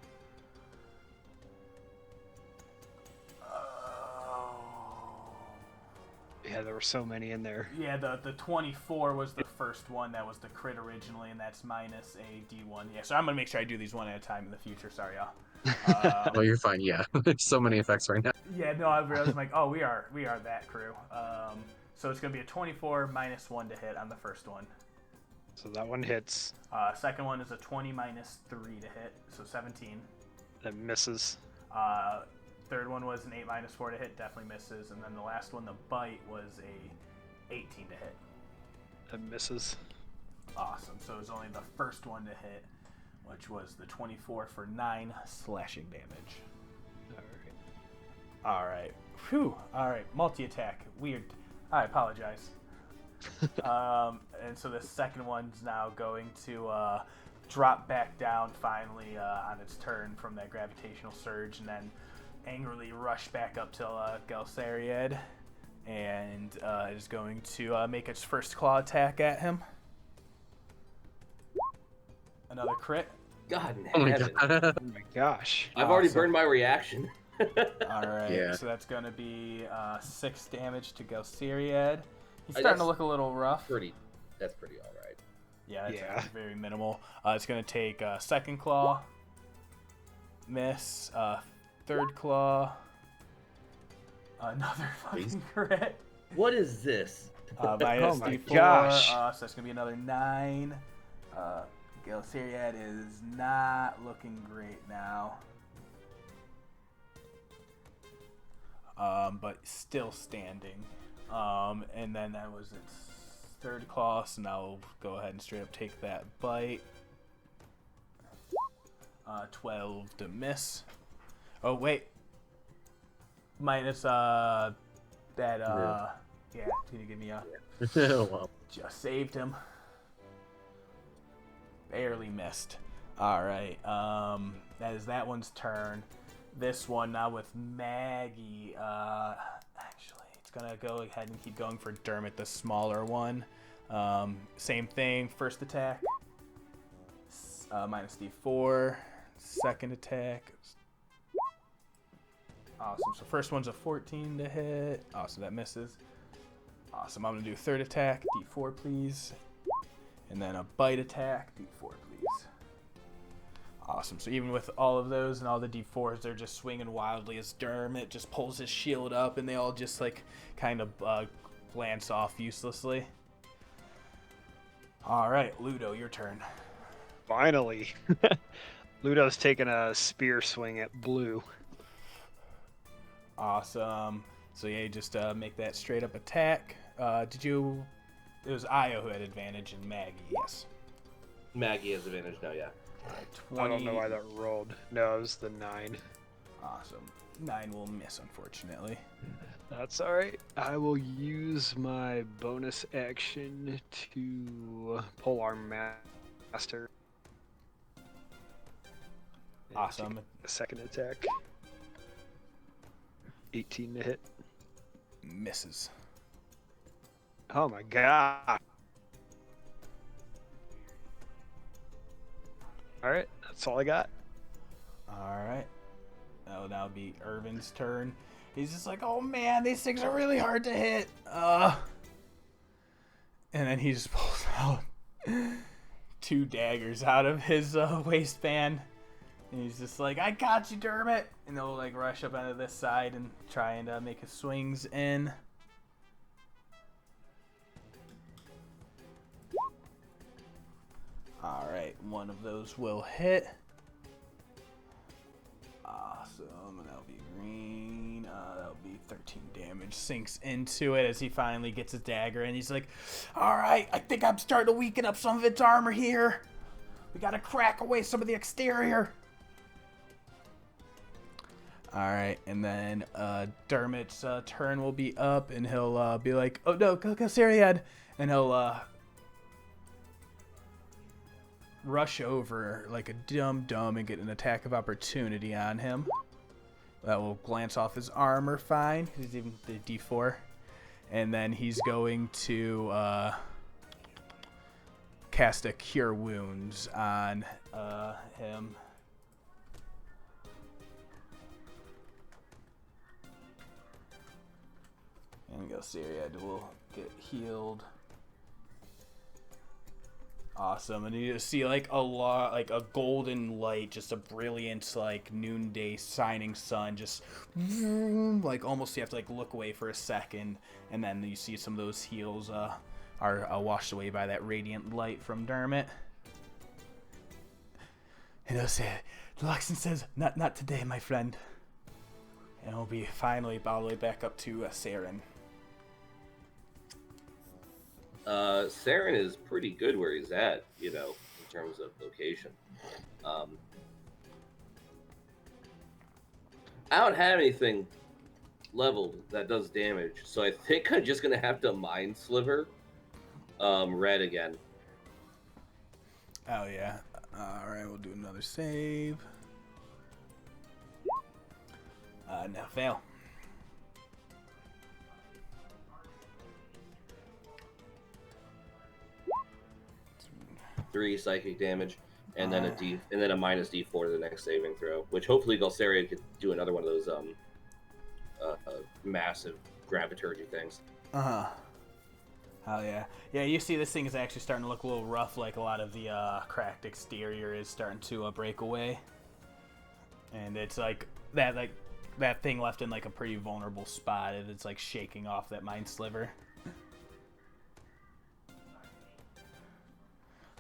Yeah, there were so many in there.
Yeah, the 24 was the first one. That was the crit originally, and that's minus a D1. Yeah, so I'm going to make sure I do these one at a time in the future. Sorry, y'all.
Oh, you're fine. Yeah, there's so many effects right now.
Yeah, no, I was like, oh, we are that crew. So it's going to be a 24 minus 1 to hit on the first one.
So that one hits.
Second one is a 20 minus 3 to hit, so 17.
That misses.
Third one was an 8 minus 4 to hit, definitely misses. And then the last one, the bite, was a 18 to hit.
That misses.
Awesome. So it was only the first one to hit, which was the 24 for 9 slashing damage. All right. Whew. All right. Multi-attack. Weird. I apologize. And so the second one's now going to drop back down finally on its turn from that gravitational surge, and then angrily rush back up to Gelsariad, and is going to make its first claw attack at him. Another crit.
God in
Oh my
heaven.
god.
Oh my gosh.
I've already
Awesome.
burned my reaction.
All right,
Yeah.
so that's going to be 6 damage to Gelsariad. He's
That's
starting to look a little rough.
That's pretty all right.
Yeah, it's
Yeah.
actually very minimal. It's going to take second claw, miss, third claw, another fucking crit.
What is this?
Minus
Oh my
D4,
gosh.
so that's going to be another 9. Gelsariad is not looking great now. But still standing. And then that was its third claw, so now we'll go ahead and straight up take that bite. 12 to miss. Oh, wait. Minus, yeah, can you give me a...
Oh, well.
Just saved him. Barely missed. Alright, that is that one's turn. This one now with Maggie. Actually, it's gonna go ahead and keep going for Dermot, the smaller one. Same thing, first attack. Minus D4. Second attack. Awesome, so first one's a 14 to hit. Awesome, that misses. Awesome, I'm gonna do third attack, D4 please. And then a bite attack, D4 please. Awesome, so even with all of those and all the D4s, they're just swinging wildly as Dermot just pulls his shield up, and they all just like kind of glance off uselessly. Alright, Ludo, your turn.
Finally. Ludo's taking a spear swing at Blue.
Awesome. So yeah, you just make that straight up attack. It was Io who had advantage and Maggie, yes.
Maggie has advantage now, yeah.
Alright, 20.
I don't know why that rolled. No, it was the 9.
Awesome. 9 will miss, unfortunately.
That's alright. I will use my bonus action to Polar Master. And
Awesome.
take a second attack. 18 to hit.
Misses.
Oh my god. Alright, that's all I got.
Alright. That'll now be Irvin's turn. He's just like, oh man, these things are really hard to hit. And then he just pulls out 2 daggers out of his waistband. And he's just like, I got you, Dermot. And they'll like rush up onto this side and try and make his swings in. Alright, one of those will hit. Awesome, and that'll be green. That'll be 13 damage. Sinks into it as he finally gets his dagger, and he's like, alright, I think I'm starting to weaken up some of its armor here. We gotta crack away some of the exterior. Alright, and then Dermot's turn will be up, and he'll be like, oh no, go Saeryn. And he'll rush over like a dumb and get an attack of opportunity on him. That will glance off his armor fine. He's even the D4. And then he's going to cast a Cure Wounds on him. And Jasilionis will get healed. Awesome. And you just see like a golden light, just a brilliant like noonday shining sun, just like almost you have to like look away for a second, and then you see some of those heals are washed away by that radiant light from Dermot. And he'll say, Luxon says, not today, my friend. And we'll be finally all the way back up to Saeryn.
Saeryn is pretty good where he's at, in terms of location. I don't have anything leveled that does damage, so I think I'm just gonna have to Mind Sliver red again.
Oh yeah. Alright, we'll do another save. Now fail.
3 psychic damage, and then a minus D4 the next saving throw, which hopefully Galceria could do another one of those massive graviturgy things.
Oh yeah. Yeah, you see this thing is actually starting to look a little rough, like a lot of the cracked exterior is starting to break away. And it's like that thing left in like a pretty vulnerable spot, and it's like shaking off that Mind Sliver.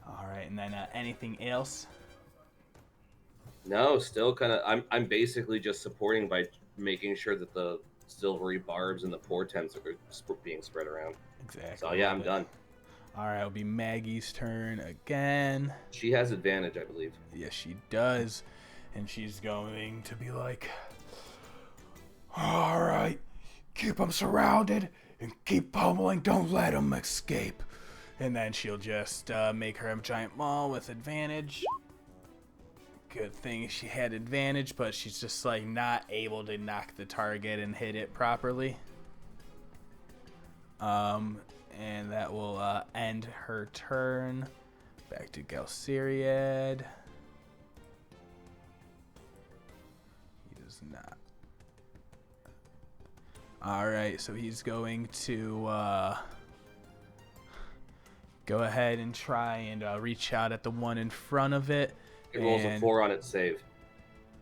All right, and then anything else?
No, still kind of. I'm basically just supporting by making sure that the silvery barbs and the portents are being spread around.
Exactly.
So yeah, I'm done.
All right, it'll be Maggie's turn again.
She has advantage, I believe.
Yes, she does, and she's going to be like, "All right, keep them surrounded and keep pummeling. Don't let them escape." And then she'll just make her a giant maul with advantage. Good thing she had advantage, but she's just like not able to knock the target and hit it properly. And that will end her turn. Back to Galceria. He does not. Alright, so he's going to go ahead and try and reach out at the one in front of it.
It rolls a 4 on its save.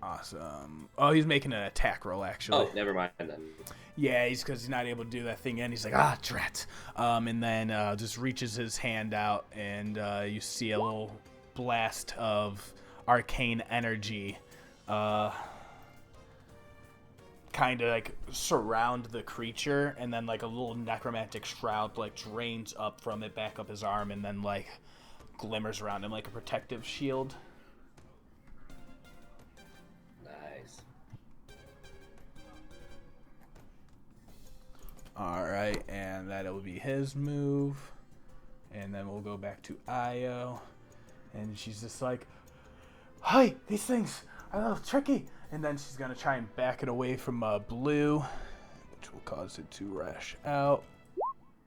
Awesome. Oh, he's making an attack roll, actually.
Oh, never mind then.
Yeah, because he's not able to do that thing, and he's like, drat. And then just reaches his hand out, and you see a little blast of arcane energy kind of like surround the creature, and then like a little necromantic shroud like drains up from it back up his arm, and then like glimmers around him like a protective shield.
Nice.
Alright, and that'll be his move. And then we'll go back to Io. And she's just like, "Hi, these things are a little tricky." And then she's going to try and back it away from blue, which will cause it to rash out.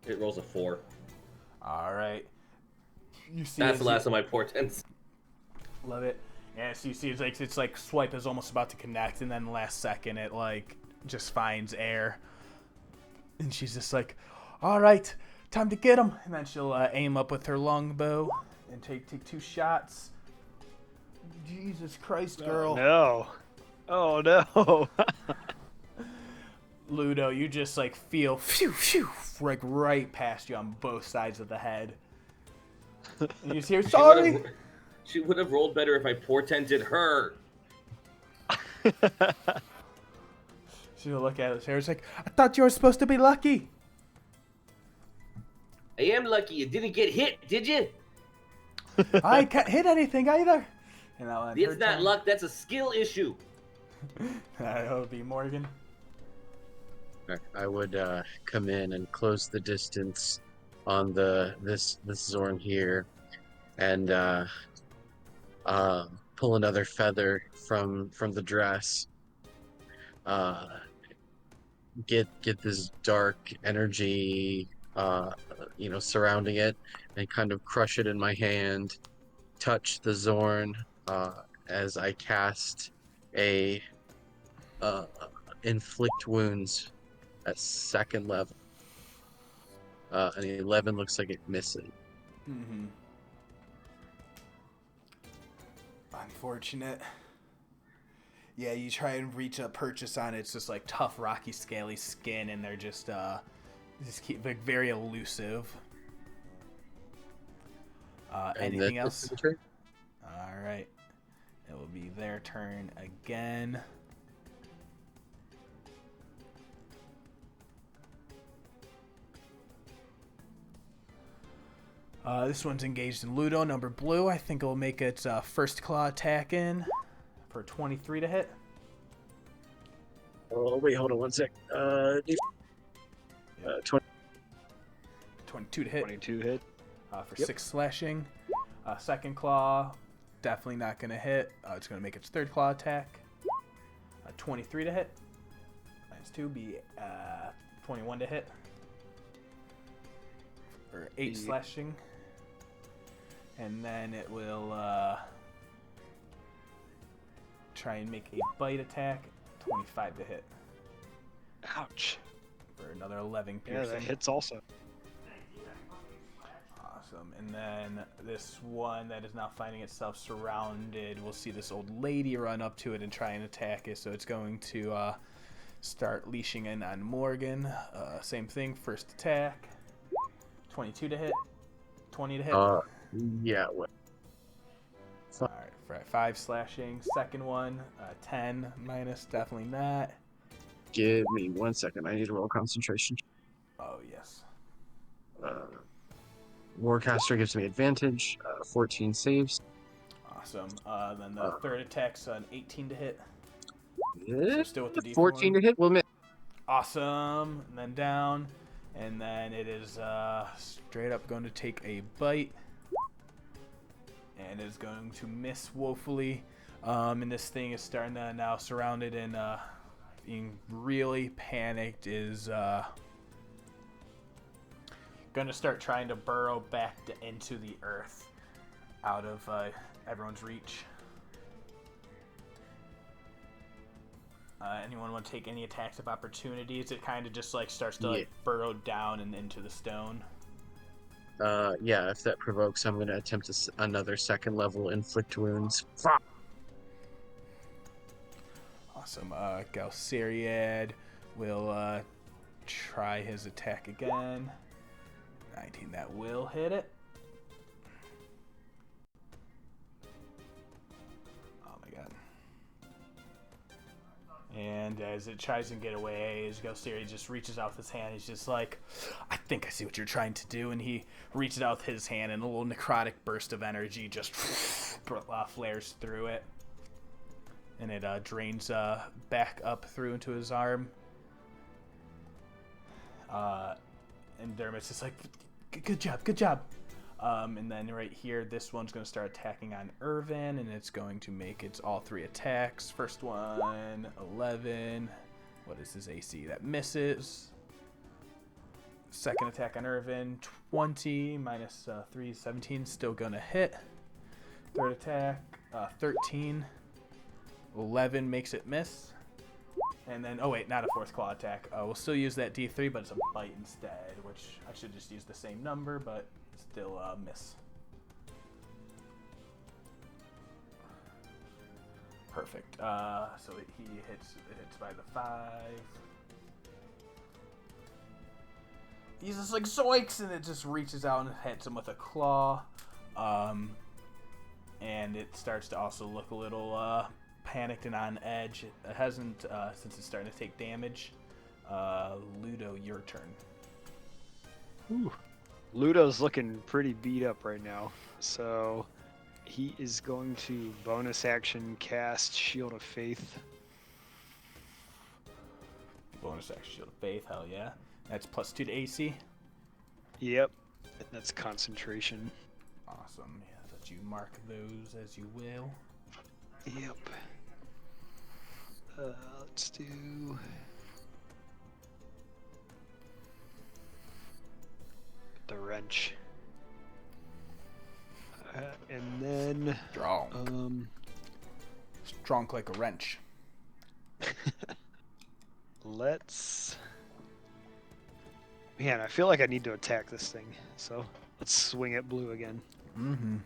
It rolls a 4.
Alright. You see
That's the last of my portents.
Love it. Yeah, so you see it's like swipe is almost about to connect, and then last second it like just finds air. And she's just like, "Alright, time to get him." And then she'll aim up with her longbow and take 2 shots. Jesus Christ, girl.
No. Oh, no.
Ludo, you just like feel phew, phew, like right past you on both sides of the head. And you just hear, "Sorry."
She would have rolled better if I portented her.
She'll look at it. Sarah's like, "I thought you were supposed to be lucky."
I am lucky you didn't get hit, did you?
I can't hit anything either. And that'll end her
It's not
turn.
luck, that's a skill issue.
That'll be Morgan.
I would come in and close the distance on this Zorn here, and pull another feather from the dress. get this dark energy, surrounding it, and kind of crush it in my hand. Touch the Zorn as I cast a inflict wounds at second level. An 11 looks like it misses.
Mm-hmm. Unfortunate. Yeah, you try and reach a purchase on it. It's just like tough, rocky, scaly skin, and they're just keep like very elusive. Anything else? All right. It will be their turn again. This one's engaged in Ludo, number blue. I think it'll make its first claw attack in for 23 to hit.
Oh, wait, hold on one sec.
22 to hit.
22 hit.
For 6 slashing. Second claw, definitely not going to hit. It's going to make its third claw attack. 23 to hit. Minus 2 be 21 to hit. For 8 slashing. And then it will try and make a bite attack. 25 to hit.
Ouch.
For another 11 piercing.
Yeah, that hits also.
Awesome. And then this one that is now finding itself surrounded, we'll see this old lady run up to it and try and attack it. So it's going to start leashing in on Morgen. Same thing, first attack. 22 to hit. 20 to hit.
Yeah. Well.
Alright, for 5 slashing. Second one, 10 minus, definitely not.
Give me 1 second. I need to roll concentration.
Oh, yes.
Warcaster gives me advantage. 14 saves.
Awesome. Then the third attack's an 18 to hit.
So
still with the D4.
14 to hit will miss.
Awesome. And then down. And then it is straight up going to take a bite. And is going to miss woefully. And this thing is starting to now surrounded and being really panicked, is going to start trying to burrow back into the earth out of everyone's reach. Anyone want to take any attacks of opportunities? It kind of just like starts to like burrow down and into the stone.
Yeah, if that provokes, I'm going to attempt another second level inflict wounds.
Awesome. Galceriad will try his attack again. 19, that will hit it. Oh my god. And as it tries to get away, Galceriad just reaches out with his hand. He's just like, I think I see what you're trying to do. And he reaches out with his hand, and a little necrotic burst of energy just flares through it. And it drains back up through into his arm. And Dermot's just like, good job, good job. And then right here, this one's going to start attacking on Irvin, and it's going to make its all 3 attacks. First one, 11. What is his AC? That misses. Second attack on Irvin, 20 minus 3, 17. Still going to hit. Third attack, 13. 11 makes it miss. And then, oh wait, not a fourth claw attack. We'll still use that D3, but it's a bite instead, which I should just use the same number, but still miss. Perfect. So he hits by the 5. He's just like, zoinks, and it just reaches out and hits him with a claw. And it starts to also look a little panicked and on edge. It hasn't, since it's starting to take damage. Ludo, your turn.
Ooh. Ludo's looking pretty beat up right now, so he is going to bonus action cast Shield of Faith.
Bonus action Shield of Faith, hell yeah. That's +2 to AC.
Yep, that's concentration.
Awesome. Yeah, let you mark those as you will.
Yep. Let's do. The wrench. And then.
Strong. Strong like a wrench.
Let's. Man, I feel like I need to attack this thing. So let's swing at blue again.
Mm-hmm.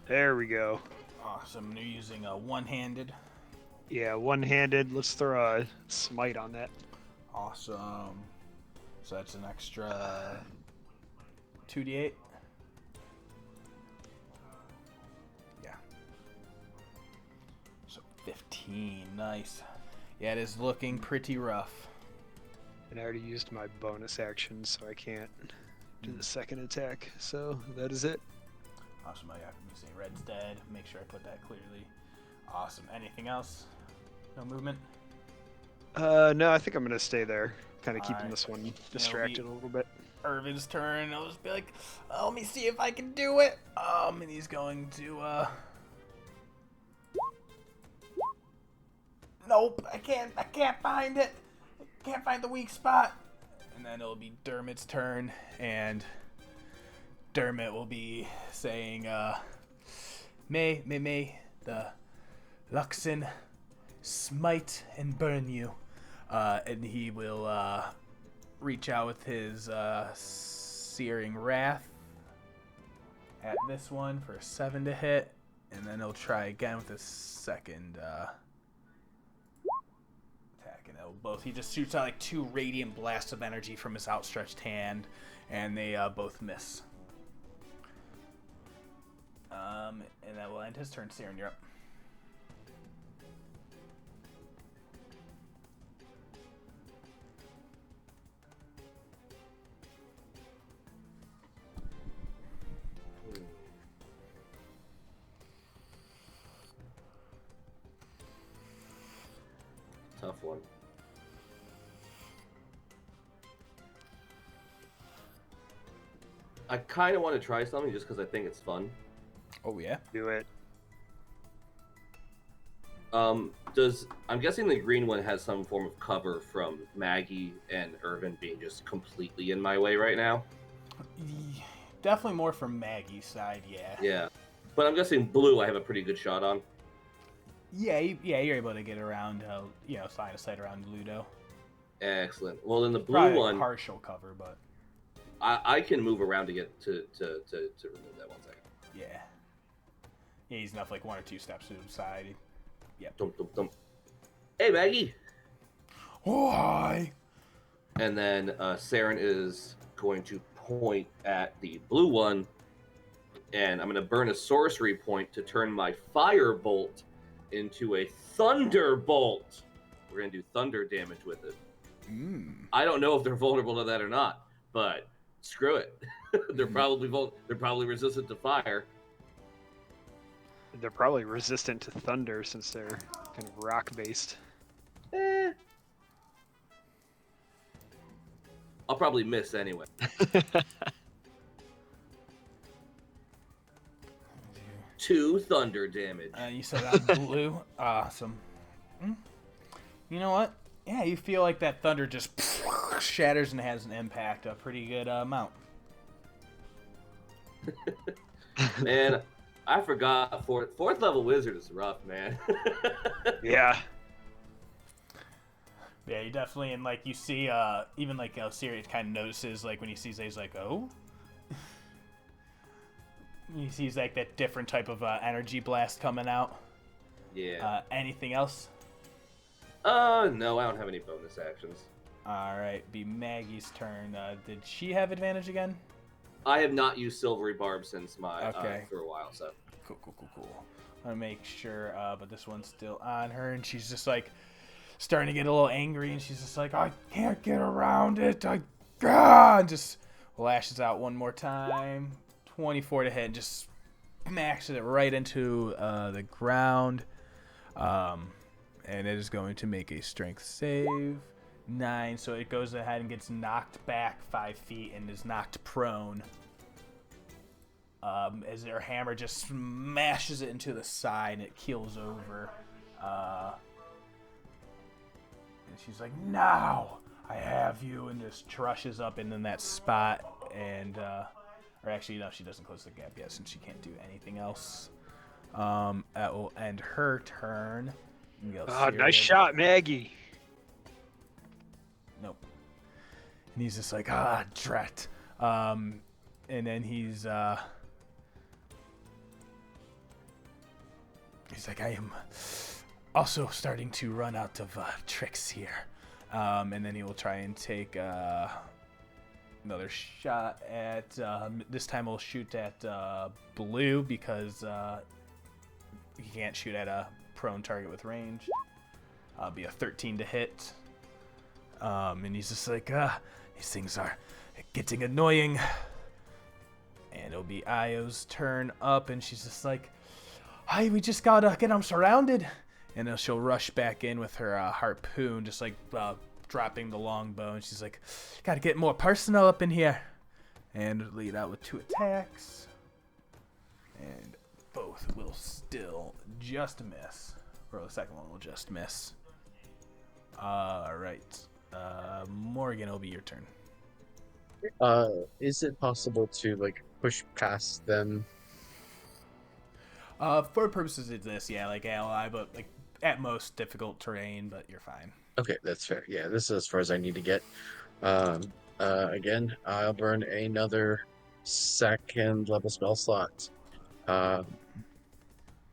There we go.
Awesome. You're using a one-handed.
Yeah, one-handed. Let's throw a smite on that.
Awesome. So that's an extra 2d8. Yeah. So 15. Nice. Yeah, it is looking pretty rough.
And I already used my bonus action, so I can't do the second attack. So that is it.
Awesome. I got to say red's dead. Make sure I put that clearly. Awesome. Anything else? No movement?
No, I think I'm gonna stay there. Kind of keeping
Alright.
this one distracted a little bit.
Irvin's turn. I'll just be like, let me see if I can do it. And he's going to, Nope, I can't find it. I can't find the weak spot. And then it'll be Dermot's turn, and Dermot will be saying, May, the Luxon smite and burn you. And he will, reach out with his, Searing Wrath at this one for a 7 to hit. And then he'll try again with his second, attack. And he just shoots out like 2 radiant blasts of energy from his outstretched hand. And they, both miss. And that will end his turn. Saeryn, you're up.
Tough one. I kind of want to try something just because I think it's fun.
Oh, yeah?
Do it.
I'm guessing the green one has some form of cover from Maggie and Irvin being just completely in my way right now.
Definitely more from Maggie's side, yeah.
Yeah. But I'm guessing blue I have a pretty good shot on.
Yeah, you're able to get around, line of sight around Ludo.
Excellent. Well, in the blue
Probably
one,
partial cover, but
I can move around to get to remove that 1 second.
yeah. Yeah, he's enough like 1 or 2 steps to the side. Yep.
Dum, dum, dum. Hey, Maggie!
Oh, hi!
And then Saeryn is going to point at the blue one, and I'm going to burn a sorcery point to turn my firebolt into a thunderbolt. We're going to do thunder damage with it. I don't know if they're vulnerable to that or not, but screw it. They're probably resistant to fire.
They're probably resistant to thunder since they're kind of rock-based.
I'll probably miss anyway. 2 thunder damage.
You said that blue? Awesome. You know what? Yeah, you feel like that thunder just shatters and has an impact, a pretty good amount.
Man, I forgot fourth level wizard is rough, man.
Yeah.
Yeah, you definitely, and like you see, even like Sirius kind of notices, like when he sees that, he's like, oh. He sees like that different type of energy blast coming out.
Yeah.
Anything else?
No, I don't have any bonus actions.
All right, be Maggie's turn. Did she have advantage again?
I have not used Silvery Barb since my
Okay.
for a while, so.
Cool. I want to make sure, but this one's still on her, and she's just like starting to get a little angry, and she's just like, I can't get around it. And just lashes out one more time. 24 to hit, and just smashes it right into the ground. And it is going to make a strength save. 9, so it goes ahead and gets knocked back 5 feet and is knocked prone. as her hammer just smashes it into the side and it keels over. And she's like, "Now I have you," and just trushes up into that spot. And, or actually, no, she doesn't close the gap yet since she can't do anything else. That will end her turn.
Nice shot, Maggie.
Nope. And he's just like, drat. And then he's like, I am also starting to run out of tricks here. And then he will try and take another shot at, this time he'll shoot at blue because he can't shoot at a prone target with range. Be a 13 to hit. And he's just like, these things are getting annoying. And it'll be Io's turn up, and she's just like, "Hey, we just gotta get them surrounded." And then she'll rush back in with her harpoon, just like dropping the longbow. And she's like, "Gotta get more personal up in here." And lead out with 2 attacks. And both will still just miss. Or the second one will just miss. Alright. Morgan, it'll be your turn.
Is it possible to like push past them?
For purposes of this, yeah, like ally, but like at most difficult terrain, but you're fine.
Okay, that's fair. Yeah, this is as far as I need to get. Again, I'll burn another second level spell slot. For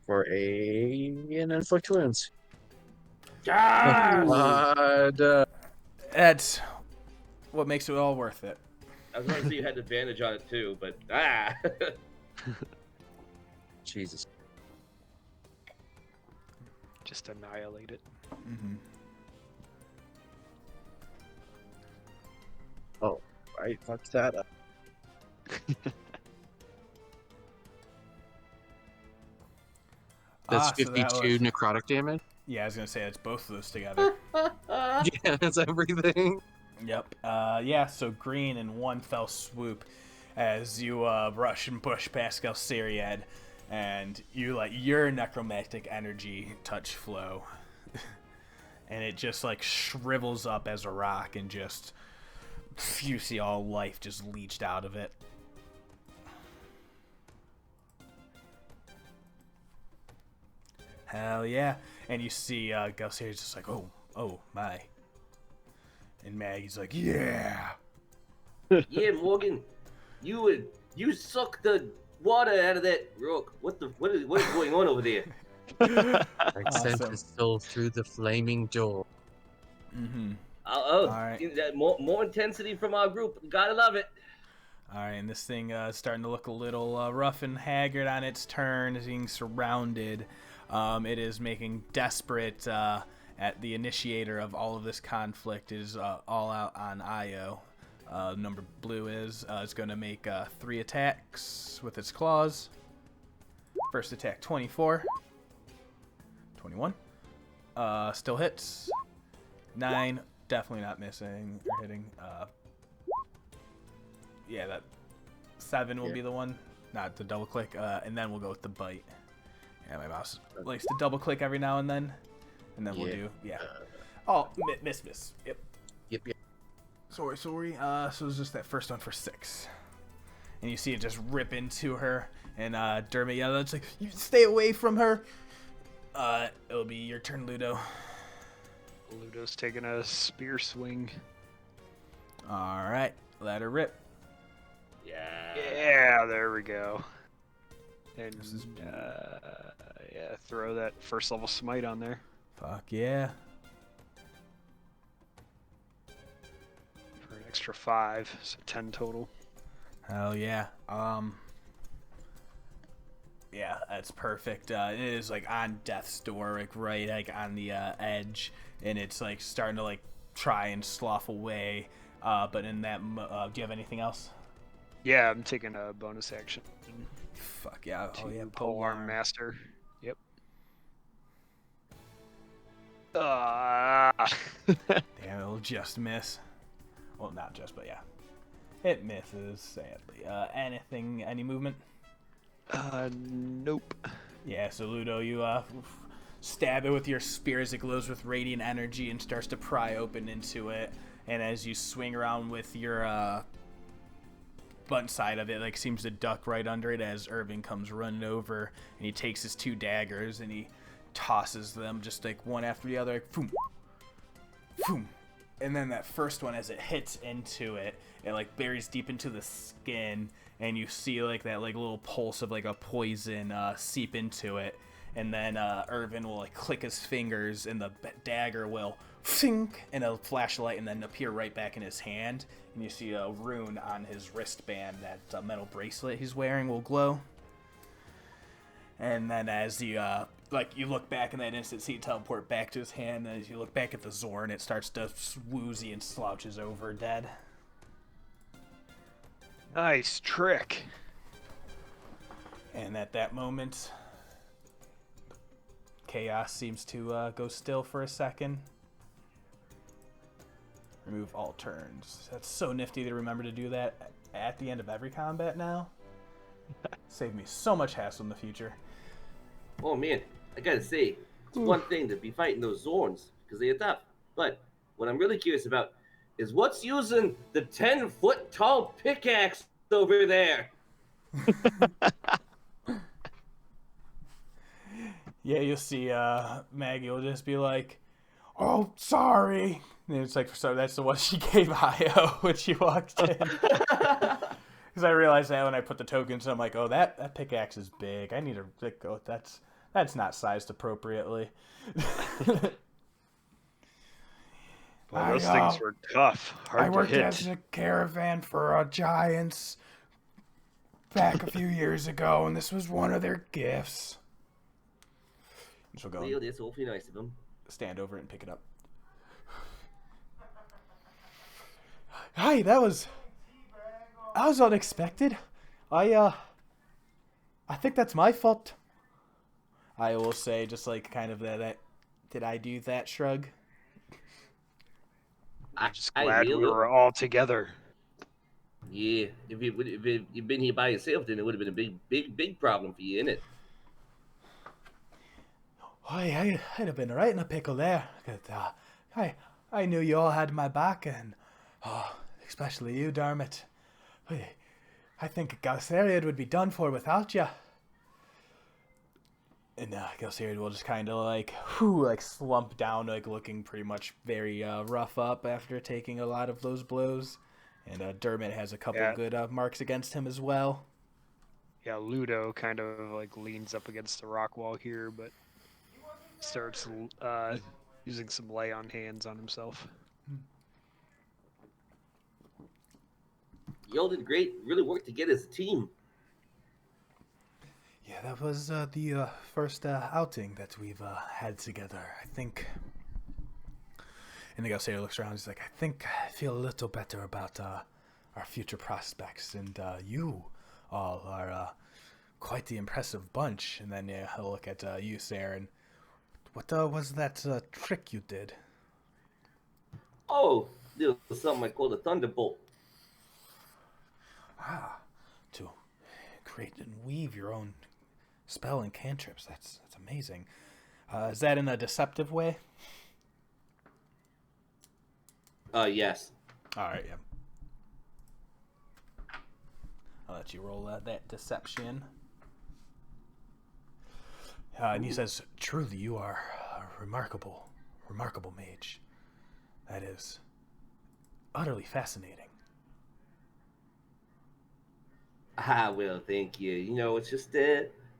an inflict wounds.
Yes!
That's what makes it all worth it.
I was going to say you had advantage on it too, but
Jesus.
Just annihilate it.
Mm-hmm.
Oh, I fucked that up. That's 52 necrotic damage?
Yeah, I was going to say that's both of those together.
Yeah, that's everything.
Yep. Yeah, so green in one fell swoop as you rush and push past Galceriad, and you let your necromantic energy touch flow. And it just like shrivels up as a rock and just you see all life just leached out of it. Hell yeah. And you see Galceriad's just like, oh my. And Maggie's like, yeah.
Yeah, Morgan, you suck the water out of that rock. What is going on over there?
I sent his soul through the flaming door.
Mm-hmm.
All
right.
That more intensity from our group. Gotta love it.
All right, and this thing is starting to look a little rough and haggard on its turn, being surrounded. It is making desperate at the initiator of all of this conflict. It is all out on Io. Number blue is it's going to make 3 attacks with its claws. First attack, 24. 21. Still hits. 9. Definitely not missing or hitting. Yeah, that 7 will be the one. Not the double click. And then we'll go with the bite. Yeah, my mouse likes to double click every now and then. And then we'll do, miss. Yep. Sorry. So it's just that first one for 6. And you see it just rip into her. And Dermot yells, it's like, you stay away from her. It'll be your turn, Ludo.
Ludo's taking a spear swing.
All right, let her rip.
Yeah, there we go. And throw that first level smite on there.
Fuck yeah.
For an extra 5, so 10 total.
Hell yeah. Yeah, that's perfect. It is like on death's door, like right like on the edge, and it's like starting to like try and slough away. But in that, do you have anything else?
Yeah, I'm taking a bonus action.
Fuck yeah!
Polearm Master. Yep.
Damn, it'll just miss. Well, not just, but yeah, it misses sadly. Any movement?
Nope.
Yeah, so Ludo, you stab it with your spear as it glows with radiant energy and starts to pry open into it. And as you swing around with your butt side of it, like seems to duck right under it as Irving comes running over, and he takes his 2 daggers and he tosses them just like one after the other, like boom, boom. And then that first one, as it hits into it, it like buries deep into the skin, and you see like that like little pulse of like a poison seep into it. And then Irvin will like click his fingers, and the dagger will fink, and a flashlight, and then appear right back in his hand. And you see a rune on his wristband. That metal bracelet he's wearing will glow. And then as you you look back in that instant, see it teleport back to his hand. And as you look back at the Zorn, it starts to woozy and slouches over dead.
Nice trick.
And at that moment, chaos seems to go still for a second. Remove all turns. That's so nifty to remember to do that at the end of every combat now. Save me so much hassle in the future.
Oh man, I gotta say, it's one thing to be fighting those Zorns, because they are tough. But what I'm really curious about is what's using the 10-foot tall pickaxe over there?
Yeah, you'll see Maggie will just be like, "Oh, sorry." And it's like, so that's the one she gave Io when she walked in. Because I realized that when I put the tokens, I'm like, oh, that pickaxe is big. I need to like, oh, that's not sized appropriately.
Well, those things were tough. Hard
I worked
to hit.
as a caravan for giants back a few years ago, and this was one of their gifts. So go
Well, that's awfully nice of them.
stand over it and pick it up. Hi, that was unexpected. I think that's my fault. I will say, just like kind of that did I do that shrug?
I'm just glad we were all together.
Yeah, if you'd been here by yourself, then it would have been a big problem for you, innit?
I'd have been right in a pickle there. I knew you all had my back, and especially you, Dermot. I think Galsariad would be done for without you. And Galsariad will just kind of like slump down, like looking pretty much very rough up after taking a lot of those blows. And Dermot has a couple good marks against him as well.
Yeah, Ludo kind of like leans up against the rock wall here, but starts using some lay on hands on himself.
Y'all did great. Really worked together as a team.
Yeah, that was the first outing that we've had together, I think. And the Galsariad looks around. He's like, I think I feel a little better about our future prospects, and you all are quite the impressive bunch. And then he'll look at you, Saeryn. What was that trick you did?
Oh, there was something I call a thunderbolt.
To create and weave your own spell and cantrips. That's amazing. Is that in a deceptive way?
Yes.
All right, yeah. I'll let you roll that deception. And he says, truly, you are a remarkable mage. That is utterly fascinating.
Well, thank you. You know, it's just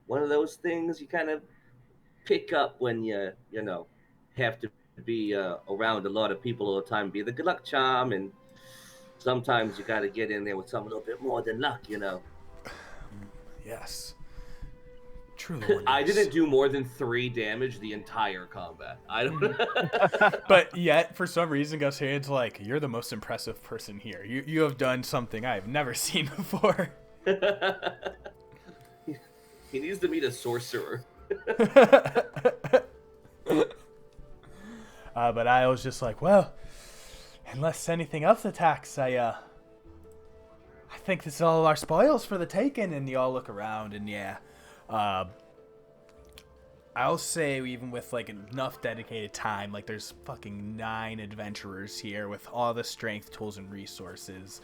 one of those things you kind of pick up when you have to be around a lot of people all the time, be the good luck charm, and sometimes you got to get in there with something a little bit more than luck,
Yes. Truly.
I didn't do more than 3 damage the entire combat. I don't.
But yet, for some reason, Galsariad's like, you're the most impressive person here. You have done something I've never seen before.
He needs to meet a sorcerer.
But I was just like, well, unless anything else attacks, I think this is all our spoils for the taking, and you all look around, and yeah, I'll say even with like enough dedicated time, like there's fucking 9 adventurers here with all the strength, tools, and resources.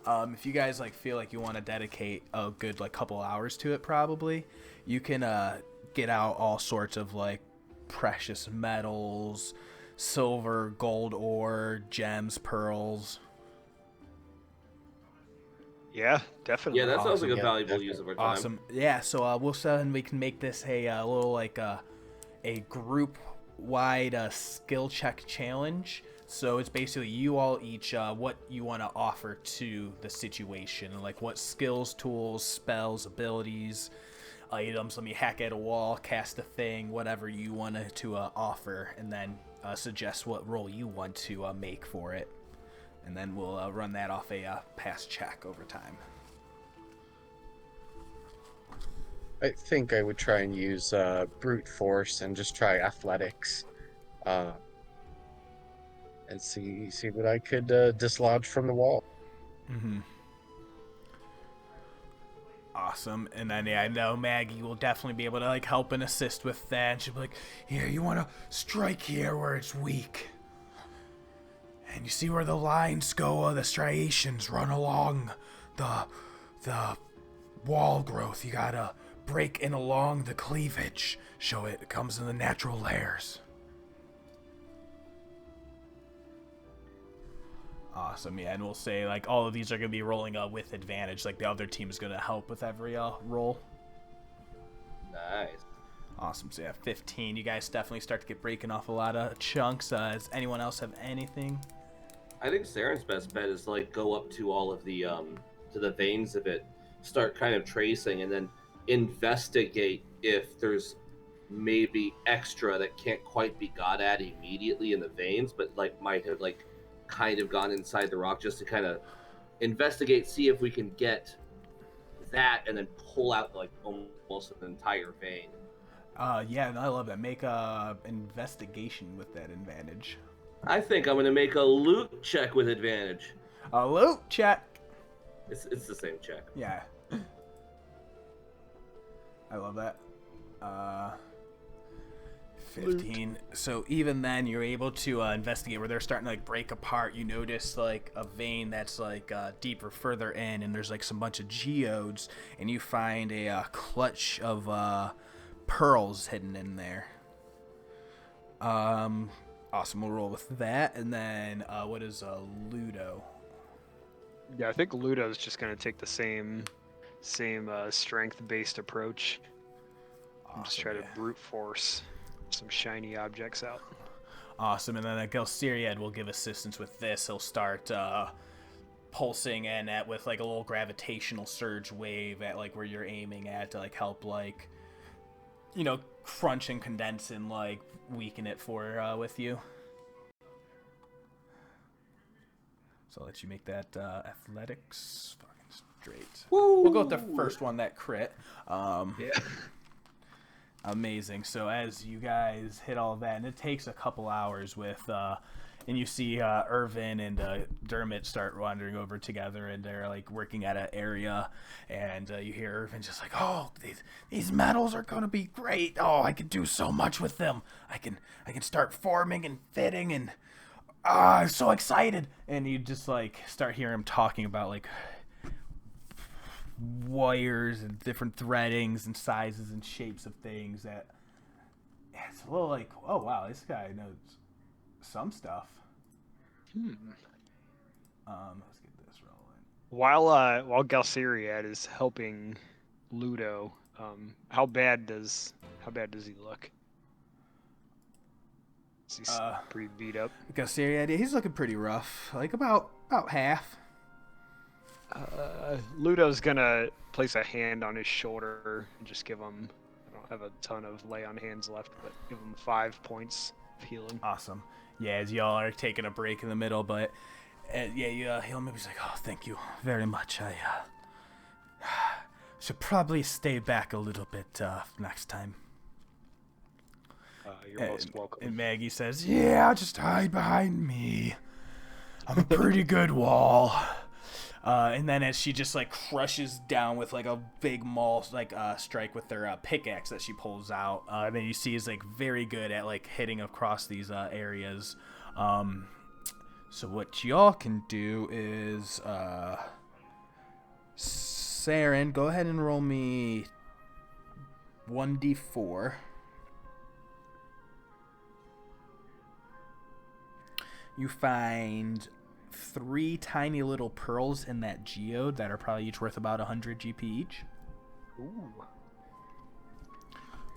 If you guys like feel like you want to dedicate a good like couple hours to it, probably you can get out all sorts of like precious metals, silver, gold ore, gems, pearls.
Yeah, definitely.
Yeah, that sounds like a
Yeah,
valuable
definitely.
use of our time.
Awesome. Yeah, so we'll send. We can make this a little like a group-wide skill check challenge. So it's basically you all each what you want to offer to the situation, like what skills, tools, spells, abilities, items. Let me hack at a wall, cast a thing, whatever you want to offer, and then suggest what roll you want to make for it, and then we'll run that off a pass check over time.
I think I would try and use brute force and just try athletics, and see what I could dislodge from the wall.
Mm-hmm. Awesome. And then yeah, I know Maggie will definitely be able to like help and assist with that. And she'll be like, "Here, you want to strike here where it's weak, and you see where the lines go. The striations run along the wall growth. You gotta break in along the cleavage. Show it comes in the natural layers." Awesome, yeah, and we'll say like all of these are gonna be rolling with advantage. Like the other team is gonna help with every roll.
Nice.
Awesome. So yeah, 15. You guys definitely start to get breaking off a lot of chunks. Does anyone else have anything?
I think Saren's best bet is like go up to all of the to the veins of it, start kind of tracing, and then investigate if there's maybe extra that can't quite be got at immediately in the veins, but like might have like kind of gone inside the rock, just to kind of investigate, see if we can get that, and then pull out like almost an entire vein.
Yeah, I love that. Make a investigation with that advantage.
I think I'm gonna make a loot check with advantage.
A loot check.
It's the same check.
Yeah. I love that. 15. So even then, you're able to investigate where they're starting to like break apart. You notice like a vein that's like deeper further in, and there's like some bunch of geodes, and you find a clutch of pearls hidden in there. Awesome. We'll roll with that, and then what is Ludo?
Yeah, I think Ludo's just gonna take the same strength-based approach.
Awesome,
Just try to brute force some shiny objects out.
Awesome, and then Gelsiriad will give assistance with this. He'll start pulsing in at with like a little gravitational surge wave at like where you're aiming at to like help like, you know, crunch and condense and like weaken it for with you. So I'll let you make that athletics fucking straight.
Woo!
We'll go with the first one, that crit.
Yeah.
Amazing. So as you guys hit all that, and it takes a couple hours with, and you see Irvin and Dermot start wandering over together, and they're like working at an area, and you hear Irvin just like, "Oh, these metals are gonna be great. Oh, I can do so much with them. I can start forming and fitting, and I'm so excited." And you just like start hearing him talking about like wires and different threadings and sizes and shapes of things that, yeah, it's a little like, oh wow, this guy knows some stuff. Let's get this rolling.
While Gelsiriad is helping Ludo, how bad does he look? Is he pretty beat up?
Gelsiriad, yeah, he's looking pretty rough, like about half.
Ludo's gonna place a hand on his shoulder and just give him, I don't have a ton of lay on hands left, but give him 5 points of healing.
Awesome. Yeah, as y'all are taking a break in the middle, but yeah, he'll maybe like, "Oh, thank you very much. I should probably stay back a little bit next time."
You're most welcome.
And Maggie says, "Yeah, just hide behind me. I'm a pretty good wall. And then as she just like crushes down with like a big maul like strike with their pickaxe that she pulls out, and then you see is like very good at like hitting across these areas. So what y'all can do is Saeryn, go ahead and roll me 1d4. You find 3 tiny little pearls in that geode that are probably each worth about 100 GP each.
Ooh.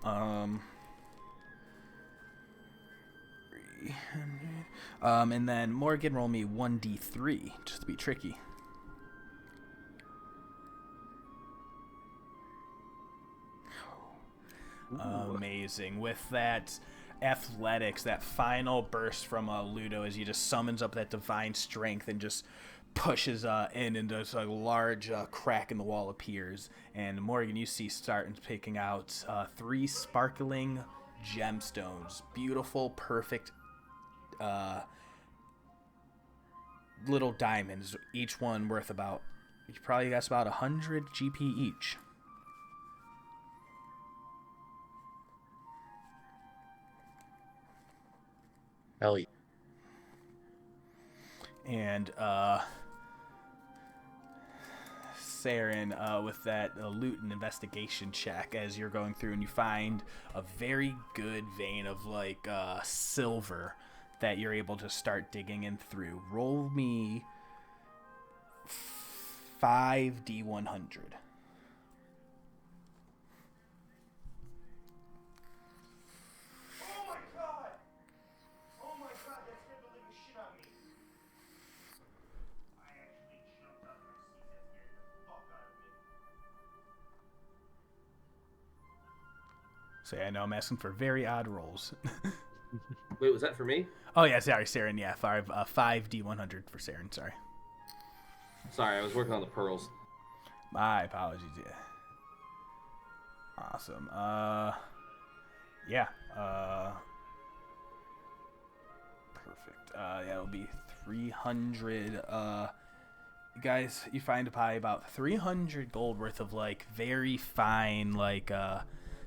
300. And then Morgen, roll me 1d3 just to be tricky. Amazing. With that athletics, that final burst from Ludo as he just summons up that divine strength and just pushes in, and there's a large crack in the wall appears. And Morgen, you see starting picking out 3 sparkling gemstones, beautiful, perfect little diamonds, each one worth about, you probably guess about 100 GP each.
Hell yeah.
And Saeryn, with that loot and investigation check, as you're going through and you find a very good vein of like silver that you're able to start digging in through. Roll me 5d100. So yeah, I know I'm asking for very odd rolls.
Wait, was that for me?
Oh yeah, sorry, Saeryn. Yeah, 5d100 for Saeryn. Sorry.
Sorry, I was working on the pearls.
My apologies. Yeah. Awesome. Yeah. Perfect. Yeah, it'll be 300. You guys, you find probably about 300 gold worth of like very fine like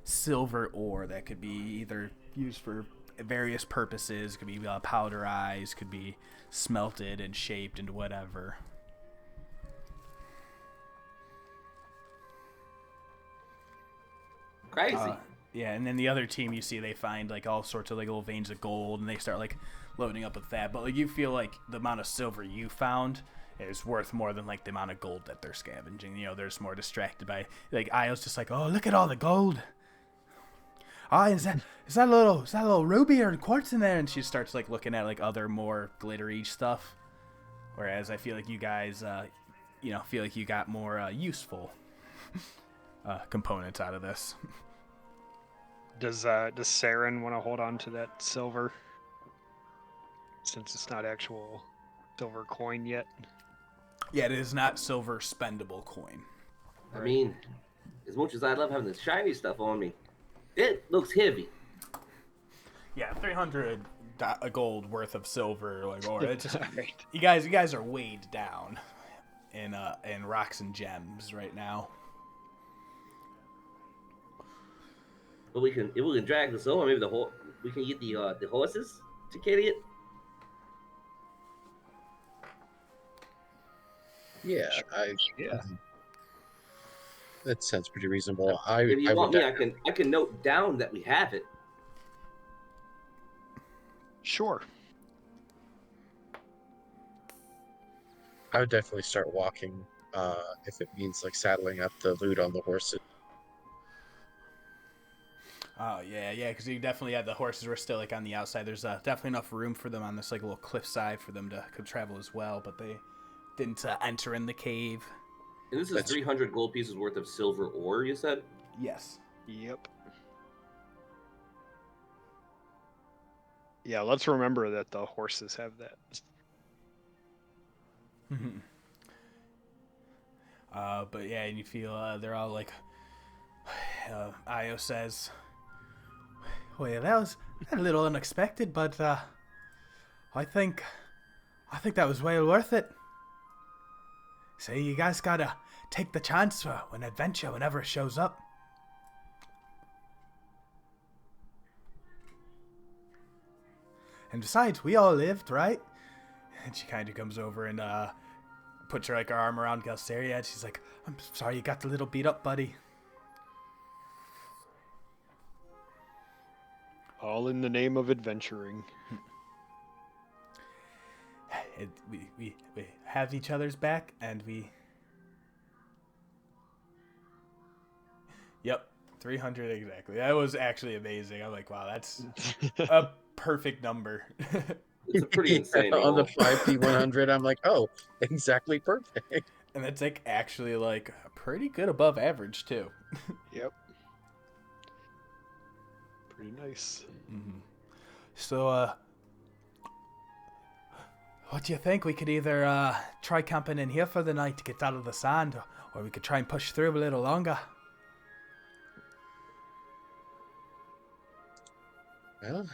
silver ore that could be either used for various purposes. Could be powderized, could be smelted and shaped into whatever.
Crazy.
Yeah, and then the other team, you see they find like all sorts of like little veins of gold, and they start like loading up with that. But like you feel like the amount of silver you found is worth more than like the amount of gold that they're scavenging. You know, they're just more distracted by like Io's just like, oh, look at all the gold. Oh, is that a little ruby or quartz in there? And she starts like looking at like other more glittery stuff. Whereas I feel like you guys, feel like you got more useful components out of this.
Does Saeryn want to hold on to that silver, since it's not actual silver coin yet?
Yeah, it is not silver spendable coin.
I mean, as much as I love having this shiny stuff on me, it looks heavy.
Yeah, 300 gold worth of silver, like, or it's just,
Right.
you guys are weighed down in rocks and gems right now.
But if we can drag this over, maybe we can get the horses to carry it.
Yeah,
Yeah.
that sounds pretty reasonable.
If you want me, I can note down that we have it.
Sure.
I would definitely start walking, if it means like saddling up the loot on the horses.
Oh yeah, because you definitely had the horses were still like on the outside. There's definitely enough room for them on this like little cliffside for them to could travel as well, but they didn't enter in the cave.
And this is 300 gold pieces worth of silver ore, you said?
Yes.
Yep. Yeah, let's remember that the horses have that.
But yeah, and you feel they're all like, Io says, well, that was a little unexpected, but I think that was well worth it. So you guys gotta take the chance for an adventure whenever it shows up. And besides, we all lived, right? And she kind of comes over and puts her like her arm around Galceria, and she's like, "I'm sorry you got a little beat up, buddy."
All in the name of adventuring.
We have each other's back, and we. Yep, 300 exactly. That was actually amazing. I'm like, wow, that's a perfect number.
It's a pretty insane
On the
roll.
5d100, I'm like, oh, exactly perfect.
And that's like actually like pretty good above average too.
Yep. Pretty nice.
Mm-hmm. So, what do you think? We could either try camping in here for the night to get out of the sand, or we could try and push through a little longer.
Well,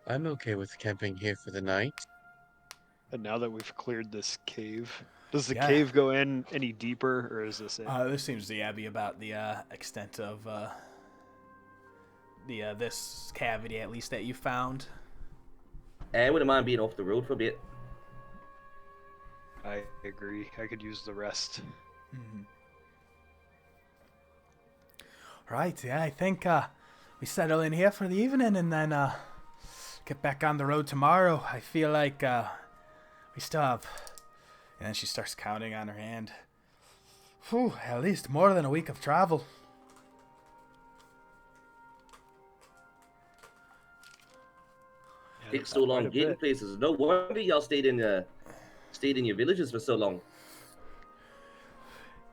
I'm okay with camping here for the night.
And now that we've cleared this cave, does the
Yeah.
cave go in any deeper, or is this it?
This seems to be about the extent of this cavity, at least that you found.
I wouldn't mind being off the road for a bit.
I agree. I could use the rest.
Mm-hmm. Right, yeah, I think we settle in here for the evening and then get back on the road tomorrow. I feel like we still have... And then she starts counting on her hand. Whew, at least more than a week of travel.
Yeah,
Takes so long
quite a
getting
bit.
places. No wonder y'all stayed in your villages for so long.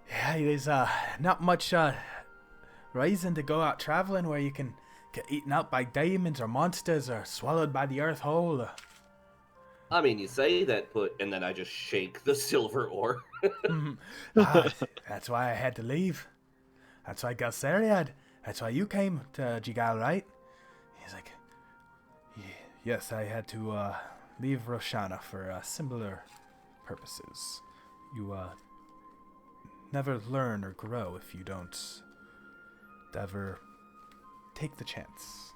Yeah, there's not much reason to go out traveling where you can get eaten up by demons or monsters or swallowed by the earth whole.
I mean, you say that, and then I just shake the silver ore.
That's why I had to leave. That's why Galceria. That's why you came to Jigal, right? He's like, yes, I had to leave Roshana for similar purposes. You never learn or grow if you don't ever take the chance.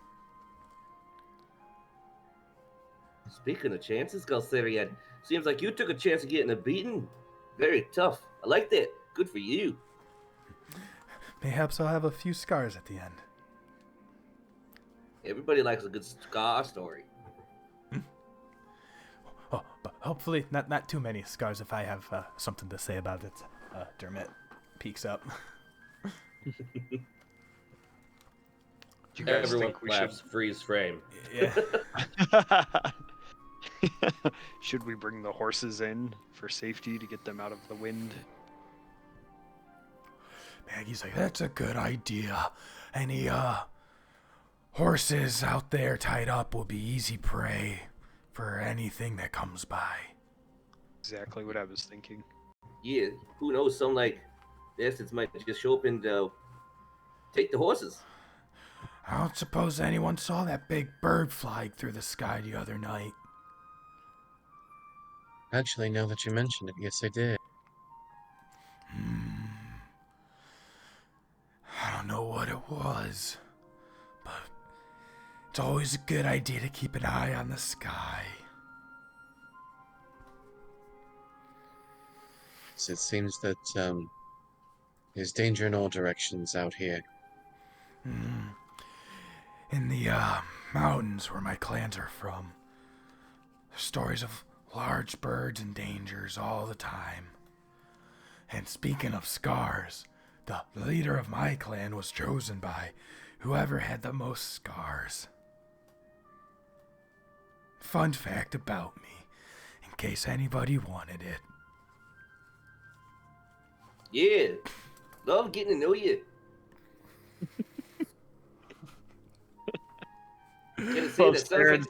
Speaking of chances, Galceriad, seems like you took a chance of getting a beating. Very tough. I like that. Good for you.
Perhaps I'll have a few scars at the end.
Everybody likes a good scar story.
Oh, but hopefully not too many scars if I have something to say about it. Dermot peeks up.
Do you guys
Everyone
think we
laughs. Freeze frame.
Yeah.
should we bring the horses in for safety to get them out of the wind?
Maggie's like, that's a good idea. Any horses out there tied up will be easy prey for anything that comes by.
Exactly what I was thinking.
Yeah, who knows? Some like bastards might just show up and take the horses.
I don't suppose anyone saw that big bird flying through the sky the other night.
Actually, now that you mention it, yes, I did.
I don't know what it was, but it's always a good idea to keep an eye on the sky.
So it seems that there's danger in all directions out here.
In the mountains where my clans are from, there's stories of large birds and dangers all the time. And speaking of scars, the leader of my clan was chosen by whoever had the most scars. Fun fact about me, in case anybody wanted it.
Yeah, love getting to know you. Gonna say that sounds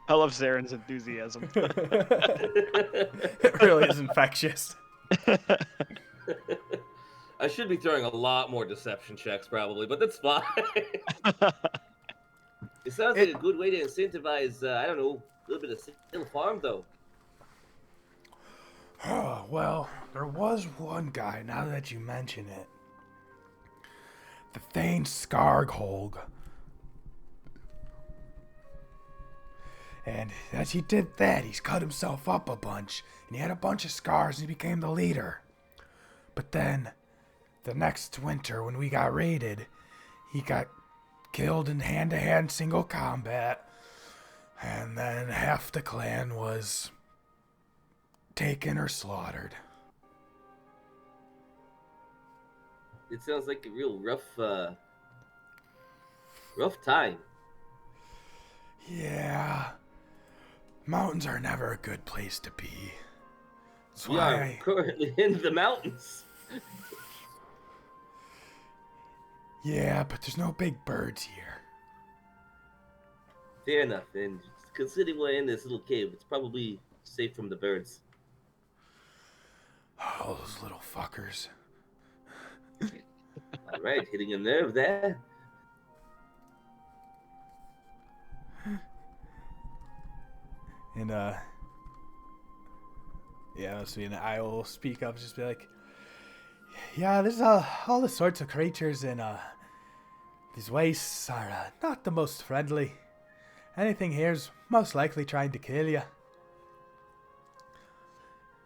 I love Saeryn's enthusiasm.
It really is infectious.
I should be throwing a lot more deception checks probably, but that's fine. It sounds like a good way to incentivize, I don't know, a little bit of still farm though.
Oh, well, there was one guy, now that you mention it. The Thane Skargholg. And as he did that, he's cut himself up a bunch, and he had a bunch of scars, and he became the leader. But then, the next winter, when we got raided, he got killed in hand-to-hand single combat, and then half the clan was taken or slaughtered.
It sounds like a real rough time.
Yeah. Mountains are never a good place to be. That's
We
why
are currently in the mountains.
Yeah, but there's no big birds here.
Fair enough. And considering we're in this little cave, it's probably safe from the birds.
Oh, those little fuckers.
All right, hitting a nerve there.
And, yeah, so I will speak up, just be like, yeah, there's all the sorts of creatures in, these wastes are, not the most friendly. Anything here's most likely trying to kill you.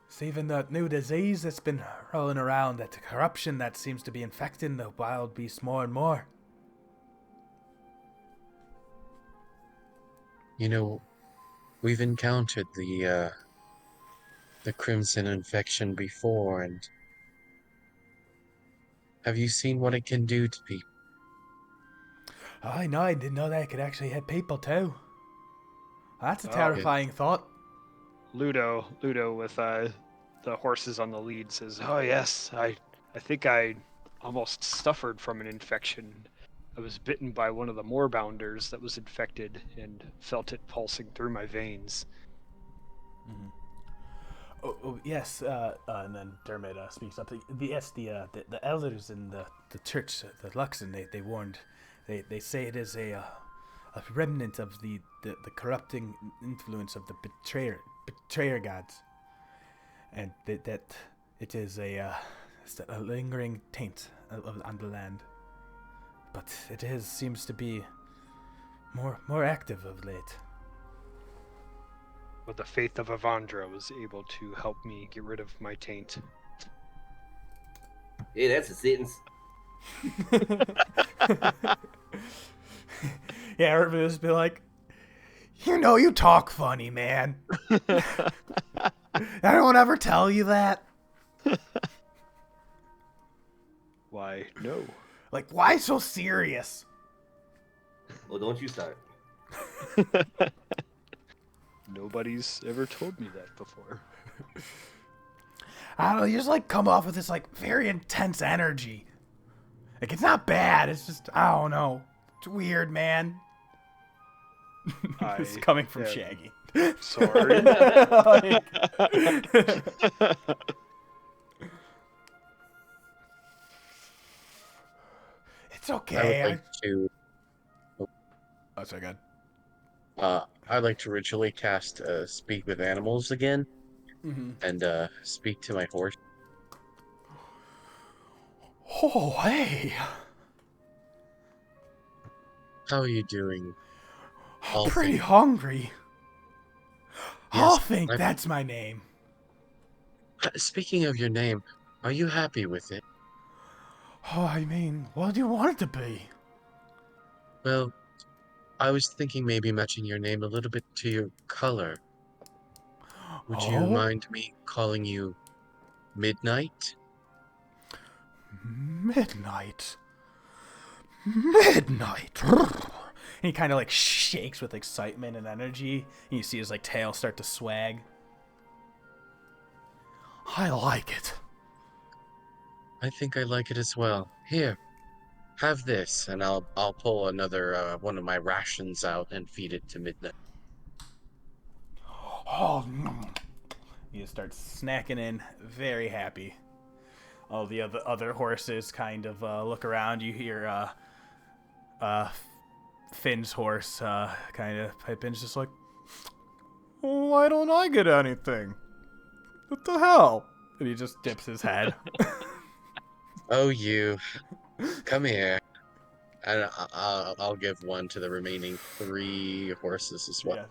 It's even the new disease that's been rolling around, that corruption that seems to be infecting the wild beasts more and more.
You know, we've encountered the crimson infection before, and have you seen what it can do to people?
Oh, I know, I didn't know that it could actually hit people too. That's a
Oh.
terrifying thought.
Ludo with the horses on the lead says, "Oh yes, I think I almost suffered from an infection. I was bitten by one of the moorbounders that was infected and felt it pulsing through my veins."
Mm-hmm. Oh, yes, and then Dermot speaks up. The elders in the church, the Luxon, they warned. They say it is a remnant of the corrupting influence of the betrayer gods, and that it is a lingering taint on the land. But it seems to be more active of late.
But the faith of Avandra was able to help me get rid of my taint.
Hey, that's a sentence.
Yeah, everybody just be like, you talk funny, man. Anyone ever tell you that?
Why, no.
Like, why so serious?
Well, don't you start.
Nobody's ever told me that before.
I don't know, you just like come off with this like very intense energy. Like, it's not bad, it's just, I don't know. It's weird, man. It's coming from Shaggy.
Sorry.
It's okay.
I would like to.
Oh, sorry, good.
I'd like to ritually cast Speak with Animals again, and speak to my horse.
Oh, hey.
How are you doing?
I'm pretty hungry.
Yes,
I think that's my name.
Speaking of your name, are you happy with it?
Oh, I mean, what do you want it to be?
Well, I was thinking maybe matching your name a little bit to your color. Would you mind me calling you Midnight?
Midnight. Midnight. And he kind of like shakes with excitement and energy. And you see his like tail start to swag. I like it.
I think I like it as well. Here, have this, and I'll pull another one of my rations out and feed it to Midnight.
Oh, he starts snacking in, very happy. All the other horses kind of look around. You hear Finn's horse kind of pipe in, just like, why don't I get anything? What the hell? And he just dips his head.
Oh, you. Come here. And I'll give one to the remaining 3 horses as well.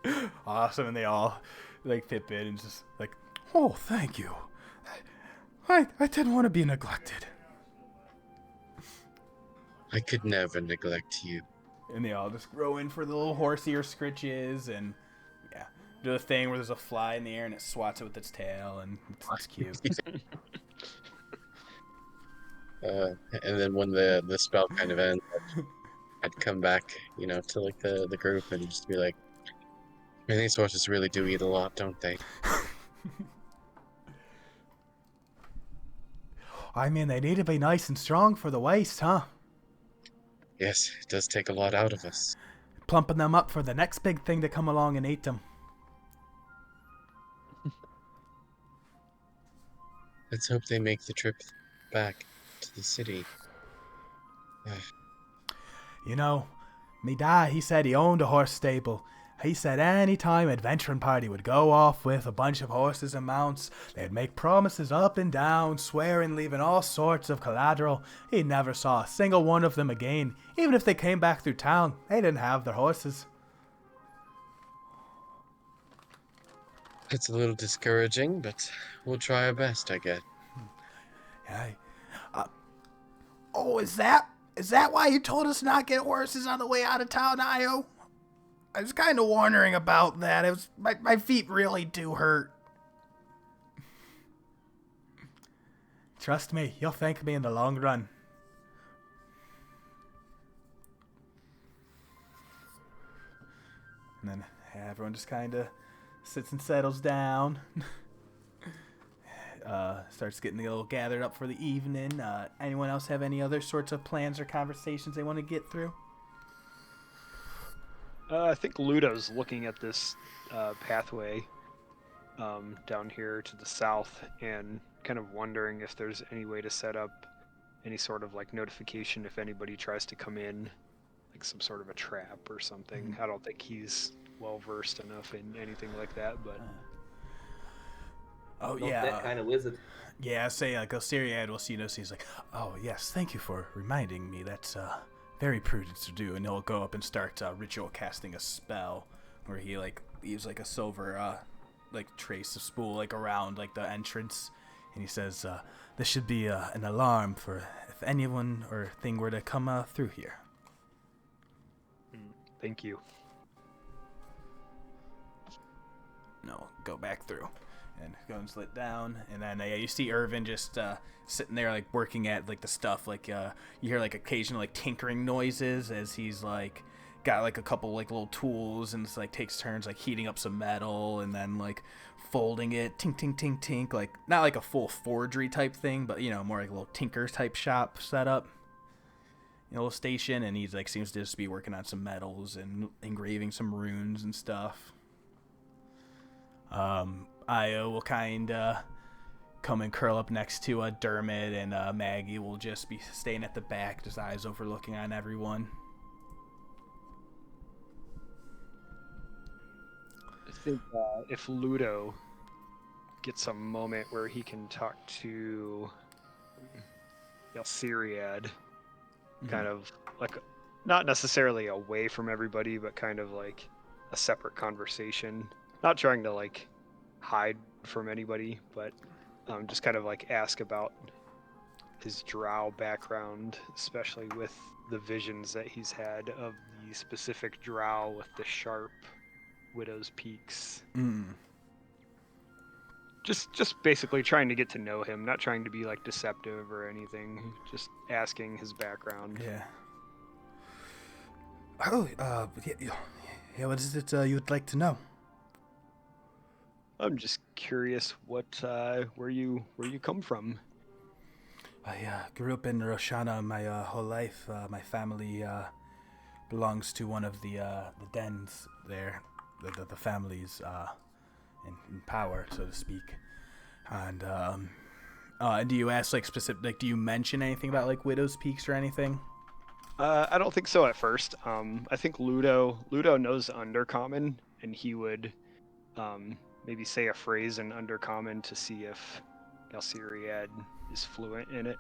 Yeah. Awesome, and they all like tip in and just like, oh, thank you. I didn't want to be neglected.
I could never neglect you.
And they all just grow in for the little horse ear scritches and yeah, do the thing where there's a fly in the air and it swats it with its tail and it's cute.
And then when the spell kind of ends, I'd come back, to like the group and just be like, man, these horses really do eat a lot, don't they?
I mean, they need to be nice and strong for the waste, huh?
Yes, it does take a lot out of us.
Plumping them up for the next big thing to come along and eat them.
Let's hope they make the trip back to the city.
You know, me dad, he said he owned a horse stable. He said any time adventuring party would go off with a bunch of horses and mounts, they'd make promises up and down, swearing, leaving all sorts of collateral. He never saw a single one of them again. Even if they came back through town, they didn't have their horses.
It's a little discouraging, but we'll try our best, I guess.
Hey, oh, is that why you told us not get horses on the way out of town, Io? I was kind of wondering about that. It was my feet really do hurt. Trust me, you'll thank me in the long run. And then everyone just kind of sits and settles down. Starts getting a little gathered up for the evening. Anyone else have any other sorts of plans or conversations they want to get through?
I think Ludo's looking at this pathway down here to the south and kind of wondering if there's any way to set up any sort of like notification if anybody tries to come in, like some sort of a trap or something.
Mm-hmm.
I don't think he's well versed enough in anything like that, but
Oh
Not
yeah,
that kind of wizard.
yeah. Say like Osiriad will see he's like, oh yes, thank you for reminding me. That's very prudent to do. And he'll go up and start ritual casting a spell where he like leaves like a silver like trace of spool like around like the entrance, and he says this should be an alarm for if anyone or thing were to come through here.
thank you.
No, go back through and go and slit down, and then you see Irvin just sitting there like working at like the stuff, like you hear like occasional like tinkering noises as he's like got like a couple like little tools and it's like takes turns like heating up some metal and then like folding it, tink tink tink tink, like not like a full forgery type thing, but more like a little tinker type shop setup, little station. And he's like seems to just be working on some metals and engraving some runes and stuff. Io will kind of come and curl up next to Dermot, and Maggie will just be staying at the back, just eyes overlooking on everyone.
I think if Ludo gets a moment where he can talk to Yalsiriad, kind of like not necessarily away from everybody, but kind of like a separate conversation. Not trying to like hide from anybody, but just kind of like ask about his drow background, especially with the visions that he's had of the specific drow with the sharp widow's peaks. Just basically trying to get to know him, not trying to be like deceptive or anything, just asking his background.
Yeah. Oh, yeah, what is it you would like to know?
I'm just curious what where you come from.
I grew up in Roshana my whole life. My family belongs to one of the dens there, the families in power, so to speak. And do you ask like specific, like do you mention anything about like Widow's Peaks or anything?
I don't think so at first. I think Ludo knows Undercommon, and he would maybe say a phrase in Undercommon to see if Galciriad is fluent in it.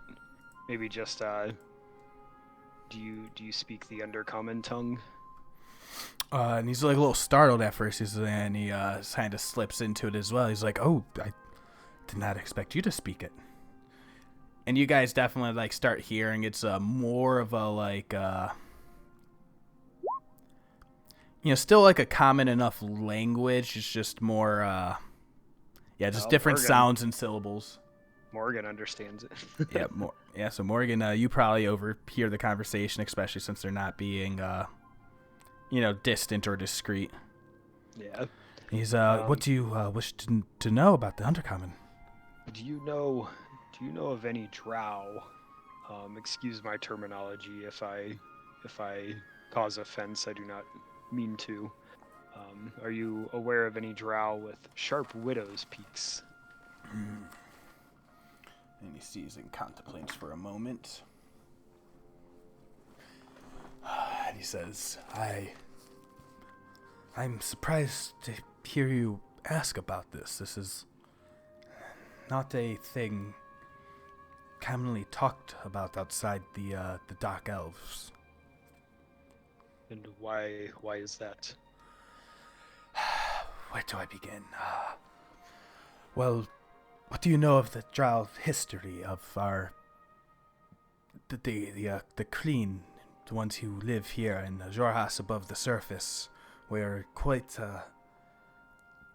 Maybe just do you speak the Undercommon tongue?
And he's like a little startled at first, and he kind of slips into it as well. He's like, "Oh, I did not expect you to speak it." And you guys definitely like start hearing it's more of a like still like a common enough language. It's just more just different
Morgen.
sounds and syllables.
Morgen understands it.
So Morgan, you probably overhear the conversation, especially since they're not being distant or discreet.
Yeah.
He's what do you wish to know about the Undercommon?
Do you know of any drow? Excuse my terminology if I cause offense. I do not mean to. Are you aware of any drow with sharp widow's peaks?
And he sees and contemplates for a moment. And he says, I'm surprised to hear you ask about this. This is not a thing commonly talked about outside the Dark Elves.
And why is that?
Where do I begin? Well, what do you know of the drow history of our the Kreen, the ones who live here in Jorhas above the surface? We're quite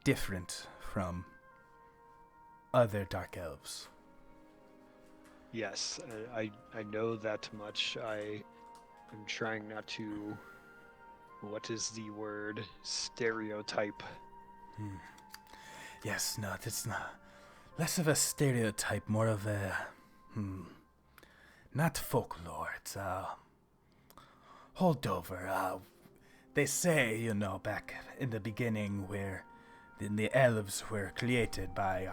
different from other Dark Elves.
Yes, I know that much. I'm trying not to. What is the word? Stereotype.
Yes, no, it's not. Less of a stereotype, more of a not folklore. It's holdover. They say, back in the beginning, where the elves were created by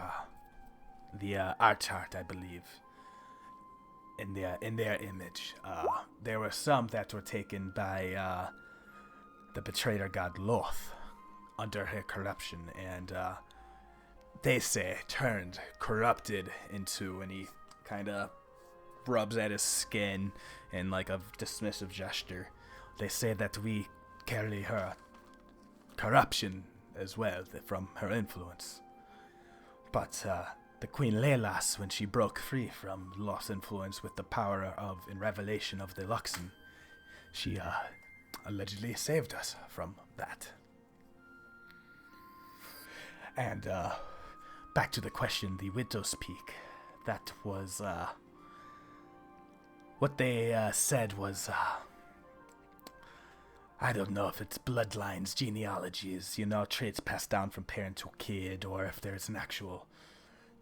the Archart, I believe. In their image, there were some that were taken by the betrayer god Loth under her corruption, and they say turned corrupted into, and he kind of rubs at his skin in like a dismissive gesture. They say that we carry her corruption as well from her influence. But the Queen Leilas, when she broke free from Loth's influence with the power of and revelation of the Luxon, she allegedly saved us from that. And back to the question, the Widow's Peak. That was what they said was I don't know if it's bloodlines, genealogies, traits passed down from parent to kid, or if there's an actual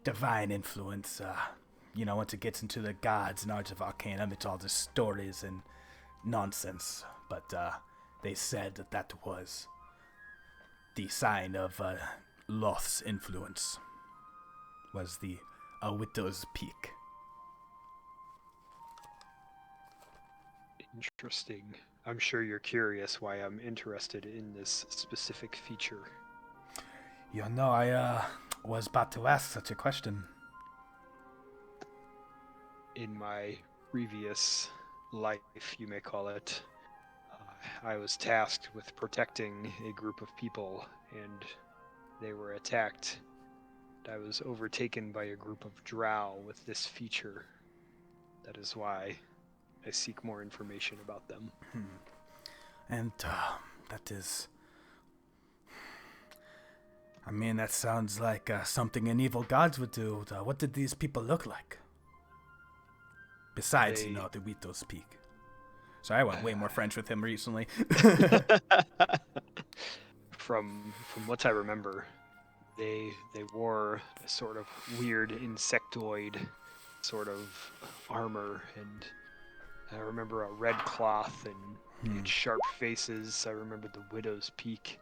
divine influence. Once it gets into the gods and arts of Arcanum, it's all just stories and nonsense. But they said that was the sign of Loth's influence, was the Widow's Peak.
Interesting. I'm sure you're curious why I'm interested in this specific feature.
I was about to ask such a question.
In my previous life, you may call it, I was tasked with protecting a group of people, and they were attacked. I was overtaken by a group of drow with this feature. That is why I seek more information about them.
And that is... that sounds like something an evil gods would do. What did these people look like? Besides, the Widow's Peak. Sorry, I went way more French with him recently.
From what I remember, they wore a sort of weird insectoid sort of armor, and I remember a red cloth and they had sharp faces. I remember the Widow's Peak,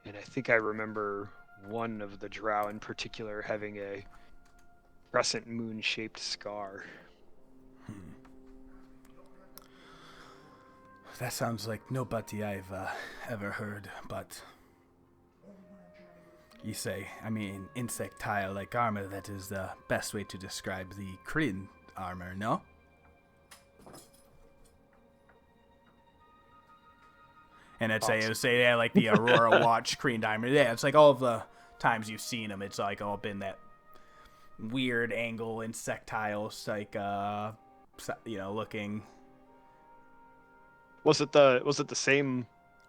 and I think I remember one of the drow in particular having a crescent moon-shaped scar.
That sounds like nobody I've ever heard, but You say, I mean, insectile-like armor, that is the best way to describe the Kryn armor, no? And it would say, yeah, like the Aurora Watch Kryn armor. Yeah, it's like all of the times you've seen them, it's like all been that weird angle insectile, like, looking.
Was it the same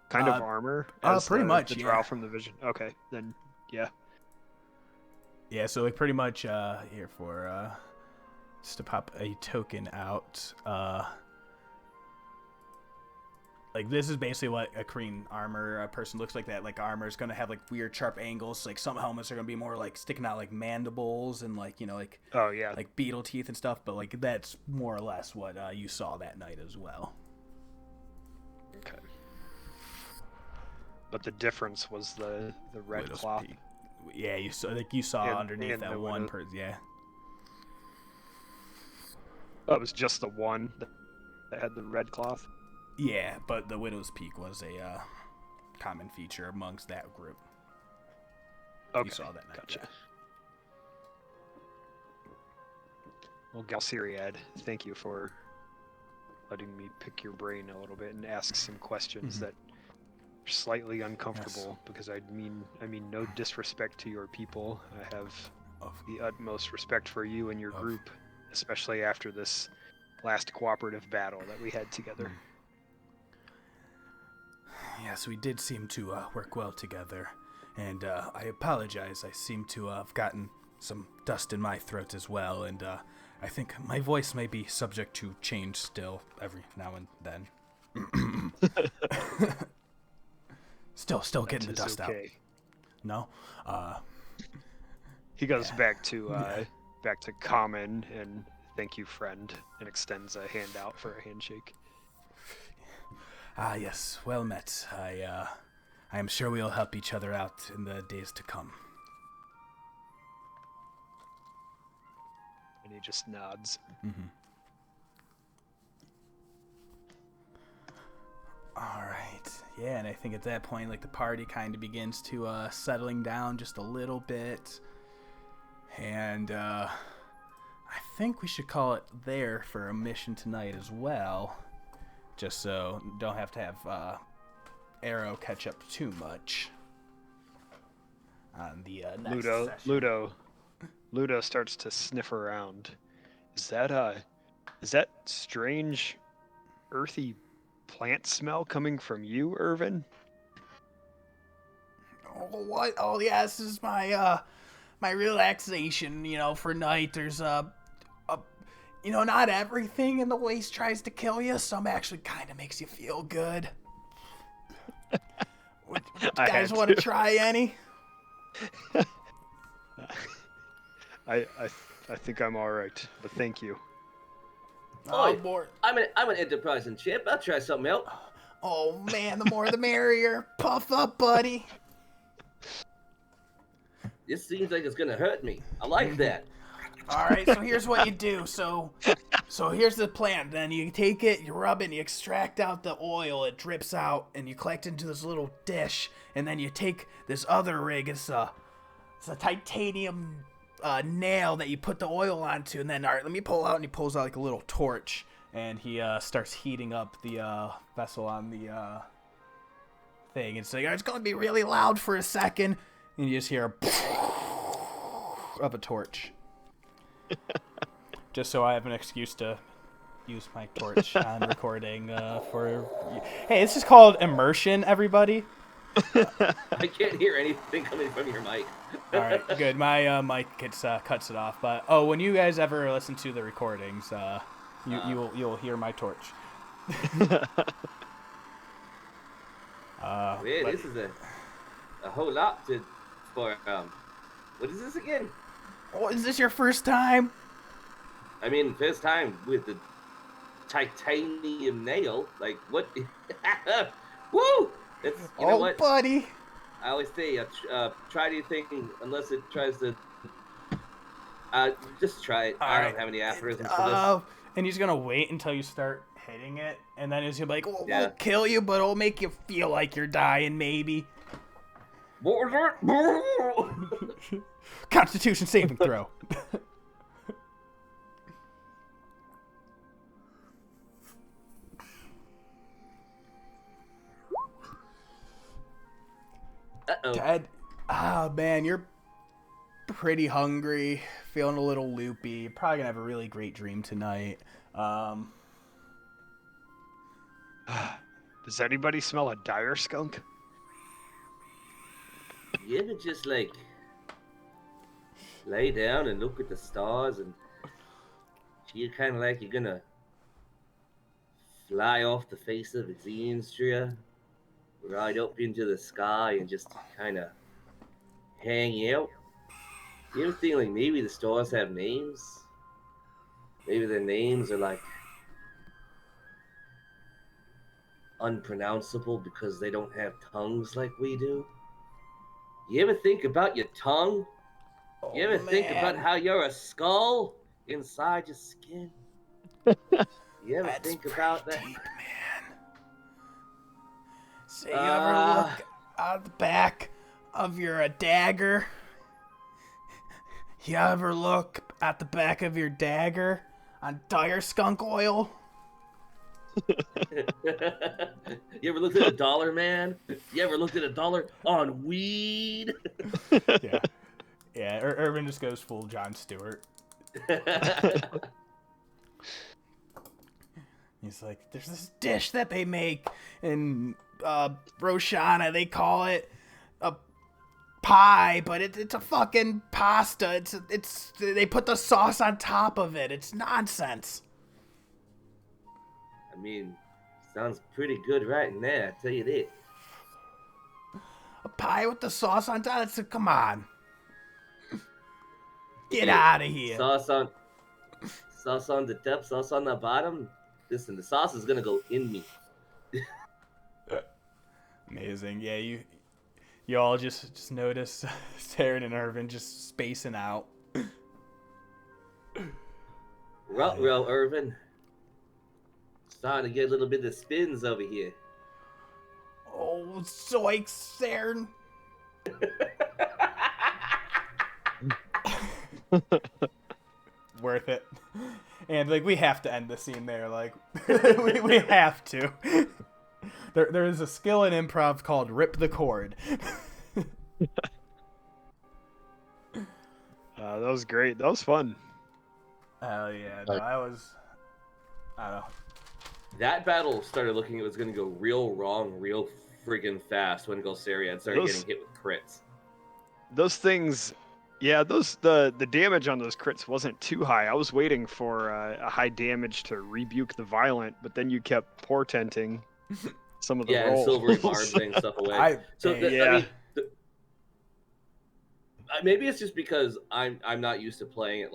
kind of armor as
pretty much,
the
yeah.
drow from the vision? Okay, then yeah.
Yeah, so like pretty much here for just to pop a token out. Like this is basically what a Kryn armor person looks like. That like armor is gonna have like weird sharp angles. Like some helmets are gonna be more like sticking out like mandibles and like like
oh yeah,
like beetle teeth and stuff. But like that's more or less what you saw that night as well.
Okay. But the difference was the red
Widow's
cloth.
Peak. Yeah, you saw underneath that one person. Yeah.
Oh, it was just the one that had the red cloth.
Yeah, but the Widow's Peak was a common feature amongst that group.
Okay,
you saw that night.
Gotcha.
Yeah.
Well, Galsiriad, thank you for letting me pick your brain a little bit and ask some questions that are slightly uncomfortable because I mean no disrespect to your people. I have the utmost respect for you and your group, especially after this last cooperative battle that we had together.
Yes, we did seem to work well together, and I apologize. I seem to have gotten some dust in my throat as well, and I think my voice may be subject to change still every now and then. still getting the dust out. No?
He goes back to common and thank you, friend, and extends a hand out for a handshake.
Ah, yes, well met. I am sure we'll help each other out in the days to come.
And he just nods.
Mm-hmm. All right. Yeah, and I think at that point, like, the party kind of begins to settling down just a little bit. And I think we should call it there for a mission tonight as well. Just so don't have to have Arrow catch up too much on the next session.
Ludo starts to sniff around. Is that strange, earthy plant smell coming from you, Irvin?
Oh, what? Oh, yeah, this is my my relaxation. For night. There's not everything in the waste tries to kill you. Some actually kind of makes you feel good. Would you guys want to try any?
I think I'm all right, but thank you.
Oh, I'm an enterprising chip. I'll try something else.
Oh man, the more the merrier. Puff up, buddy.
This seems like it's gonna hurt me. I like that.
All right, so here's what you do. So here's the plan. Then you take it, you rub it, and you extract out the oil. It drips out, and you collect into this little dish. And then you take this other rig. It's a titanium nail that you put the oil onto. And then, all right, let me pull out. And he pulls out like a little torch, and he starts heating up the vessel on the thing. It's like, it's gonna be really loud for a second, and you just hear of a torch. Just so I have an excuse to use my torch on recording for... Hey, this is called immersion, everybody.
I can't hear anything coming from your mic.
All right, good. My mic cuts it off. But when you guys ever listen to the recordings, you'll hear my torch.
This is a whole lot for what is this again?
Oh, is this your first time?
I mean, first time with the titanium nail. Like, what? Woo! It's, you know what?
Buddy.
I always say, try anything unless it tries to... just try it. I don't have any aphorisms for this.
And he's going to wait until you start hitting it, and then he's going to be like,
Yeah.
we'll kill you, but it'll make you feel like you're dying, maybe.
What was that?
Constitution saving throw.
Uh-oh.
Dad, man, you're pretty hungry, feeling a little loopy. You're probably gonna have a really great dream tonight.
Does anybody smell a dire skunk?
You ever just like lay down and look at the stars and feel kind of like you're gonna fly off the face of Exandria, right up into the sky and just kind of hang out? You ever think like maybe the stars have names? Maybe their names are like unpronounceable because they don't have tongues like we do? You ever think about your tongue? You ever think about how you're a skull inside your skin? You ever
That's
think about
pretty
that?
deep, man. So you ever look out the back of your dagger? You ever look at the back of your dagger on dire skunk oil?
You ever looked at a dollar, man? You ever looked at a dollar on weed?
Yeah. Yeah, Irvin just goes full Jon Stewart. He's like, there's this dish that they make in Roshana. They call it a pie, but it's a fucking pasta. It's they put the sauce on top of it. It's nonsense.
I mean, sounds pretty good right in there, I tell you that.
A pie with the sauce on top? Come on. Get out of here.
Sauce on the top, sauce on the bottom. Listen, the sauce is gonna go in me.
Amazing. Yeah, you all just notice Saeryn and Irvin just spacing out.
Well, Irvin. Starting to get a little bit of spins over here.
Oh, zoinks, Saeryn. Worth it. And like we have to end the scene there. Like we have to. There is a skill in improv called rip the cord.
That was great. That was fun.
Hell yeah! No, I don't know.
That battle started looking it was going to go real wrong real friggin' fast when Gulsariad started getting hit with crits.
Those things, yeah, the damage on those crits wasn't too high. I was waiting for a high damage to rebuke the violent, but then you kept portenting some of the rolls.
And silvery barbing stuff away. I mean, maybe it's just because I'm not used to playing it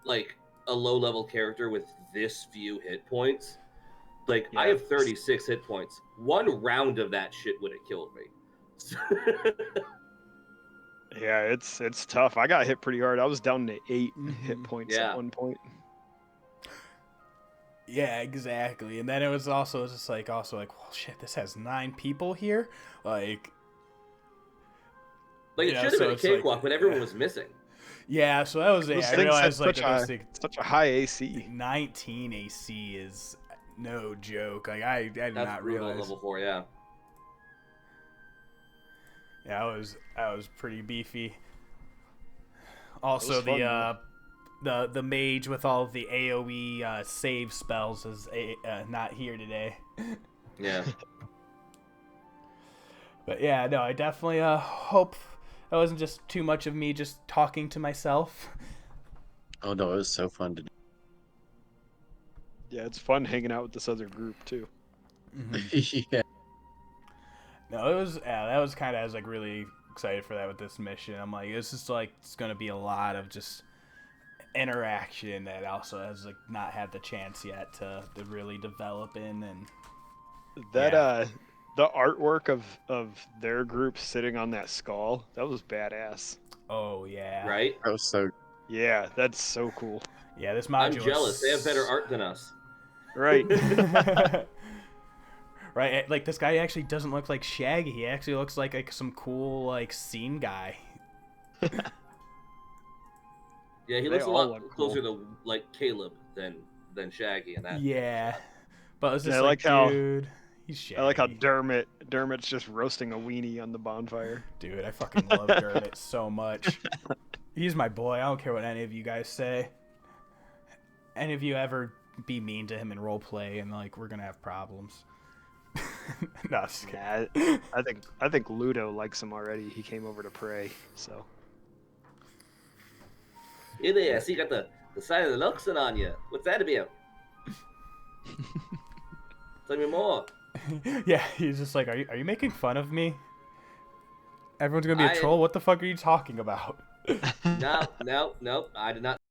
like a low-level character with this few hit points. Like, yeah. I have 36 hit points. One round of that shit would have killed me.
Yeah, it's tough. I got hit pretty hard. I was down to 8 hit points at one point.
Yeah, exactly. And then it was also just like, well, shit, this has 9 people here? Like
it should have been a cakewalk, but everyone was missing.
Yeah, so that was it. I realized
such a high AC.
19 AC is no joke. Like I did not realize.
Level 4, yeah.
Yeah, I was pretty beefy. Also, the mage with all of the AOE save spells is not here today.
Yeah.
But yeah, no, I definitely hope that wasn't just too much of me just talking to myself.
Oh no, it was so fun to do.
Yeah, it's fun hanging out with this other group too.
Mm-hmm. Yeah. No, it was that was kind of I was like really excited for that with this mission. I'm like, it's just like it's gonna be a lot of just interaction that also has like not had the chance yet to really develop in and
that the artwork of their group sitting on that skull, that was badass.
Oh yeah.
Right?
That was so.
Yeah, that's so cool.
Yeah, this module.
I'm jealous. They have better art than us.
Right.
Right? Like, this guy actually doesn't look like Shaggy. He actually looks like some cool, like, scene guy.
Yeah, he
They
looks a
all
lot
look
closer
cool.
to like Caleb than Shaggy in that.
Yeah. But it's
Yeah,
just
I
like,
like how-
dude, he's Shaggy.
I like how Dermot's just roasting a weenie on the bonfire.
Dude, I fucking love Dermot so much. He's my boy. I don't care what any of you guys say. Any of you ever be mean to him in roleplay, and like, we're gonna have problems. No, just kidding.
Yeah, I think Ludo likes him already. He came over to pray, so.
Hey there, I see you got the side of the Luxon on you. What's that about? Tell me more.
Yeah, he's just like, are you making fun of me? Everyone's gonna be a
I-
troll. What the fuck are you talking about?
No, I did not